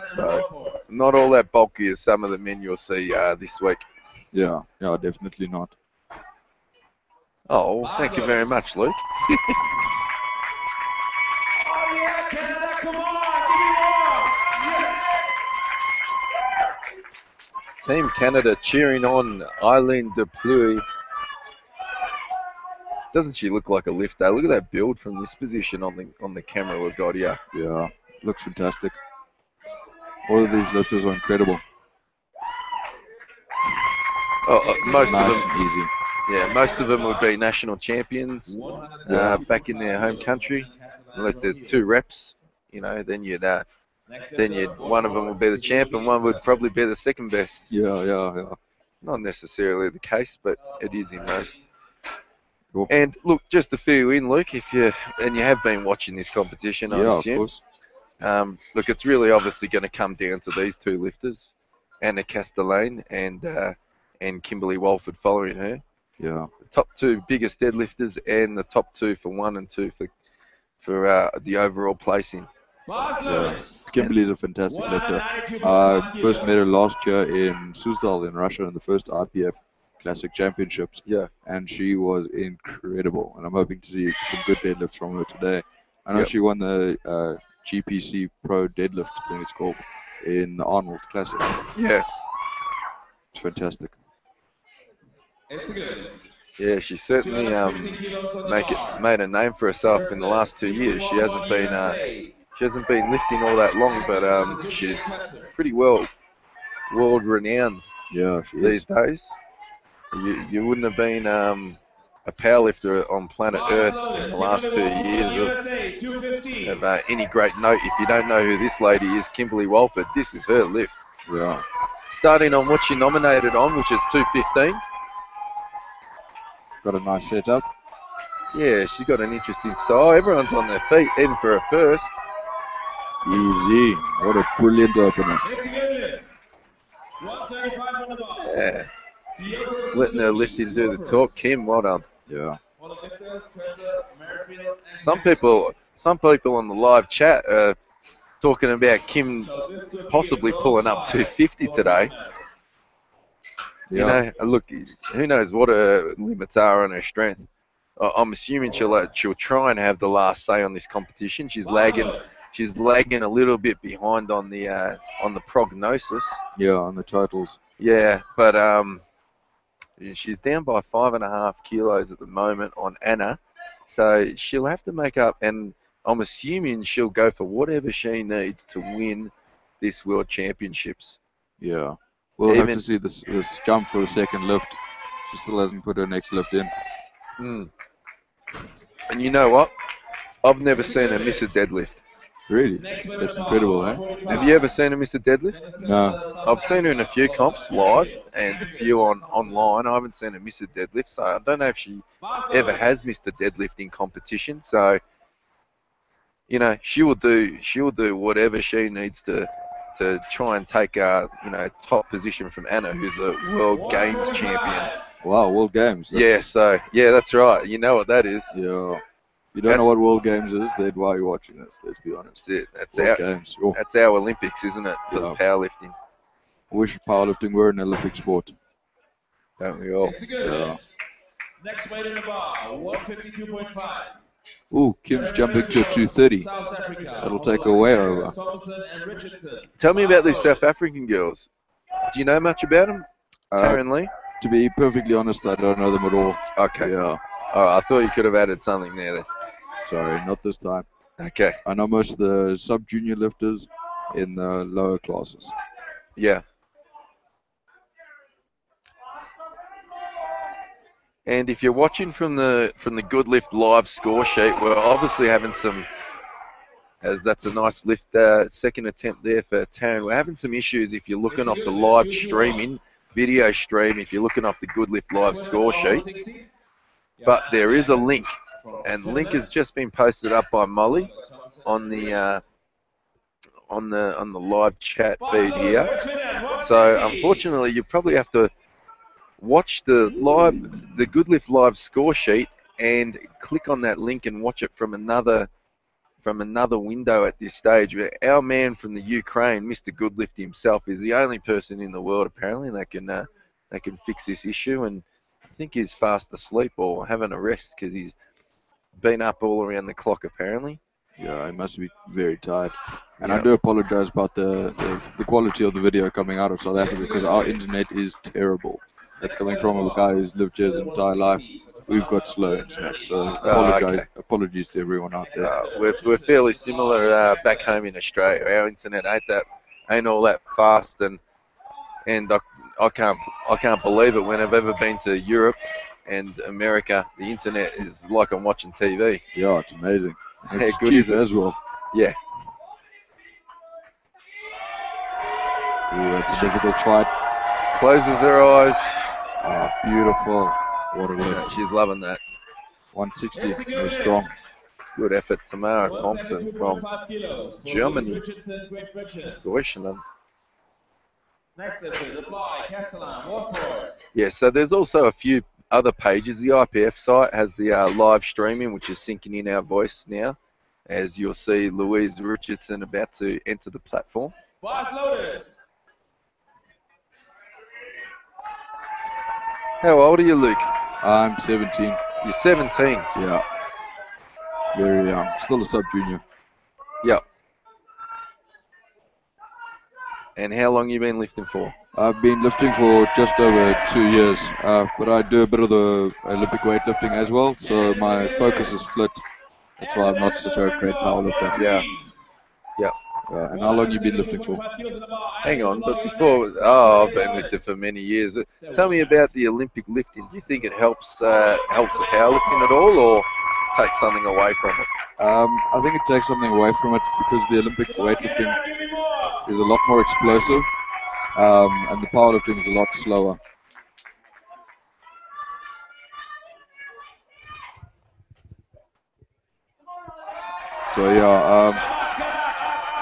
So, not all that bulky as some of the men you'll see this week. Yeah, definitely not. Oh, thank you very much, Luke. Oh yeah, Canada, come on, give me more! Yes! Team Canada cheering on Eileen Depluy. Doesn't she look like a lifter? Look at that build from this position on the camera we've got here. Yeah, looks fantastic. All of these lifters are incredible. Most nice of them and easy. Yeah, most of them would be national champions back in their home country, unless there's 2 reps. Then you'd one of them would be the champ and one would probably be the second best. Yeah. Not necessarily the case, but it is in most. Cool. And look, just to fill you in, Luke, if you have been watching this competition, I assume. Of course. Look, it's really obviously going to come down to these 2 lifters, Anna Castellane and Kimberly Walford following her. Yeah. The top 2 biggest deadlifters and the top 2 for 1 and 2 for the overall placing. Yeah. Kimberly's a fantastic lifter. I first met her last year in Suzdal in Russia in the first IPF Classic Championships. Yeah. And she was incredible. And I'm hoping to see some good deadlifts from her today. I know she won the GPC Pro Deadlift, I think it's called, in the Arnold Classic. Yeah. It's fantastic. It's good. Yeah, she certainly 215 kilos on the bar. made a name for herself in the last 2 years. She hasn't been lifting all that long, but she's pretty well world renowned Yeah, she these is. days. You wouldn't have been a powerlifter on planet Earth in the last 2 years USA, 215. of any great note. If you don't know who this lady is, Kimberly Walford, this is her lift. Yeah. Starting on what she nominated on, which is 215. Got a nice setup. Yeah, she's got an interesting style. Everyone's on their feet, even for her first. Easy. What a brilliant opener. It's a good lift. 175 on the bar. Yeah, Yoko letting her Suzuki, lifting do you the go talk. first. Kim, well done. Yeah. All the lifters, Kressa, Merrifield, and Some Harris. people on the live chat are talking about Kim So this could be possibly a pulling up close 250 fight. today. Yeah. You know, look, who knows what her limits are and her strength. I'm assuming she'll try and have the last say on this competition. She's lagging a little bit behind on the prognosis. Yeah, on the totals. Yeah, but she's down by 5.5 kilos at the moment on Anna, so she'll have to make up. And I'm assuming she'll go for whatever she needs to win this World Championships. Yeah. We'll have Even- to see this jump for the second lift. She still hasn't put her next lift in. And you know what? I've never seen her miss a deadlift. Really? Next weight That's on the incredible, bar, eh? 145. Have you ever seen her miss a deadlift? No. I've seen her in a few comps live and a few online. I haven't seen her miss a deadlift, so I don't know if she ever has missed a deadlift in competition. So, you know, she will do whatever she needs to try and take top position from Anna, who's a World Games champion. Wow, World Games. Yeah, so that's right. You know what that is. Yeah. You don't know what World Games is, then why are you watching this? Let's be honest. That's it. That's World our Games. Oh, that's our Olympics, isn't it? For the Yeah. powerlifting, I wish powerlifting were an Olympic sport. don't we all? It's a good Yeah. lift. Next weight in the bar, 152.5. Ooh, Kim's jumping to 230. South Africa. That'll take her way over. Thompson and Richardson. Tell me about these South African girls. Do you know much about them? Taryn Lee? To be perfectly honest, I don't know them at all. Okay. Yeah. Oh, I thought you could have added something there. Sorry, not this time. Okay. I know most of the sub-junior lifters in the lower classes. Yeah. And if you're watching from the Good Lift live score sheet, we're obviously having some, as that's a nice lift, second attempt there for Taryn. We're having some issues if you're looking off the live streaming, video stream, if you're looking off the Good Lift live score sheet. But there is a link, and the link has just been posted up by Molly on the live chat feed here. So unfortunately, you probably have to watch the Good Lift live score sheet and click on that link and watch it from another window at this stage. Our man from the Ukraine, Mr. Goodlift himself, is the only person in the world apparently that can fix this issue, and I think he's fast asleep or having a rest because he's been up all around the clock apparently. Yeah, I must be very tired. And Yeah. I do apologize about the quality of the video coming out of South Africa because our internet is terrible. That's coming from a guy who's lived here his entire life. We've got slow internet, so apologies to everyone out there. We're fairly similar back home in Australia. Our internet ain't all that fast, and I can't believe it when I've ever been to Europe and America. The internet is like I'm watching TV. Yeah, it's amazing. Yeah, It's good, cheap isn't it? as well. Yeah. Ooh, that's a difficult fight. Closes her eyes. Ah, beautiful. What a lift. She's loving that. 160, It's a good very lift. strong. Good effort, Tamara Thompson from 172.5 kilos for Germany. Louis Richardson, Great Britain. Deutschland. Next lifter, Apply, Castellan, Warford. Yeah, so there's also a few other pages. The IPF site has the live streaming, which is syncing in our voice now, as you'll see Louise Richardson about to enter the platform. Bars loaded. How old are you, Luke? I'm 17. You're 17. Yeah. Very young. Still a sub-junior. Yep. And how long you been lifting for? I've been lifting for just over 2 years, but I do a bit of the Olympic weightlifting as well, so my focus is split. That's why I'm not such a great powerlifter. Yeah. Yeah. And how long you been lifting for? Hang on, but before, oh, I've been lifting for many years. Tell me about the Olympic lifting. Do you think it helps the powerlifting at all, or takes something away from it? I think it takes something away from it because the Olympic weightlifting is a lot more explosive, and the powerlifting is a lot slower. So yeah,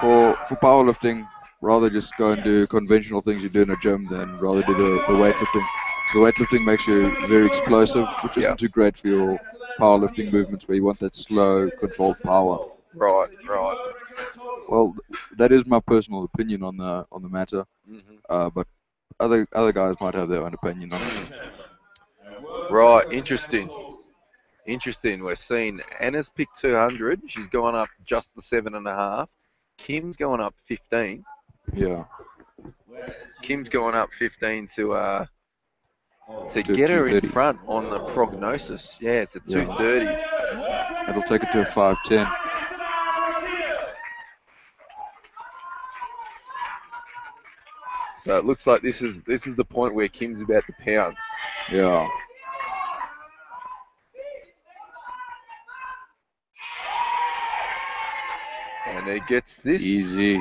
for powerlifting, rather just go and do conventional things you do in a gym than rather do the weightlifting. So weightlifting makes you very explosive, which isn't too great for your powerlifting movements where you want that slow, controlled power. Right. Well, that is my personal opinion on the matter, but other guys might have their own opinion on it. Right, interesting. We're seeing Anna's picked 200. She's going up just the 7.5. Kim's going up 15. Yeah. Kim's going up 15 to get her in front on the prognosis. Yeah, to 230. That'll take it to a 510. So it looks like this is the point where Kim's about to pounce. Yeah. And he gets this easy,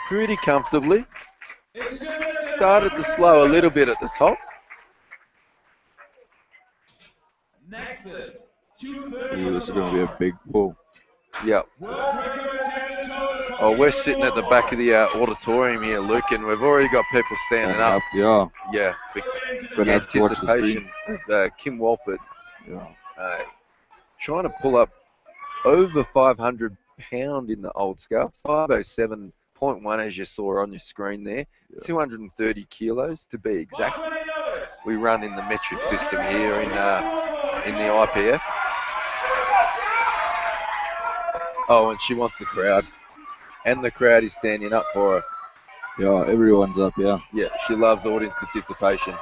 pretty comfortably. Started to slow a little bit at the top. Ooh, this is going to be a big pull. Yep. Oh, we're sitting at the back of the auditorium here, Luke, and we've already got people standing up. Yeah. Yeah. Gonna have to watch the screen. Of Kim Walford. Yeah. Trying to pull up over 500 pound in the old scale. 507.1 as you saw on your screen there. 230 kilos to be exact. We run in the metric system here in the IPF. Oh, and she wants the crowd. And the crowd is standing up for her. Yeah, everyone's up, yeah. Yeah, she loves audience participation.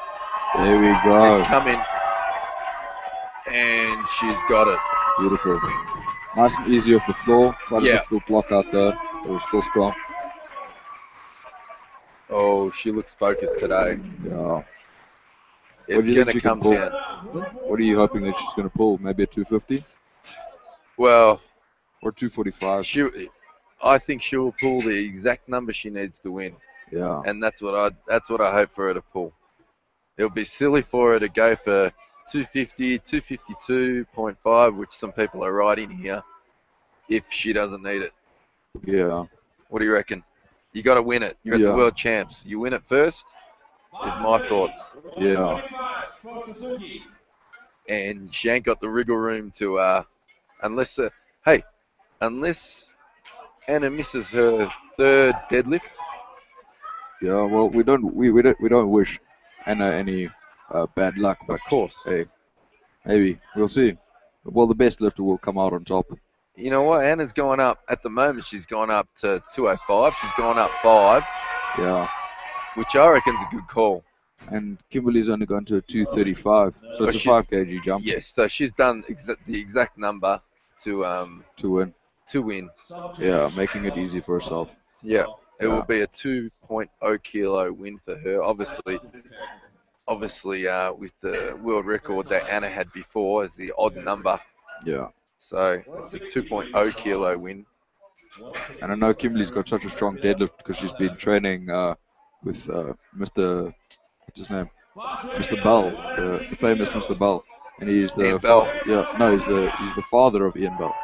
There we go. It's coming. And she's got it. Beautiful. Nice and easy off the floor. Quite a difficult block out there, but it was still strong. Oh, she looks focused today. Yeah. It's going to come down. What are you hoping that she's going to pull? Maybe a 250? Well, or 245? I think she will pull the exact number she needs to win. Yeah. And that's what I hope for her to pull. It would be silly for her to go for 250, 252.5, which some people are writing here, if she doesn't need it. Yeah. What do you reckon? You got to win it. You're at the world champs. You win it first, is my thoughts. Yeah. And she ain't got the wriggle room to, unless Anna misses her third deadlift. Yeah, well, we don't wish Anna any bad luck, but of course, hey, maybe we'll see. Well, the best lifter will come out on top. You know what? Anna's gone up at the moment. She's gone up to 205. She's gone up 5. Yeah, which I reckon's a good call. And Kimberly's only gone to a 235, so it's a 5 kg jump. Yes, so she's done the exact number to win. To win. Yeah, making it easy for herself. Yeah, it will be a 2.0 kilo win for her. Obviously, with the world record that Anna had before as the odd number. Yeah. So it's a 2.0 kilo win. And I know Kimberly's got such a strong deadlift because she's been training with Mr. What's his name? Mr. Bell, the famous Mr. Bell, and he's the he's the father of Ian Bell.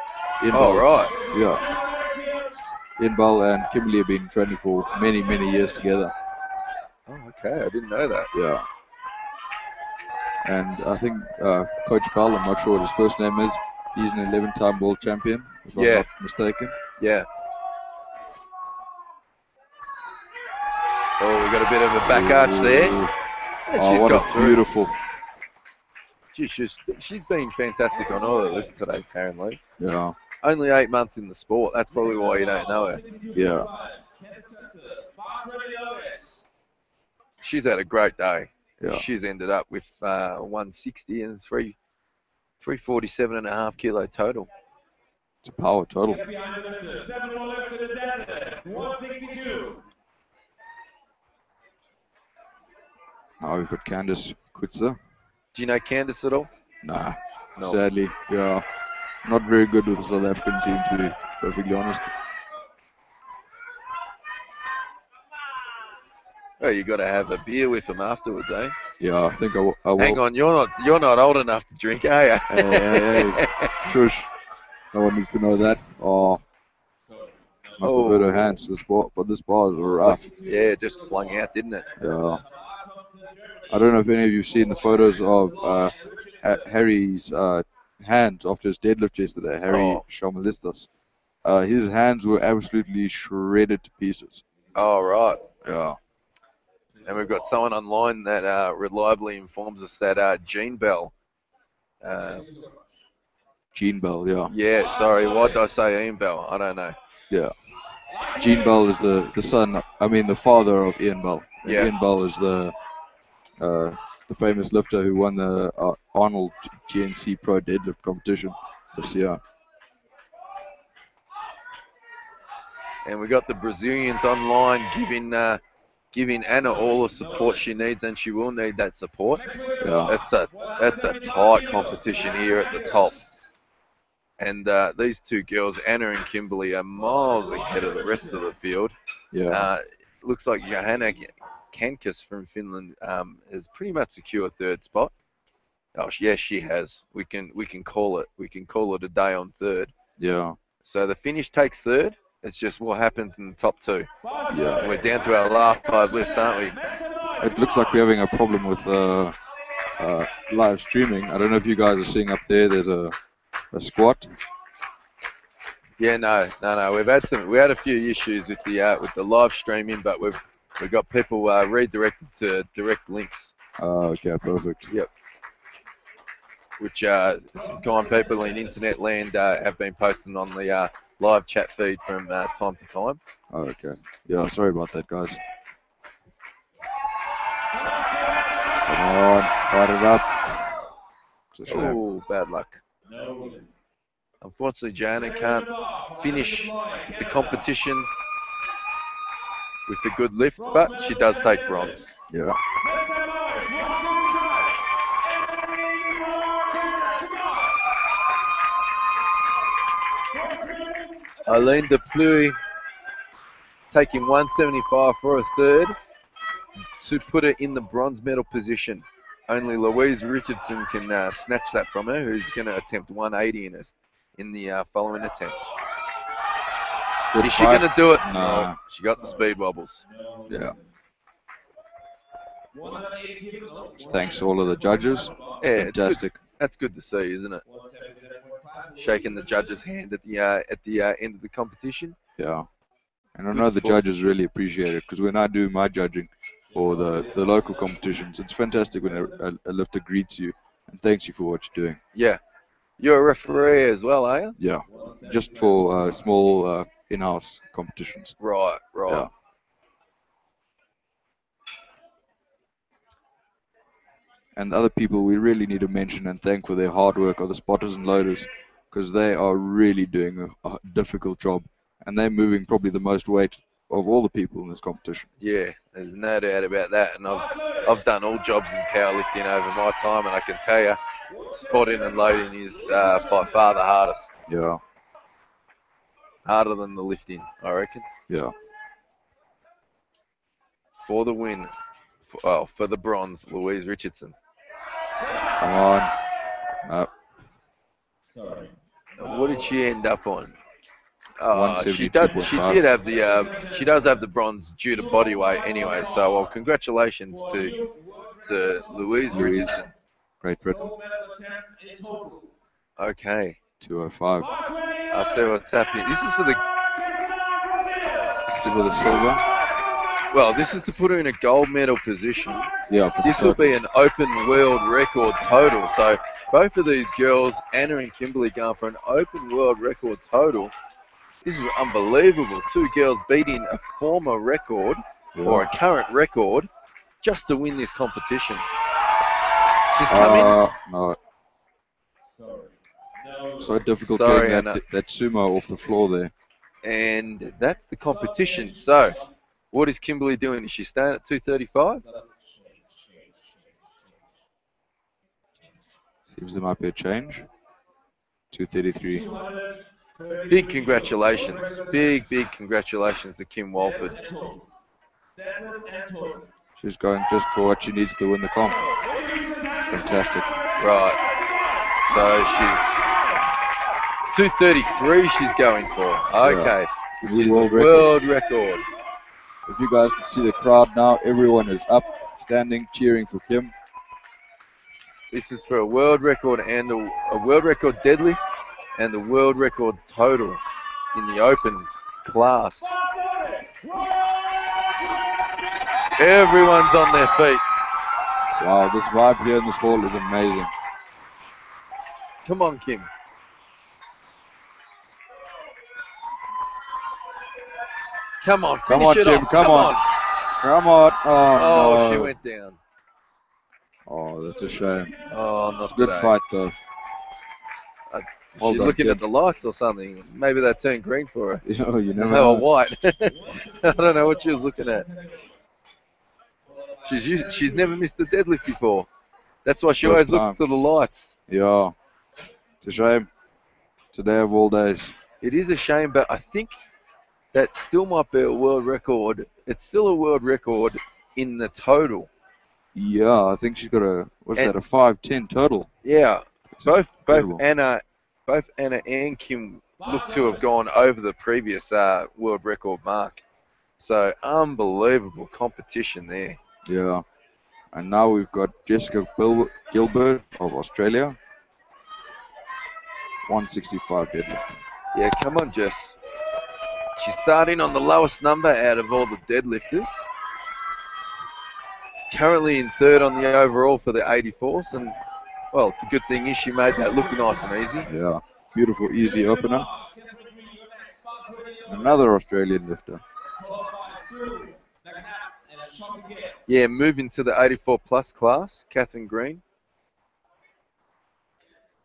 Right. Yeah. Ian Bell and Kimberly have been training for many years together. Oh, okay, I didn't know that. Yeah. And I think Coach Bell, I'm not sure what his first name is. He's an 11-time world champion, if I'm not mistaken. Yeah. Oh, we got a bit of a back arch there. Oh, what a beautiful. Gee, she's been fantastic on all of this today, Taryn Lee. Yeah. Only 8 months in the sport. That's probably why you don't know her. Yeah. She's had a great day. Yeah. She's ended up with 160 and 347.5 kilo total. It's a power total. Get behind the lifter. 7 more lifts to the deadlift. 162. Now we've got Candice Kutzer. Do you know Candice at all? Nah. No. Sadly, yeah. Not very good with the South African team, to be perfectly honest. Well, you got to have a beer with them afterwards, eh? Yeah, I think I will. Hang on, you're not old enough to drink, are you? Hey. Shush. No one needs to know that. Oh. Must have hurt her hands. This bar is rough. Yeah, it just flung out, didn't it? Yeah. I don't know if any of you have seen the photos of Harry's hands after his deadlift yesterday. Harry Shamalistas. His hands were absolutely shredded to pieces. Oh, right. Yeah. And we've got someone online that reliably informs us that Gene Bell. Gene Bell, yeah. Yeah, sorry. Why did I say Ian Bell? I don't know. Yeah. Gene Bell is the father of Ian Bell. And Yeah. Ian Bell is the famous lifter who won the Arnold GNC Pro Deadlift competition this year. And we got the Brazilians online giving Anna all the support she needs, and she will need that support. Yeah. That's a tight competition here at the top. And these two girls, Anna and Kimberly, are miles ahead of the rest of the field. Yeah. Looks like Johanna Kankas from Finland has pretty much secured third spot. Oh, yes, she has. We can call it. We can call it a day on third. Yeah. So the finish takes third. It's just what happens in the top two. Yeah. And we're down to our last 5 lifts, aren't we? It looks like we're having a problem with live streaming. I don't know if you guys are seeing up there. There's a squat. Yeah, no. We had a few issues with the live streaming, but we've got people redirected to direct links. Okay, perfect. Yep. Which some kind people in internet land have been posting on the live chat feed from time to time. Okay. Yeah, sorry about that, guys. Come on, fight it up. It's a shame. Oh, bad luck. Unfortunately, Joanna can't finish the competition with a good lift, but she does take bronze. Yeah. Eileen de Pluy taking 175 for a third to put her in the bronze medal position. Only Louise Richardson can snatch that from her, who's going to attempt 180 in the following attempt. Is she going to do it? No. She got the speed wobbles. Yeah. Thanks to all of the judges. Yeah, Fantastic. That's good to see, isn't it? Shaking the judge's hand at the end of the competition. Yeah. And I know the judges really appreciate it, because when I do my judging for the local competitions, it's fantastic when a lifter greets you and thanks you for what you're doing. Yeah. You're a referee as well, are you? Yeah. Just for small in-house competitions. Right. Yeah. And other people we really need to mention and thank for their hard work are the spotters and loaders, because they are really doing a difficult job, and they're moving probably the most weight of all the people in this competition. Yeah, there's no doubt about that. And I've done all jobs in powerlifting over my time, and I can tell you, spotting and loading is by far the hardest. Yeah. Harder than the lifting, I reckon. Yeah. For the win, for the bronze, Louise Richardson. Come on. Sorry. What did she end up on? She 172.5. did have she does have the bronze due to body weight anyway. So, well, congratulations to Louise Richardson. Great Britain. Okay. 205. I see what's happening. This is for the silver. Well, this is to put her in a gold medal position. Yeah. This will be an open world record total. So both of these girls, Anna and Kimberly, going for an open world record total. This is unbelievable. Two girls beating a former record or a current record just to win this competition. She's come in. No, Sorry. No. so difficult Sorry, getting Anna. that sumo off the floor there. And that's the competition. So, what is Kimberly doing? Is she staying at 235? Seems there might be a change. 233. 230. Big congratulations. Big congratulations to Kim Walford. Deadlift and total. She's going just for what she needs to win the comp. Fantastic. Right. So she's 233 she's going for. Okay. Which New is world a world record. If you guys can see the crowd now, everyone is up, standing, cheering for Kim. This is for a world record and a world record deadlift and the world record total in the open class. Everyone's on their feet. Wow, this vibe here in this hall is amazing. Come on, Kim. Come on, Come finish on, it Kim, off. come on. Come on. Oh, no. she went down. Oh, that's a shame. Oh, not Good safe. fight, though. Well She's done, looking Kim. at the lights or something. Maybe they turned green for her. You never Or know. white. I don't know what she was looking at. She's never missed a deadlift before. That's why she First always looks time. to the lights. Yeah. It's a shame. Today of all days. It is a shame, but I think that still might be a world record. It's still a world record in the total. Yeah, I think she's got a, what's And- that, a 5'10 total. Yeah, both incredible. Anna and Kim look to have gone over the previous world record mark. So unbelievable competition there. Yeah. And now we've got Jessica Gilbert of Australia. 165 deadlift. Yeah, come on, Jess. She's starting on the lowest number out of all the deadlifters. Currently in third on the overall for the 84s, and well, the good thing is she made that look nice and easy. Yeah. Beautiful, easy opener. Another Australian lifter. Yeah, moving to the 84 plus class, Catherine Green.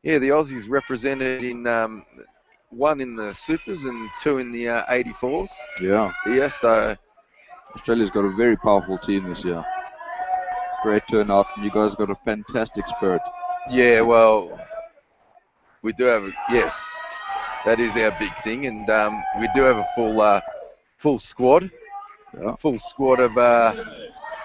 Yeah, the Aussies represented in one in the supers and two in the 84s. Yeah. Yeah, so Australia's got a very powerful team this year. Great turnout, and you guys got a fantastic spirit. yeah, well, we do have yes, that is our big thing, and we do have a full squad, Yeah. full squad of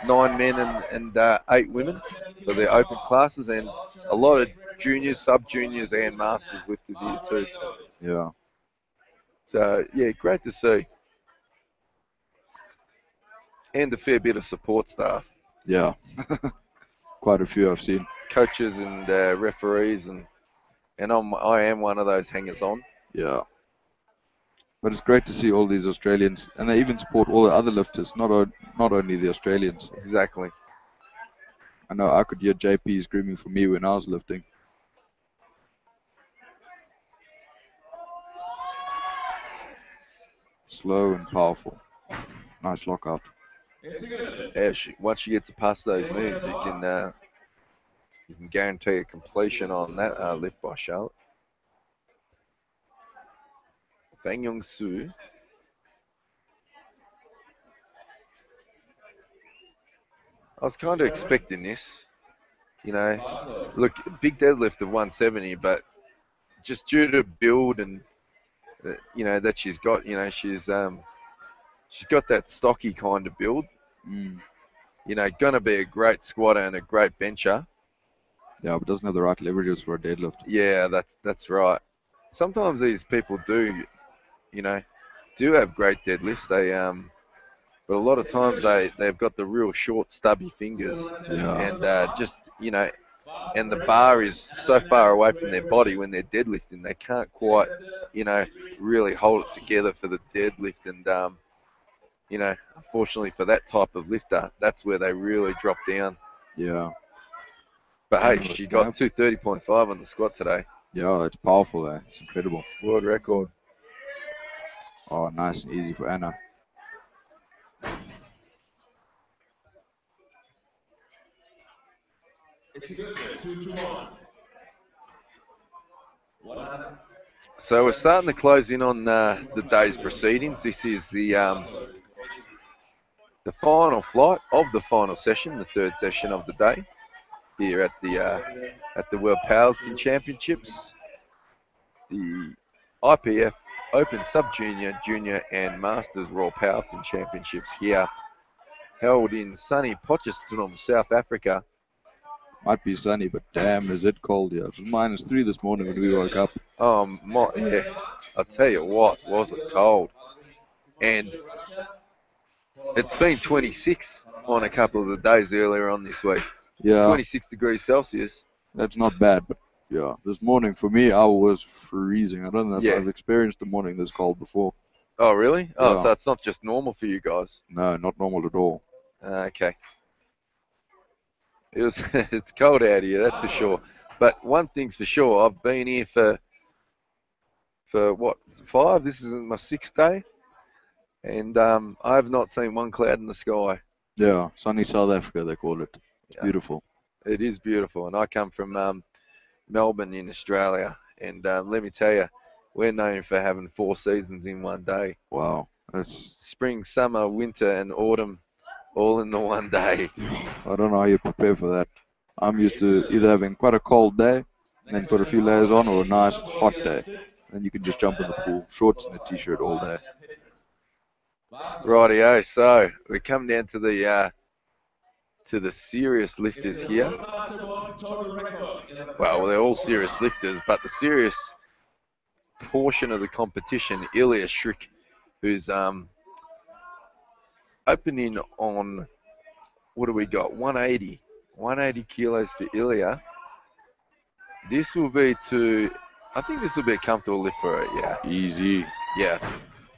9 men and 8 women for the open classes, and a lot of juniors, sub-juniors, and masters lifters here too. Yeah. So yeah, great to see, and a fair bit of support staff, Yeah. Quite a few I've seen. coaches and referees, and I am one of those hangers-on. Yeah. But it's great to see all these Australians, and they even support all the other lifters, not only the Australians. Exactly. I know I could hear JP screaming for me when I was lifting. Slow and powerful. Nice lockout. Yeah, once she gets past those knees, you can guarantee a completion on that lift by Charlotte. Fang Yong Soo. I was kind of expecting this, you know. Look, big deadlift of 170, but just due to build and that she's got, she's got that stocky kind of build. Mm. Gonna be a great squatter and a great bencher. Yeah, but doesn't have the right leverages for a deadlift. Yeah, that's right. Sometimes these people do have great deadlifts. But a lot of times they've got the real short, stubby fingers, Yeah. and and the bar is so far away from their body when they're deadlifting, they can't quite, really hold it together for the deadlift. And unfortunately for that type of lifter, that's where they really drop down. Yeah. But hey, she got 230.5 on the squat today. Yeah, it's powerful there. It's incredible. World record. Oh, nice and easy for Anna. It's a good match. 2-1. One under. So we're starting to close in on the day's proceedings. This is the final flight of the final session, the third session of the day, here at the World Powerlifting Championships, the IPF Open Sub Junior, Junior and Masters Royal Powerlifting Championships here, held in sunny Potchefstroom, South Africa. Might be sunny, but damn, is it cold here. It was -3 this morning when we woke up. Yeah, I'll tell you what, was it cold? And it's been 26 on a couple of the days earlier on this week. Yeah, 26 degrees Celsius. that's not bad, but yeah, this morning for me, I was freezing. I don't know if Yeah. I've experienced a morning this cold before. Oh, really? Oh, Yeah. so it's not just normal for you guys. No, not normal at all. Okay. It's cold out here, that's for sure. But one thing's for sure, I've been here for what, 5? This is my 6th day, and I have not seen one cloud in the sky. Yeah, sunny South Africa, they call it. It's Yeah. beautiful. It is beautiful, and I come from Melbourne in Australia, and let me tell you, we're known for having 4 seasons in one day. Wow, that's. Spring, summer, winter, and autumn, all in the one day. I don't know how you prepare for that. I'm used to either having quite a cold day, and then put a few layers on, or a nice hot day. Then you can just jump in the pool, shorts and a t-shirt all day. Rightio, so we come down to the serious lifters here. Well, they're all serious lifters, but the serious portion of the competition, Ilya Shrik, who's opening on, what do we got, 180 kilos for Ilya. This will be I think this will be a comfortable lift for her, yeah. Easy. Yeah.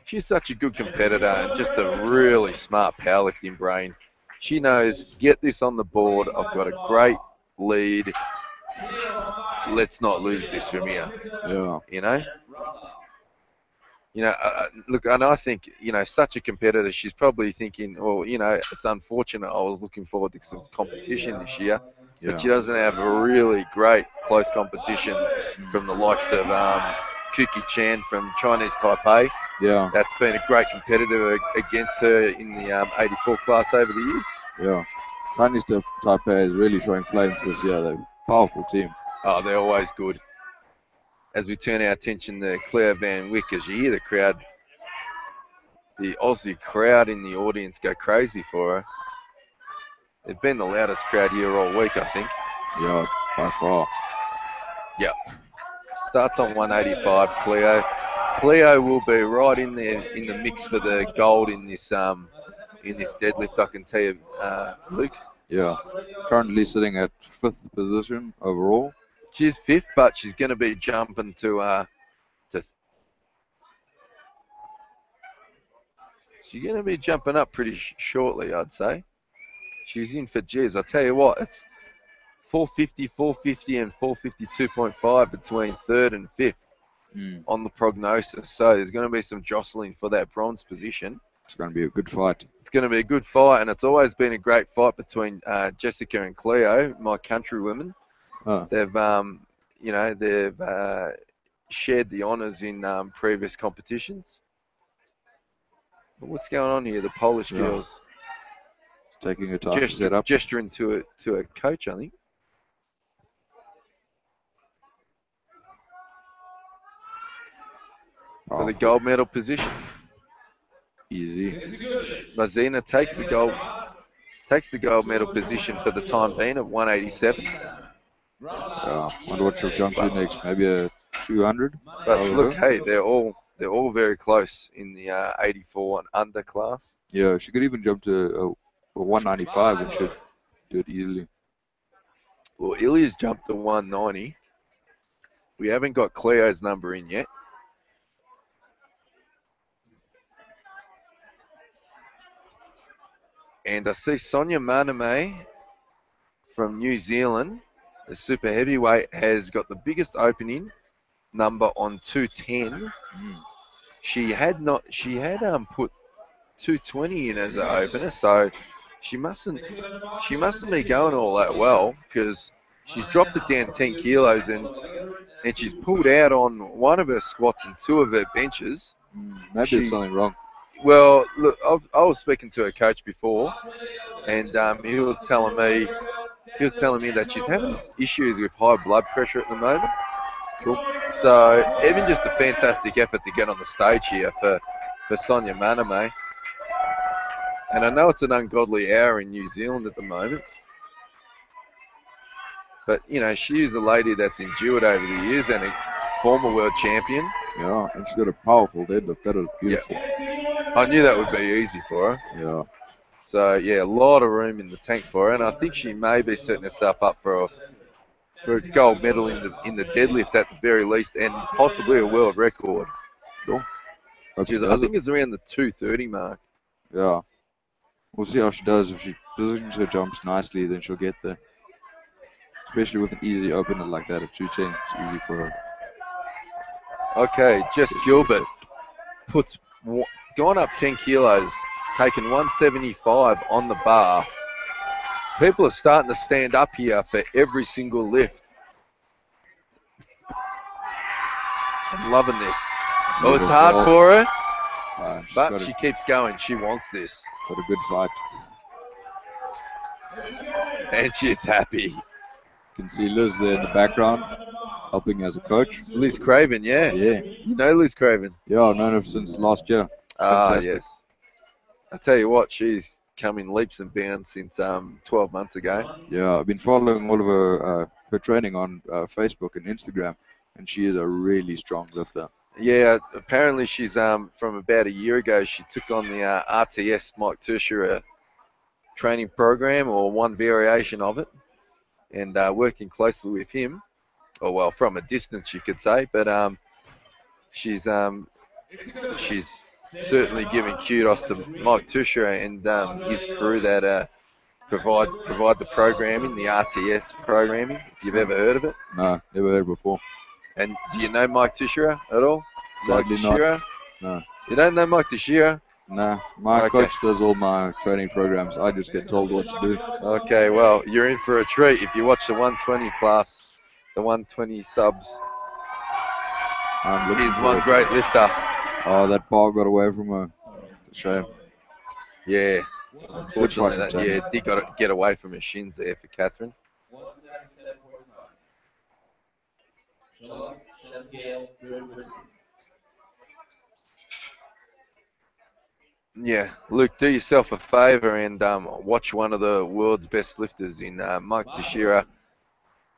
She's such a good competitor and just a really smart powerlifting brain. She knows, get this on the board, I've got a great lead, let's not lose this from here, Yeah. you know? Look, and I think, such a competitor, she's probably thinking, well, it's unfortunate I was looking forward to some competition this year, Yeah. but she doesn't have a really great close competition from the likes of Kuki Chan from Chinese Taipei. Yeah. That's been a great competitor against her in the 84 class over the years. Yeah. Chinese Taipei is really showing flames this year. They're a powerful team. Oh, they're always good. As we turn our attention to Claire Van Wyck, as you hear the crowd, the Aussie crowd in the audience go crazy for her. They've been the loudest crowd here all week, I think. Yeah, by far. Yeah. Starts on 185, Cleo. Cleo will be right in there in the mix for the gold in this deadlift, I can tell you, Luke. Yeah. She's currently sitting at 5th position overall. She's 5th, but she's going to be jumping she's going to be jumping up pretty shortly, I'd say. She's in for, geez, I tell you what, it's 450, and 452.5 between 3rd and 5th on the prognosis. So there's going to be some jostling for that bronze position. It's going to be a good fight. It's going to be a good fight, and it's always been a great fight between Jessica and Cleo, my countrywomen. Oh. They've, shared the honours in previous competitions. But what's going on here? The Polish girls Taking her time to set up. gesturing to a coach, I think. For the gold medal position. Easy. Mazina takes the gold medal position for the time being at 187. Yeah. Wonder what she'll jump to next. Maybe a 200. But look, hey, they're all very close in the 84 and under class. Yeah, she could even jump to a 195 and should do it easily. Well, Ilya's jumped to 190. We haven't got Cleo's number in yet. And I see Sonia Maname from New Zealand, the super heavyweight, has got the biggest opening number on 210. She had put 220 in as an opener, so she mustn't be going all that well, because she's dropped it down 10 kilos and she's pulled out on one of her squats and two of her benches. Maybe there's something wrong. Well, look, I was speaking to her coach before, and he was telling me that she's having issues with high blood pressure at the moment. Cool. So even just a fantastic effort to get on the stage here for Sonia Maname. And I know it's an ungodly hour in New Zealand at the moment. But, you know, she is a lady that's endured over the years and a former world champion. Yeah, and she's got a powerful deadlift. That is beautiful. Yeah. I knew that would be easy for her. Yeah. So, yeah, a lot of room in the tank for her. And I think she may be setting herself up for a gold medal in the deadlift at the very least, and possibly a world record. Sure. I think it's around the 230 mark. Yeah. We'll see how she does. If she positions her jumps nicely, then she'll get there. Especially with an easy opener like that at 210. It's easy for her. Okay, Jess Gilbert gone up 10 kilos, taken 175 on the bar. People are starting to stand up here for every single lift. I'm loving this. Well, it's hard for her, but she keeps going. She wants this. Got a good fight. And she's happy. You can see Liz there in the background, helping as a coach. Liz Craven, yeah. Yeah. You know Liz Craven? Yeah, I've known her since last year. Fantastic. Yes. I tell you what, she's come in leaps and bounds since 12 months ago. Yeah, I've been following all of her training on Facebook and Instagram, and she is a really strong lifter. Yeah, apparently she's from about a year ago. She took on the RTS Mike Tertiary training program, or one variation of it, and working closely with him, or well, from a distance you could say. But she's certainly giving kudos to Mike Tertiary and his crew that provide the programming, the RTS programming. If you've ever heard of it. No, never heard before. And do you know Mike Teixeira at all? Sadly Mike Teixeira? Not. No. You don't know Mike Teixeira? Nah, my coach does all my training programs. I just get told what to do. Okay, well, you're in for a treat if you watch the 120 class, the 120 subs. He's one great lifter. Oh, that bar got away from her. It's a shame. Yeah, unfortunately, did got to get away from her shins there for Catherine. Yeah, Luke, do yourself a favour and watch one of the world's best lifters in Mike Teixeira,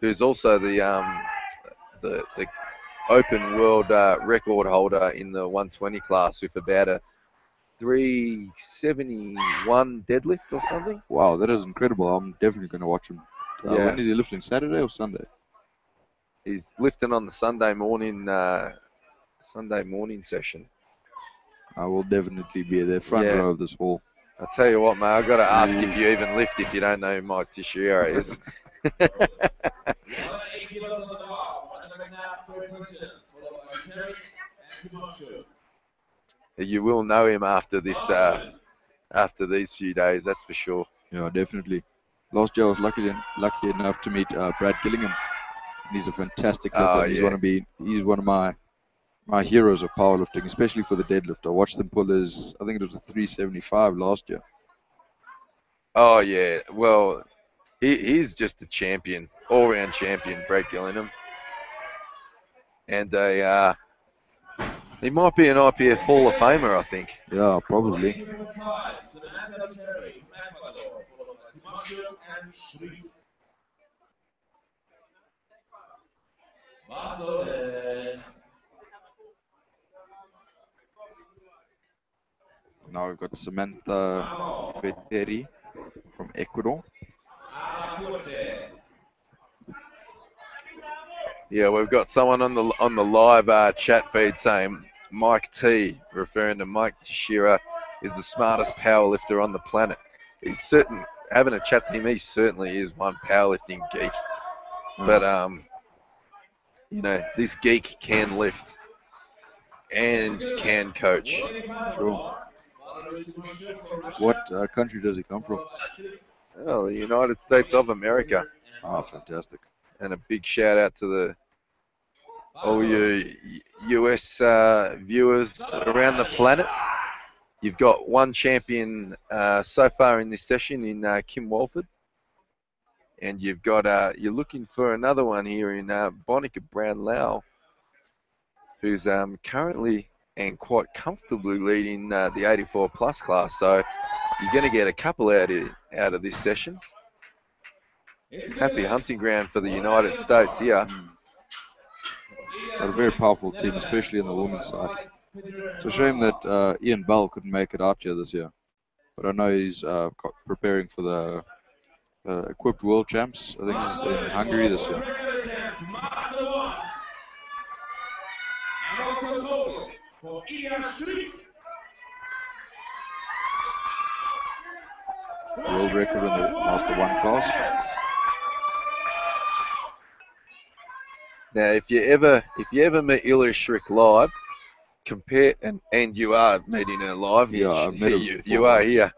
who's also the open world record holder in the 120 class with about a 371 deadlift or something. Wow, that is incredible. I'm definitely going to watch him. Yeah. When is he lifting, Saturday or Sunday? He's lifting on the Sunday morning session. I will definitely be there, front row of this hall. I tell you what, mate, I've got to ask if you even lift if you don't know who Mike Teixeira is. You will know him after this, after these few days, that's for sure. Yeah, definitely. Last year I was lucky enough to meet Brad Gillingham. He's a fantastic lifter. He's one of my heroes of powerlifting, especially for the deadlift. I watched him pull his, I think it was a 375 last year. Oh yeah, well, he's just a champion, all-round champion, Brad Gillingham. And he might be an IPF Hall of Famer, I think. Yeah, probably. Now we've got Samantha Veteri from Ecuador. Yeah, we've got someone on the live chat feed saying Mike T, referring to Mike Teixeira, is the smartest powerlifter on the planet. He's having a chat to him, he certainly is one powerlifting geek. But you know, this geek can lift and can coach. Sure. What country does he come from? Oh, the United States of America. Oh, fantastic. And a big shout out to all you US viewers around the planet. You've got one champion so far in this session in Kim Walford, and you're looking for another one here in Bonica Brown-Lau, who's currently and quite comfortably leading the 84 plus class. So you're going to get a couple out of this session. Happy hunting ground for the United States here. Got a very powerful team, especially on the women's side. It's a shame that Ian Bell couldn't make it out here this year, but I know he's preparing for the equipped world champs. I think he's in Hungary this year. World record in the Master 1 class. Now, if you ever meet Ilya Shrik live, compare and you are meeting her live. Yeah, I've met her you are here.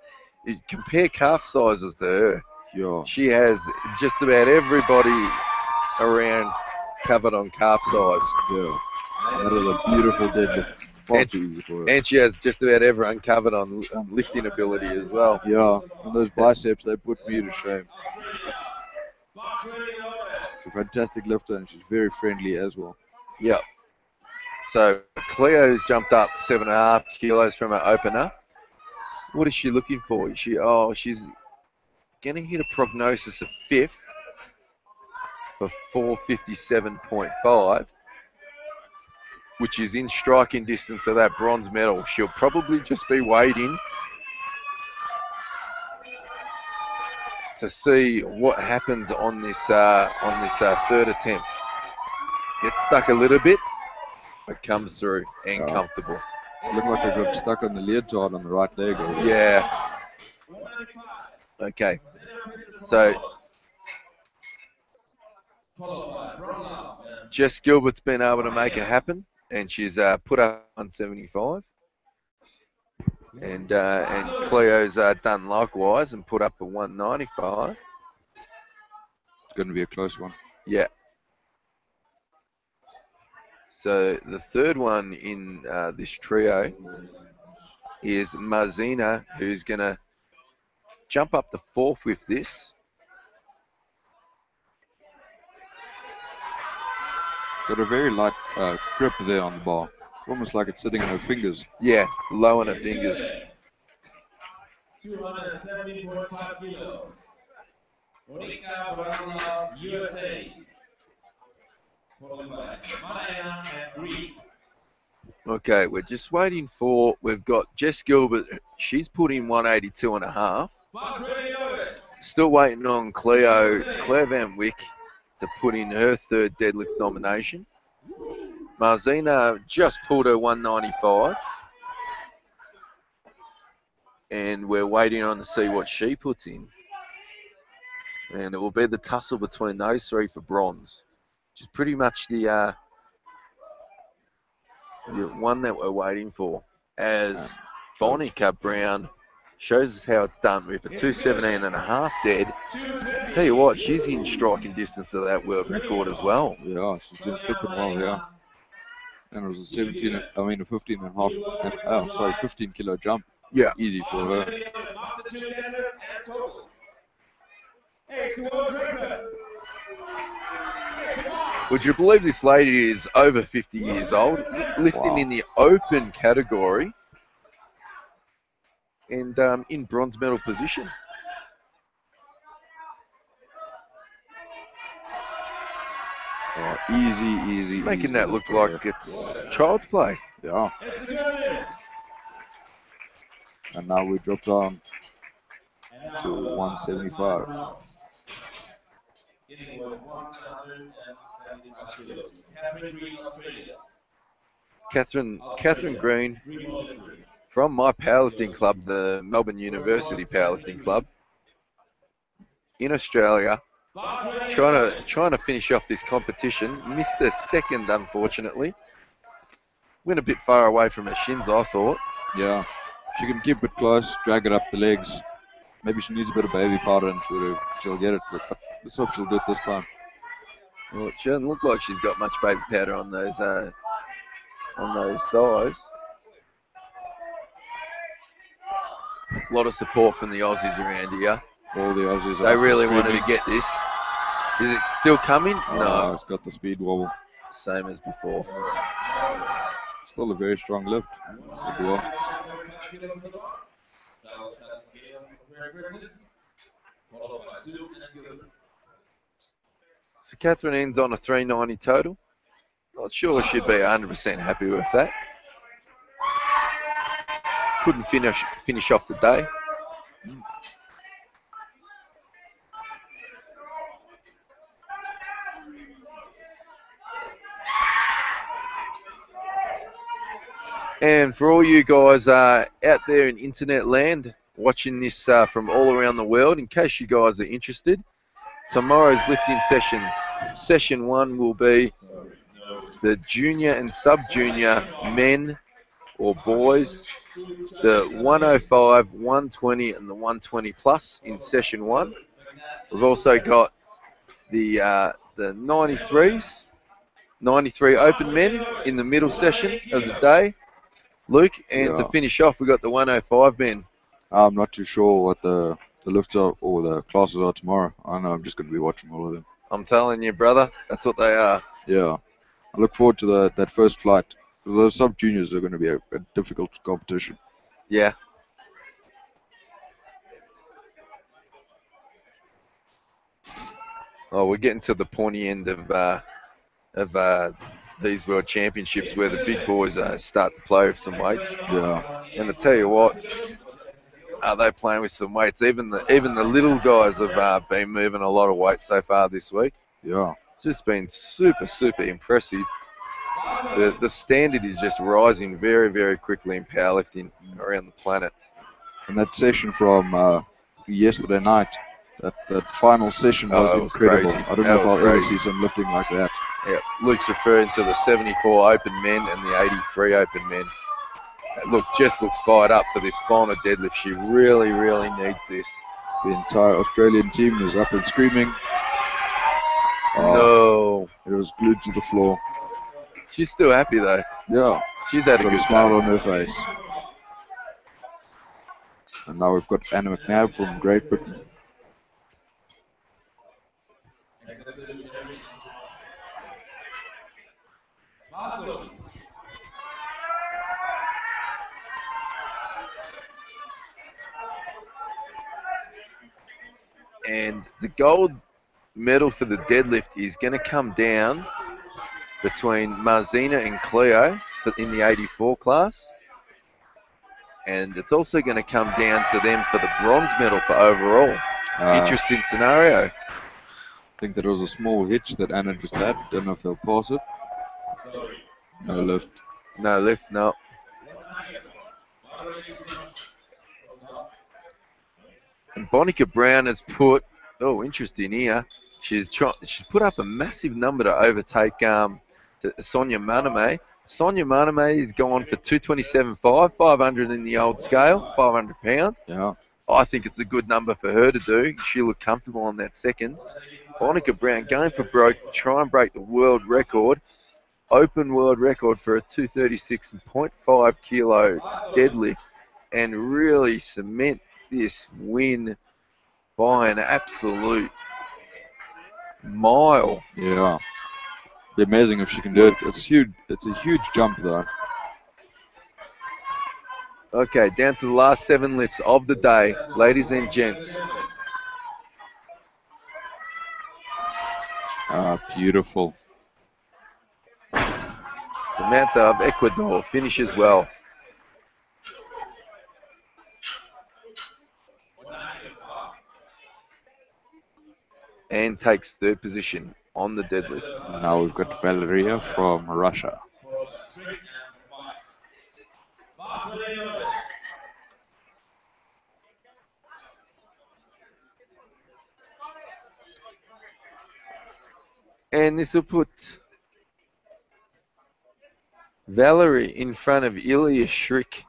You compare calf sizes to her. Yeah. She has just about everybody around covered on calf size. Yeah. That is a beautiful deadlift. Far too easy for her. And she has just about everyone covered on lifting ability as well. Yeah. And those biceps, they put me to shame. She's a fantastic lifter, and she's very friendly as well. Yeah. So Cleo's jumped up 7.5 kilos from her opener. What is she looking for? She's going to hit a prognosis of 5th for 457.5, which is in striking distance of that bronze medal. She'll probably just be waiting to see what happens on this third attempt. Gets stuck a little bit, but comes through and comfortable. Looked like I got stuck on the leotard on the right leg. Yeah. Okay. So Jess Gilbert's been able to make it happen, and she's put up 175. And Cleo's done likewise and put up a 195. It's going to be a close one. Yeah. So the third one in this trio is Marzina, who's going to jump up to 4th with this. Got a very light grip there on the bar. It's almost like it's sitting in her fingers. Yeah, low on her fingers. 270.5 kilos. Monica Brown-Lau, USA. Followed by Mariana and Reed. Okay, we're just waiting for, we've got Jess Gilbert, she's put in 182.5. Still waiting on Claire Van Wyck to put in her third deadlift nomination. Marzina just pulled her 195. And we're waiting on to see what she puts in. And it will be the tussle between those three for bronze, which is pretty much the one that we're waiting for. As Bonica Brown shows us how it's done with a 217.5 dead. Tell you what, she's in striking distance of that world record as well. Yeah, she's doing flipping well, yeah. And it was a 15 kilo jump. Yeah. Easy for her. Would you believe this lady is over 50 years old, lifting in the open category and in bronze medal position? Easy. Making that look like it's child's play. Yeah. And now we drop down to 175. Catherine Green from my powerlifting club, the Melbourne University Powerlifting Club in Australia, trying to finish off this competition. Missed a second, unfortunately. Went a bit far away from her shins, I thought. Yeah. She can keep it close, drag it up the legs. Maybe she needs a bit of baby powder and she'll get it. But let's hope she'll do it this time. Well, it doesn't look like she's got much baby powder on those thighs. A lot of support from the Aussies around here. All the Aussies They are really wanted screaming. to get this. Is it still coming? Oh, No. it's got the speed wobble. Same as before. Still a very strong lift. Good work. 5 kilos on the bar. Charlotte Gale from Great Britain, followed by Sue and Gilbert. So Catherine ends on a 390 total. Not sure she'd be 100% happy with that. Couldn't finish off the day. And for all you guys out there in internet land watching this from all around the world, in case you guys are interested, tomorrow's lifting sessions. Session 1 will be the junior and sub-junior men or boys, the 105, 120 and the 120 plus in session 1. We've also got the 93s, 93 open men in the middle session of the day, Luke, and to finish off we've got the 105 men. I'm not too sure what the lifts are or the classes are tomorrow. I know I'm just going to be watching all of them. I'm telling you, brother, that's what they are. Yeah. I look forward to that first flight. Those sub-juniors are going to be a difficult competition. Yeah. Oh, we're getting to the pointy end of these World Championships where the big boys start to play with some weights. Yeah. And to tell you what, are they playing with some weights? Even the little guys have been moving a lot of weight so far this week. Yeah. It's just been super, super impressive. The standard is just rising very, very quickly in powerlifting around the planet. And that session from yesterday night, that final session was incredible. Crazy. I don't know if I'll ever see some lifting like that. Yeah, Luke's referring to the 74 open men and the 83 open men. Look, Jess looks fired up for this final deadlift. She really, really needs this. The entire Australian team is up and screaming. No. It was glued to the floor. She's still happy though. Yeah. She's had a Got good a smile day. on her face. And now we've got Anna McNabb from Great Britain. And the gold medal for the deadlift is going to come down between Marzina and Cleo in the 84 class. And it's also going to come down to them for the bronze medal for overall. Interesting scenario. I think that was a small hitch that Anna just had. Don't know if they'll pass it. No lift. No lift, no. And Bonica Brown has put, interesting here. She's put up a massive number to overtake Sonia Maname. Sonia Maname is gone for 227.5, 500 in the old scale, 500 pound. Yeah. I think it's a good number for her to do. She looked comfortable on that second. Bonica Brown going for broke to try and break the world record, open world record for a 236.5 kilo deadlift, and really cement this win by an absolute mile. Yeah. Be amazing if she can do it. It's huge. It's a huge jump though. Okay, down to the last 7 lifts of the day, ladies and gents. Beautiful. Samantha of Ecuador finishes well. And takes 3rd position on the deadlift. Now we've got Valeria from Russia. And this will put Valerie in front of Ilya Shrik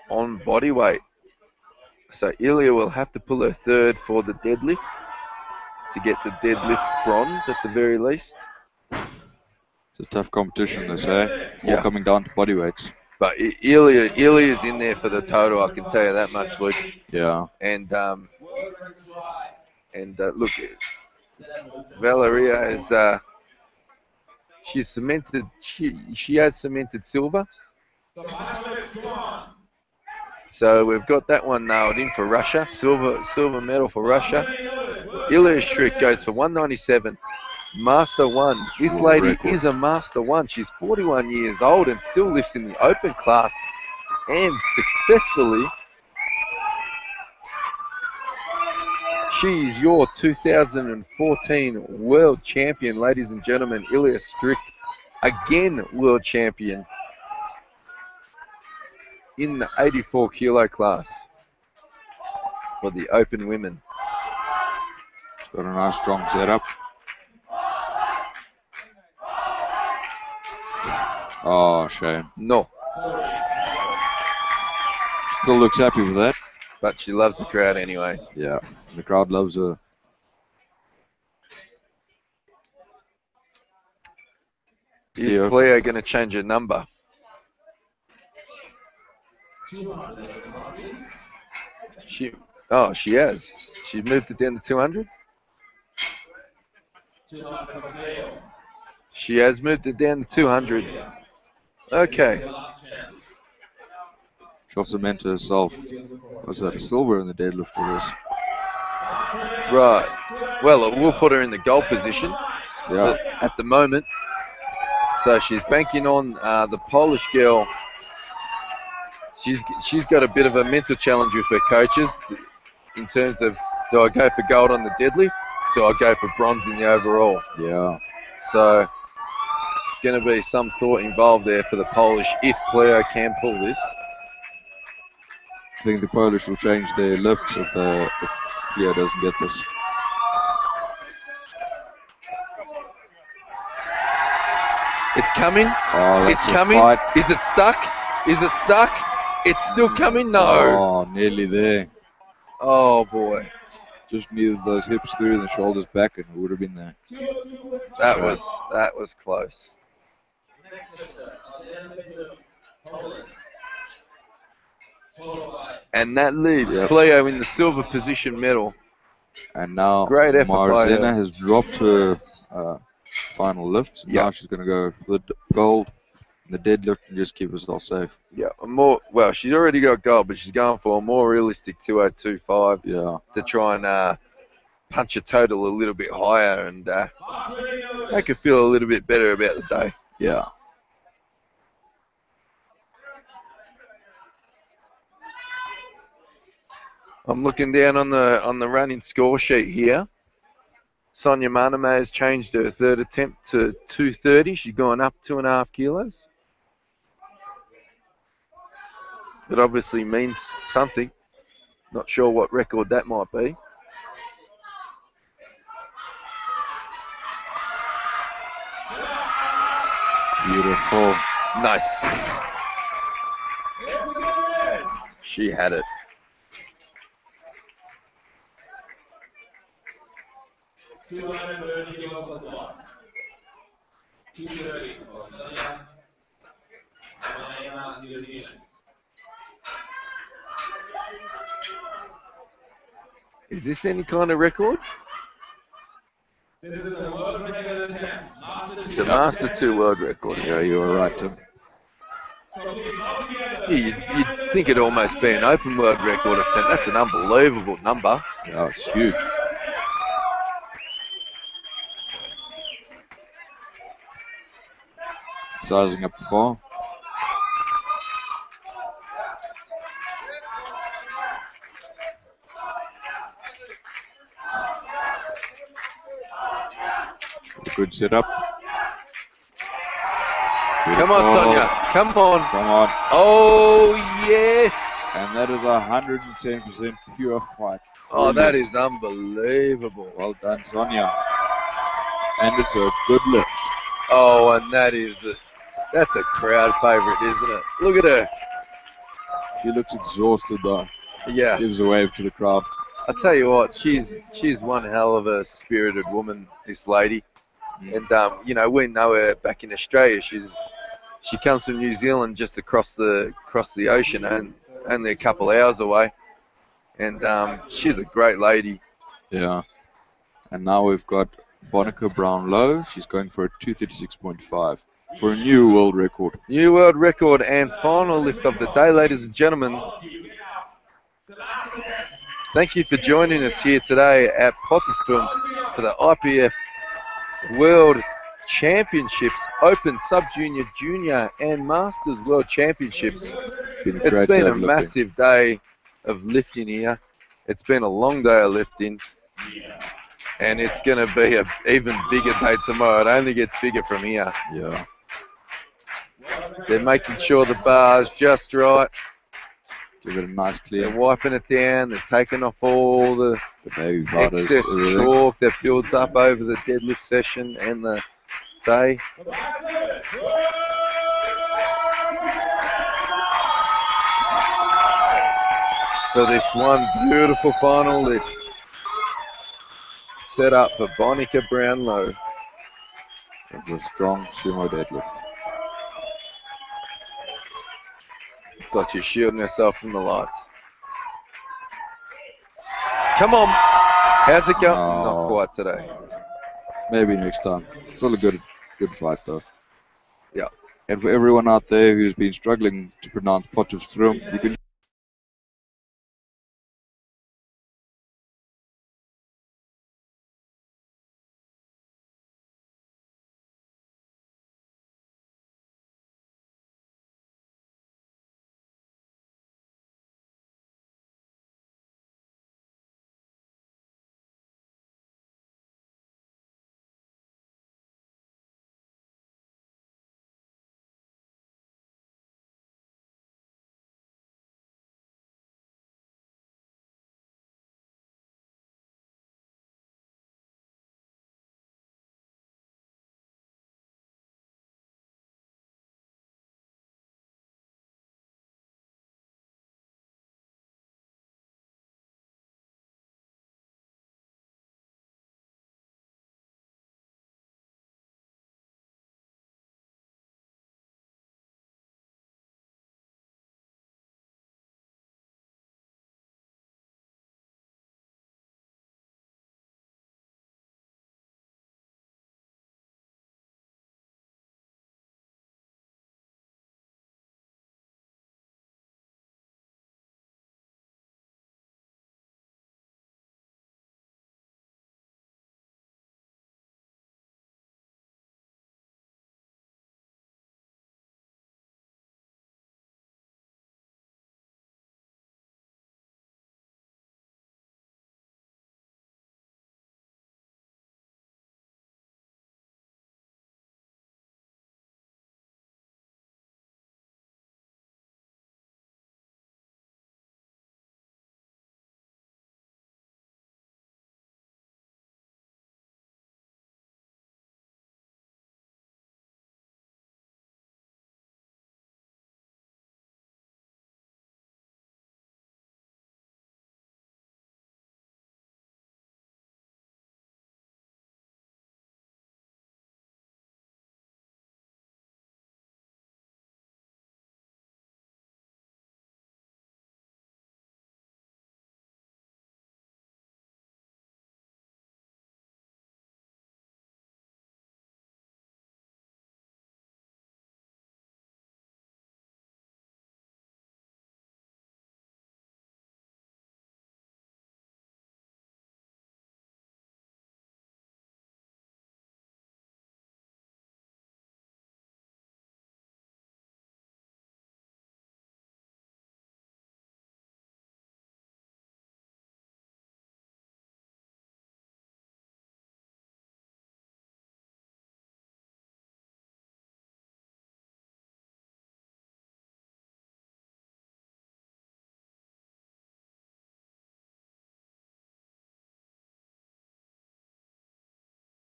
on body weight. So Ilya will have to pull her 3rd for the deadlift. to get the deadlift bronze at the very least. It's a tough competition, they say. All Yeah. coming down to body weights. But Ilya's in there for the total, I can tell you that much, Luke. Yeah. And look, Valeria is she's cemented. She has cemented silver. So we've got that one nailed in for Russia. Silver medal for Russia. Ilya Strik goes for 197. Master 1. This lady is a Master 1. She's 41 years old and still lifts in the open class and successfully. She's your 2014 world champion, ladies and gentlemen. Ilya Strik, again world champion in the 84 kilo class for the open women. Got a nice strong setup. Oh, shame. No. Still looks happy with that. But she loves the crowd anyway. Yeah, the crowd loves her. Is Cleo going to change her number? She has. She moved it down to 200? She has moved it down to 200. Okay. She'll cement herself. What's that, a silver in the deadlift for this? Right. Well, it will put her in the gold position at the moment. So she's banking on the Polish girl. She's got a bit of a mental challenge with her coaches in terms of, do I go for gold on the deadlift? Do I go for bronze in the overall? Yeah. So it's going to be some thought involved there for the Polish if Cleo can pull this. I think the Polish will change their lifts if Cleo doesn't get this. It's coming. Oh, it's coming. Fight. Is it stuck? Is it stuck? It's still coming. No. Oh, nearly there. Oh boy. Just needed those hips through and the shoulders back, and it would have been there. That was close. And that leaves Cleo in the silver position medal. And now great effort by her. Marzena has dropped her final lift. So now she's going to go for the gold in the deadlift and just keep herself safe. Yeah, well, she's already got gold, but she's going for a more realistic 2025 to try and punch a total a little bit higher and make her feel a little bit better about the day. Yeah. I'm looking down on the running score sheet here. Sonia Maname has changed her third attempt to 230. She's gone up 2.5 kilos. It obviously means something. Not sure what record that might be. Beautiful. Nice. She had it. Is this any kind of record? This is a world record attempt. It's a Master 2 world record. Yeah, you were right, Tim. Yeah, you'd think it'd almost be an open world record attempt. That's an unbelievable number. Yeah, it's huge. Sizing up the bar. Good setup. Come on, Sonia. Come on. Come on. Oh, yes. And that is 110% pure fight. Oh, that is unbelievable. Well done, Sonia. And it's a good lift. Oh, and that's a crowd favorite, isn't it? Look at her. She looks exhausted though. Yeah. Gives a wave to the crowd. I tell you what, she's one hell of a spirited woman, this lady. And you know, we know her back in Australia. She comes from New Zealand, just across the ocean, and only a couple hours away. And she's a great lady. Yeah. And now we've got Bonica Brownlow. She's going for a 236.5 for a new world record. New world record and final lift of the day, ladies and gentlemen. Thank you for joining us here today at Potterstrom for the IPF World Championships, Open Sub-Junior, Junior and Masters World Championships. It's been a massive day of lifting here. It's been a long day of lifting. And it's going to be an even bigger day tomorrow. It only gets bigger from here. Yeah. They're making sure the bar's just right. Give it a nice clear. They're wiping it down. They're taking off all the baby butters, excess everything. chalk that builds up over the deadlift session and the day. For this one beautiful final lift. Set up for Bonica Brownlow. It's a strong sumo deadlift. It's like she's shielding herself from the lights. Come on. How's it going? Not quite today. Maybe next time. Still a good fight though. Yeah. And for everyone out there who's been struggling to pronounce Potterstrom, you can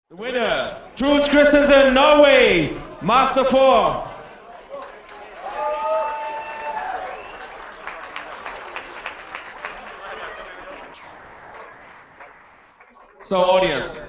The winner, Truls Christensen, Norway, Master 4. So audience.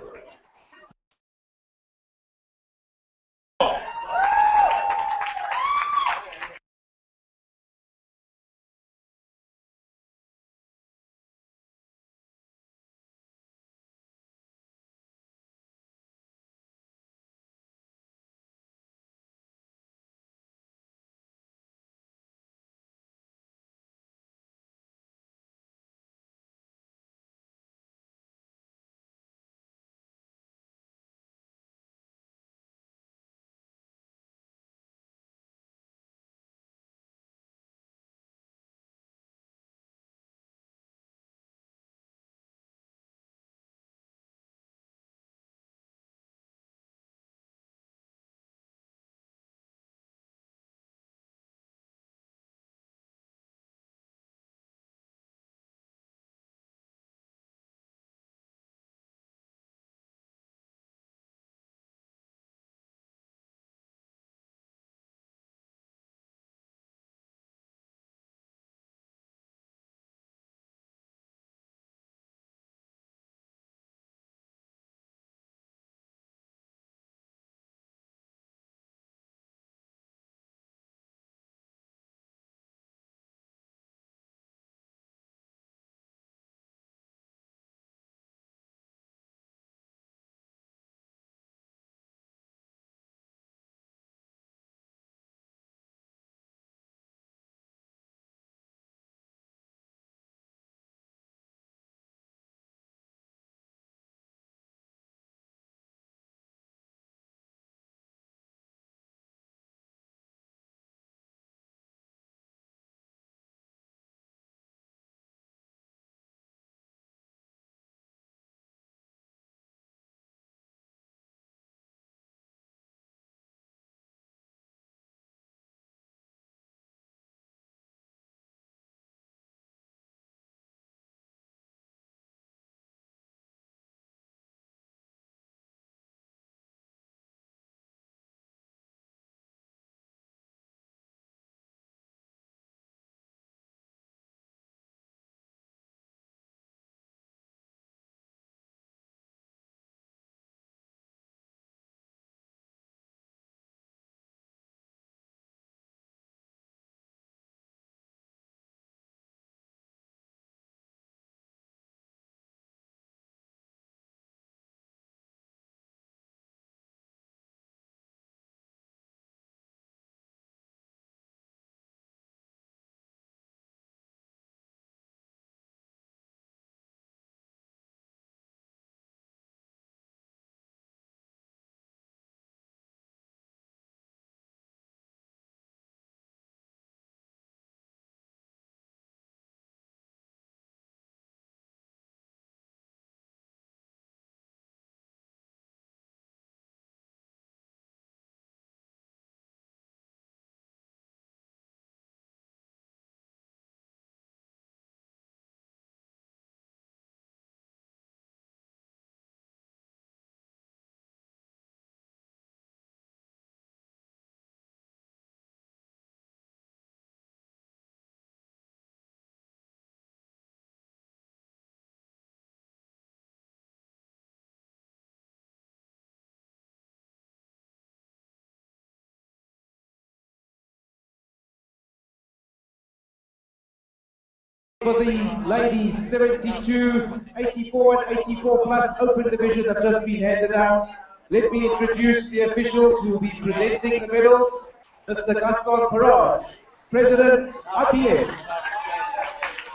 For the ladies 72, 84 and 84 plus open division have just been handed out. Let me introduce the officials who will be presenting the medals. Mr. Gaston Parage, President IPF.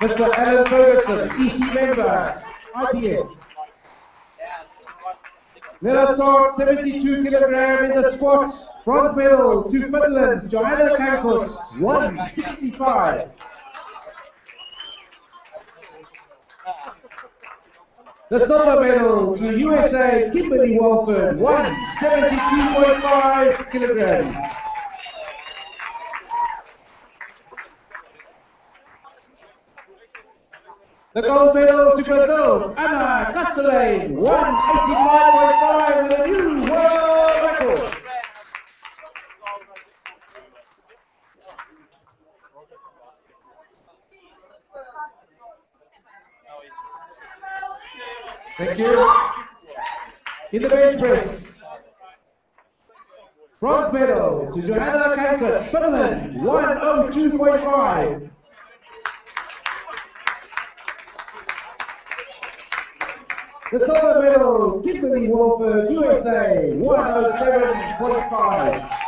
Mr. Alan Ferguson, EC member, IPF. Let us start 72 kilogram in the squat. Bronze medal to Finland's Johanna Kankos, 165. The silver medal to USA Kimberly Walford, 172.5 kilograms. The gold medal to Brazil's Ana Castellane, 185.5 with a new world record. Thank you. In the bench press, bronze medal to Johanna Kankas, Finland, 102.5. The silver medal, Kimberly Walford, USA, 107.5.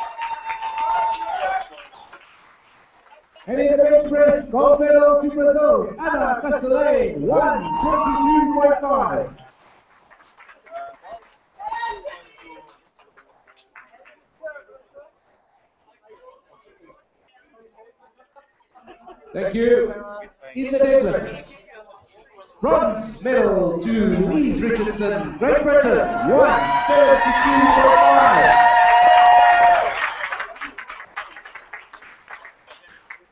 And in the bench press, gold medal to Brazil's Ana Castellane, 122.5. Thank you. In the deadlift, bronze medal to Louise Richardson, Great Britain, 172.5.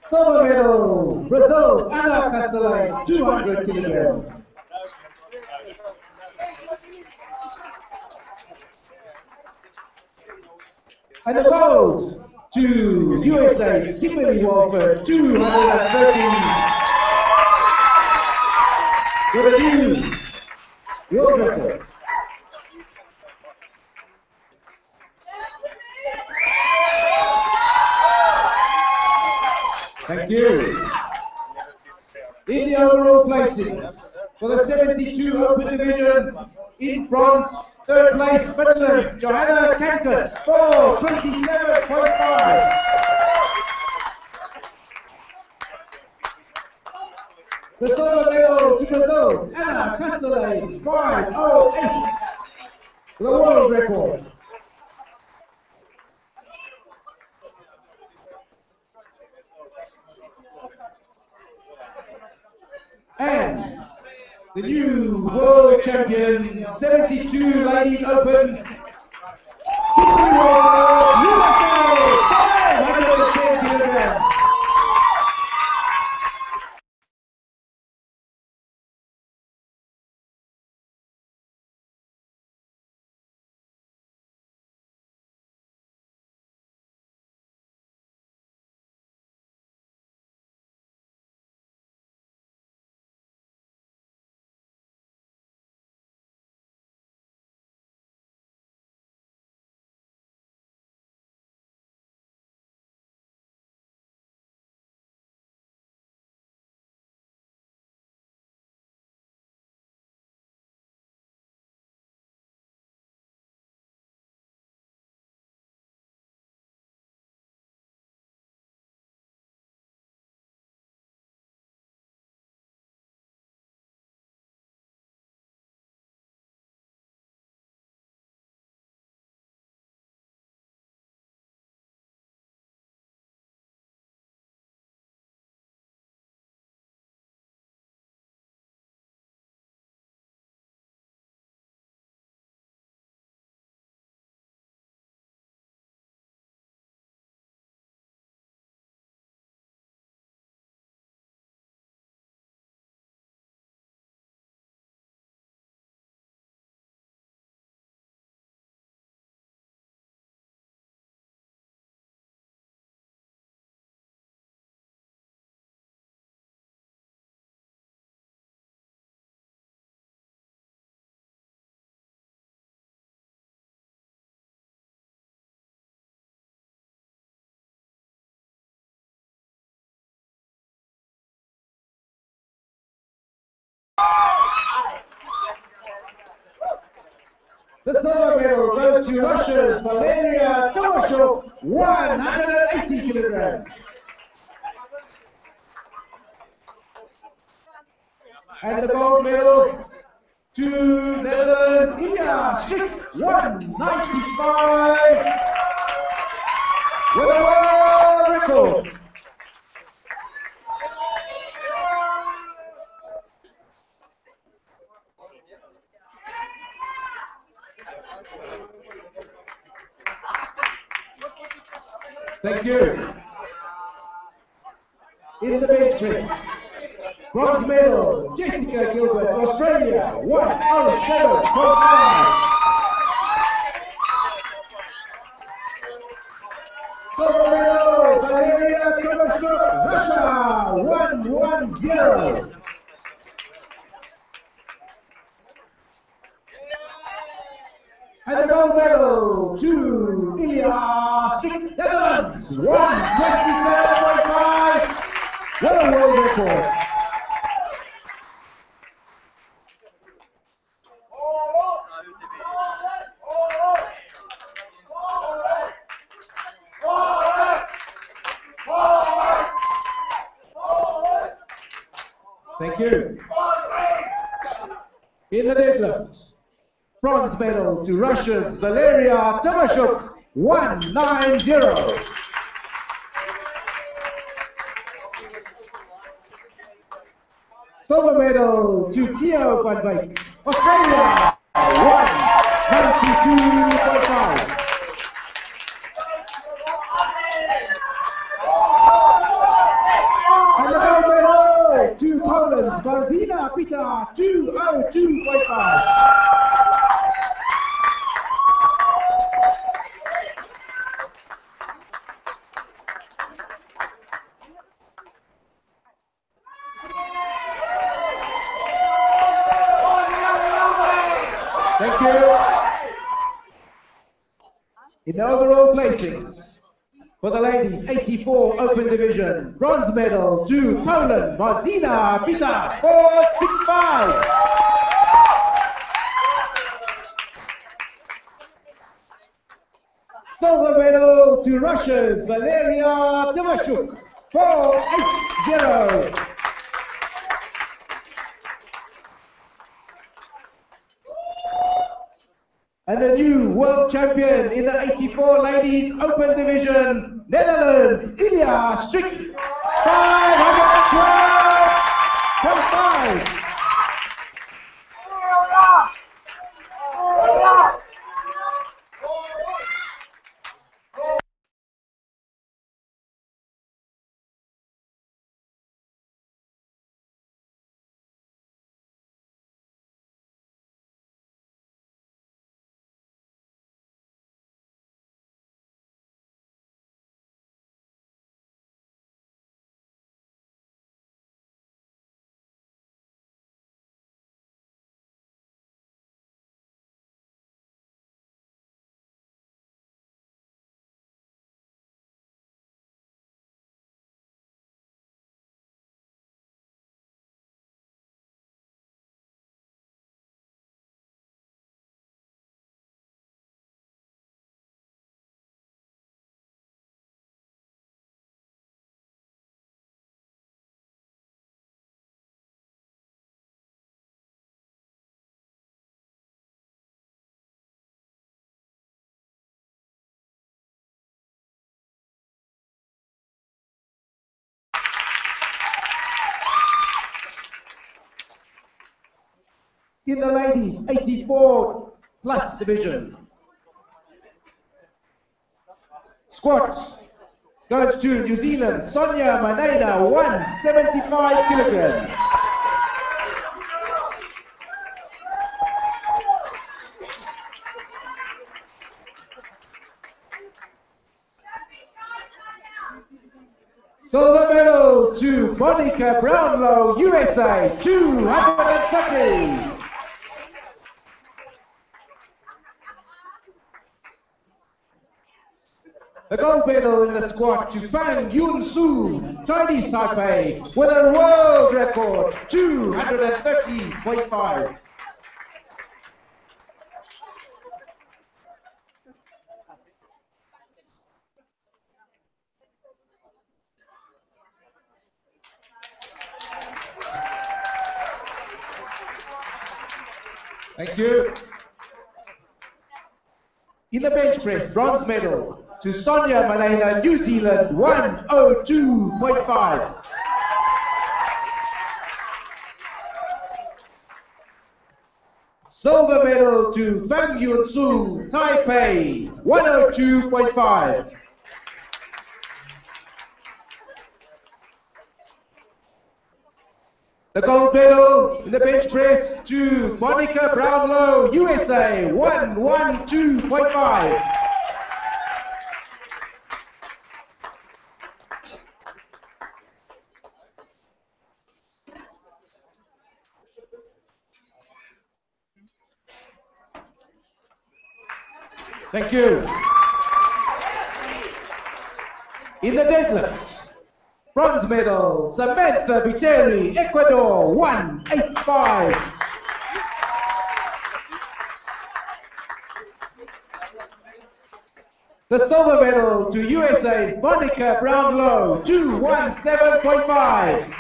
Silver medal, Brazil's Ana Castellane, 200 kilograms. And the gold to USA's Kimberly Walford, 213. With a new world record. Thank you. In the overall placings for the 72 open division, in bronze, third place, Finland's Johanna Kankas, 427.5. The silver medal to Brazil's Ana Castellane, 508. The world record. And the new world champion, 72 ladies open, Kimberly Walford, USA, 510 kilograms. The silver medal goes to Russia's Valeria Tomashuk, 180 kilograms. And the gold medal to Netherlands, Ilya Strik, 195. With a world record. Thank you. In the bench press, bronze medal, Jessica Gilbert, Australia, 107.5. Silver medal, Valeria Tomashuk, Russia, 110. And the gold medal to Ilya Strick, Netherlands, 127.5. What a world record. Thank you. In the deadlift, bronze medal to Russia's Valeria Tomashuk, 190. Silver medal to Theo van Wyk, Australia, 192.5. And the gold medal to Poland's Barzina Pita, 202.5. Thank you. In the overall placings, for the ladies, 84 open division, bronze medal to Poland, Marcina Pita, 465. Silver medal to Russia's Valeria Tomashuk, 480. And the new world champion in the 84 ladies open division, Netherlands, Ilya Strick, 512.5. In the ladies 84 plus division, squat goes to New Zealand, Sonia Manaida, 175 kilograms. Silver medal to Monica Brownlow, USA, 230. The gold medal in the squat to Fang Yun Su, Chinese Taipei, with a world record, 230.5. Thank you. In the bench press, bronze medal to Sonia Manaina, New Zealand, 102.5. Silver medal to Fang Yun Su, Taipei, 102.5. The gold medal in the bench press to Monica Brownlow, USA, 112.5. Thank you. In the deadlift, bronze medal, Samantha Viteri, Ecuador, 185. The silver medal to USA's Monica Brownlow, 217.5.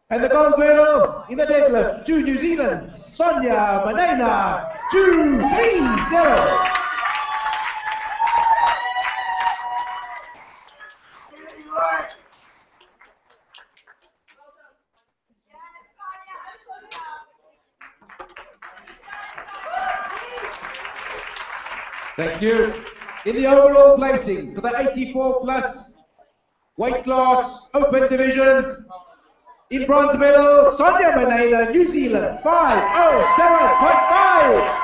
And the gold medal in the deadlift to New Zealand's Sonia Manena, 230. Thank you. In the overall placings for the 84 plus weight class open division, in bronze medal, Sonia Manena, New Zealand, 507.5.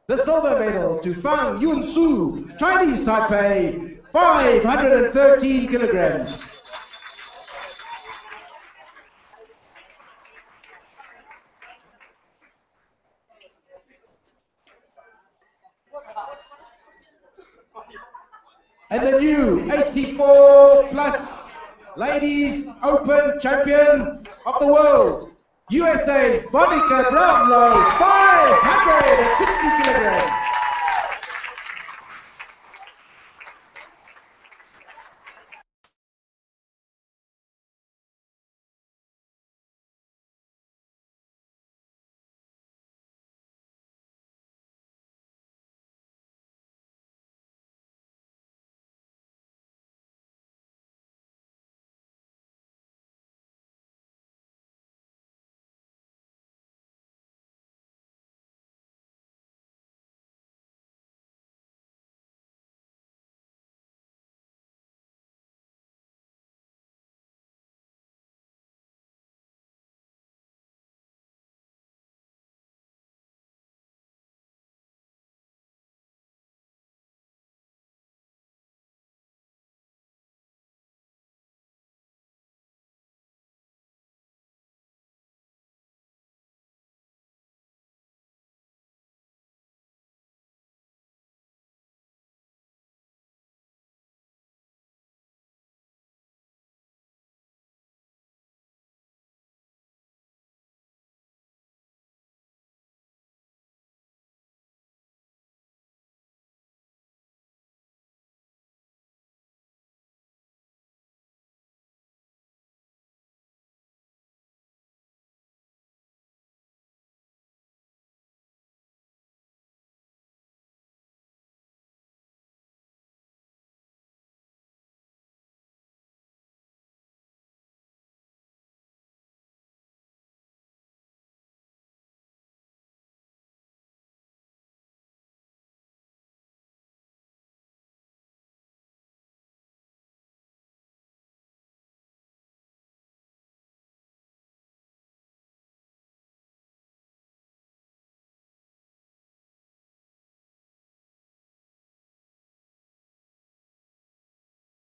The silver medal to Fang Yun-Su, Chinese Taipei, 513 kilograms. And the new 84 plus ladies open champion of the world, USA's Monica Brownlow, 560 kilograms.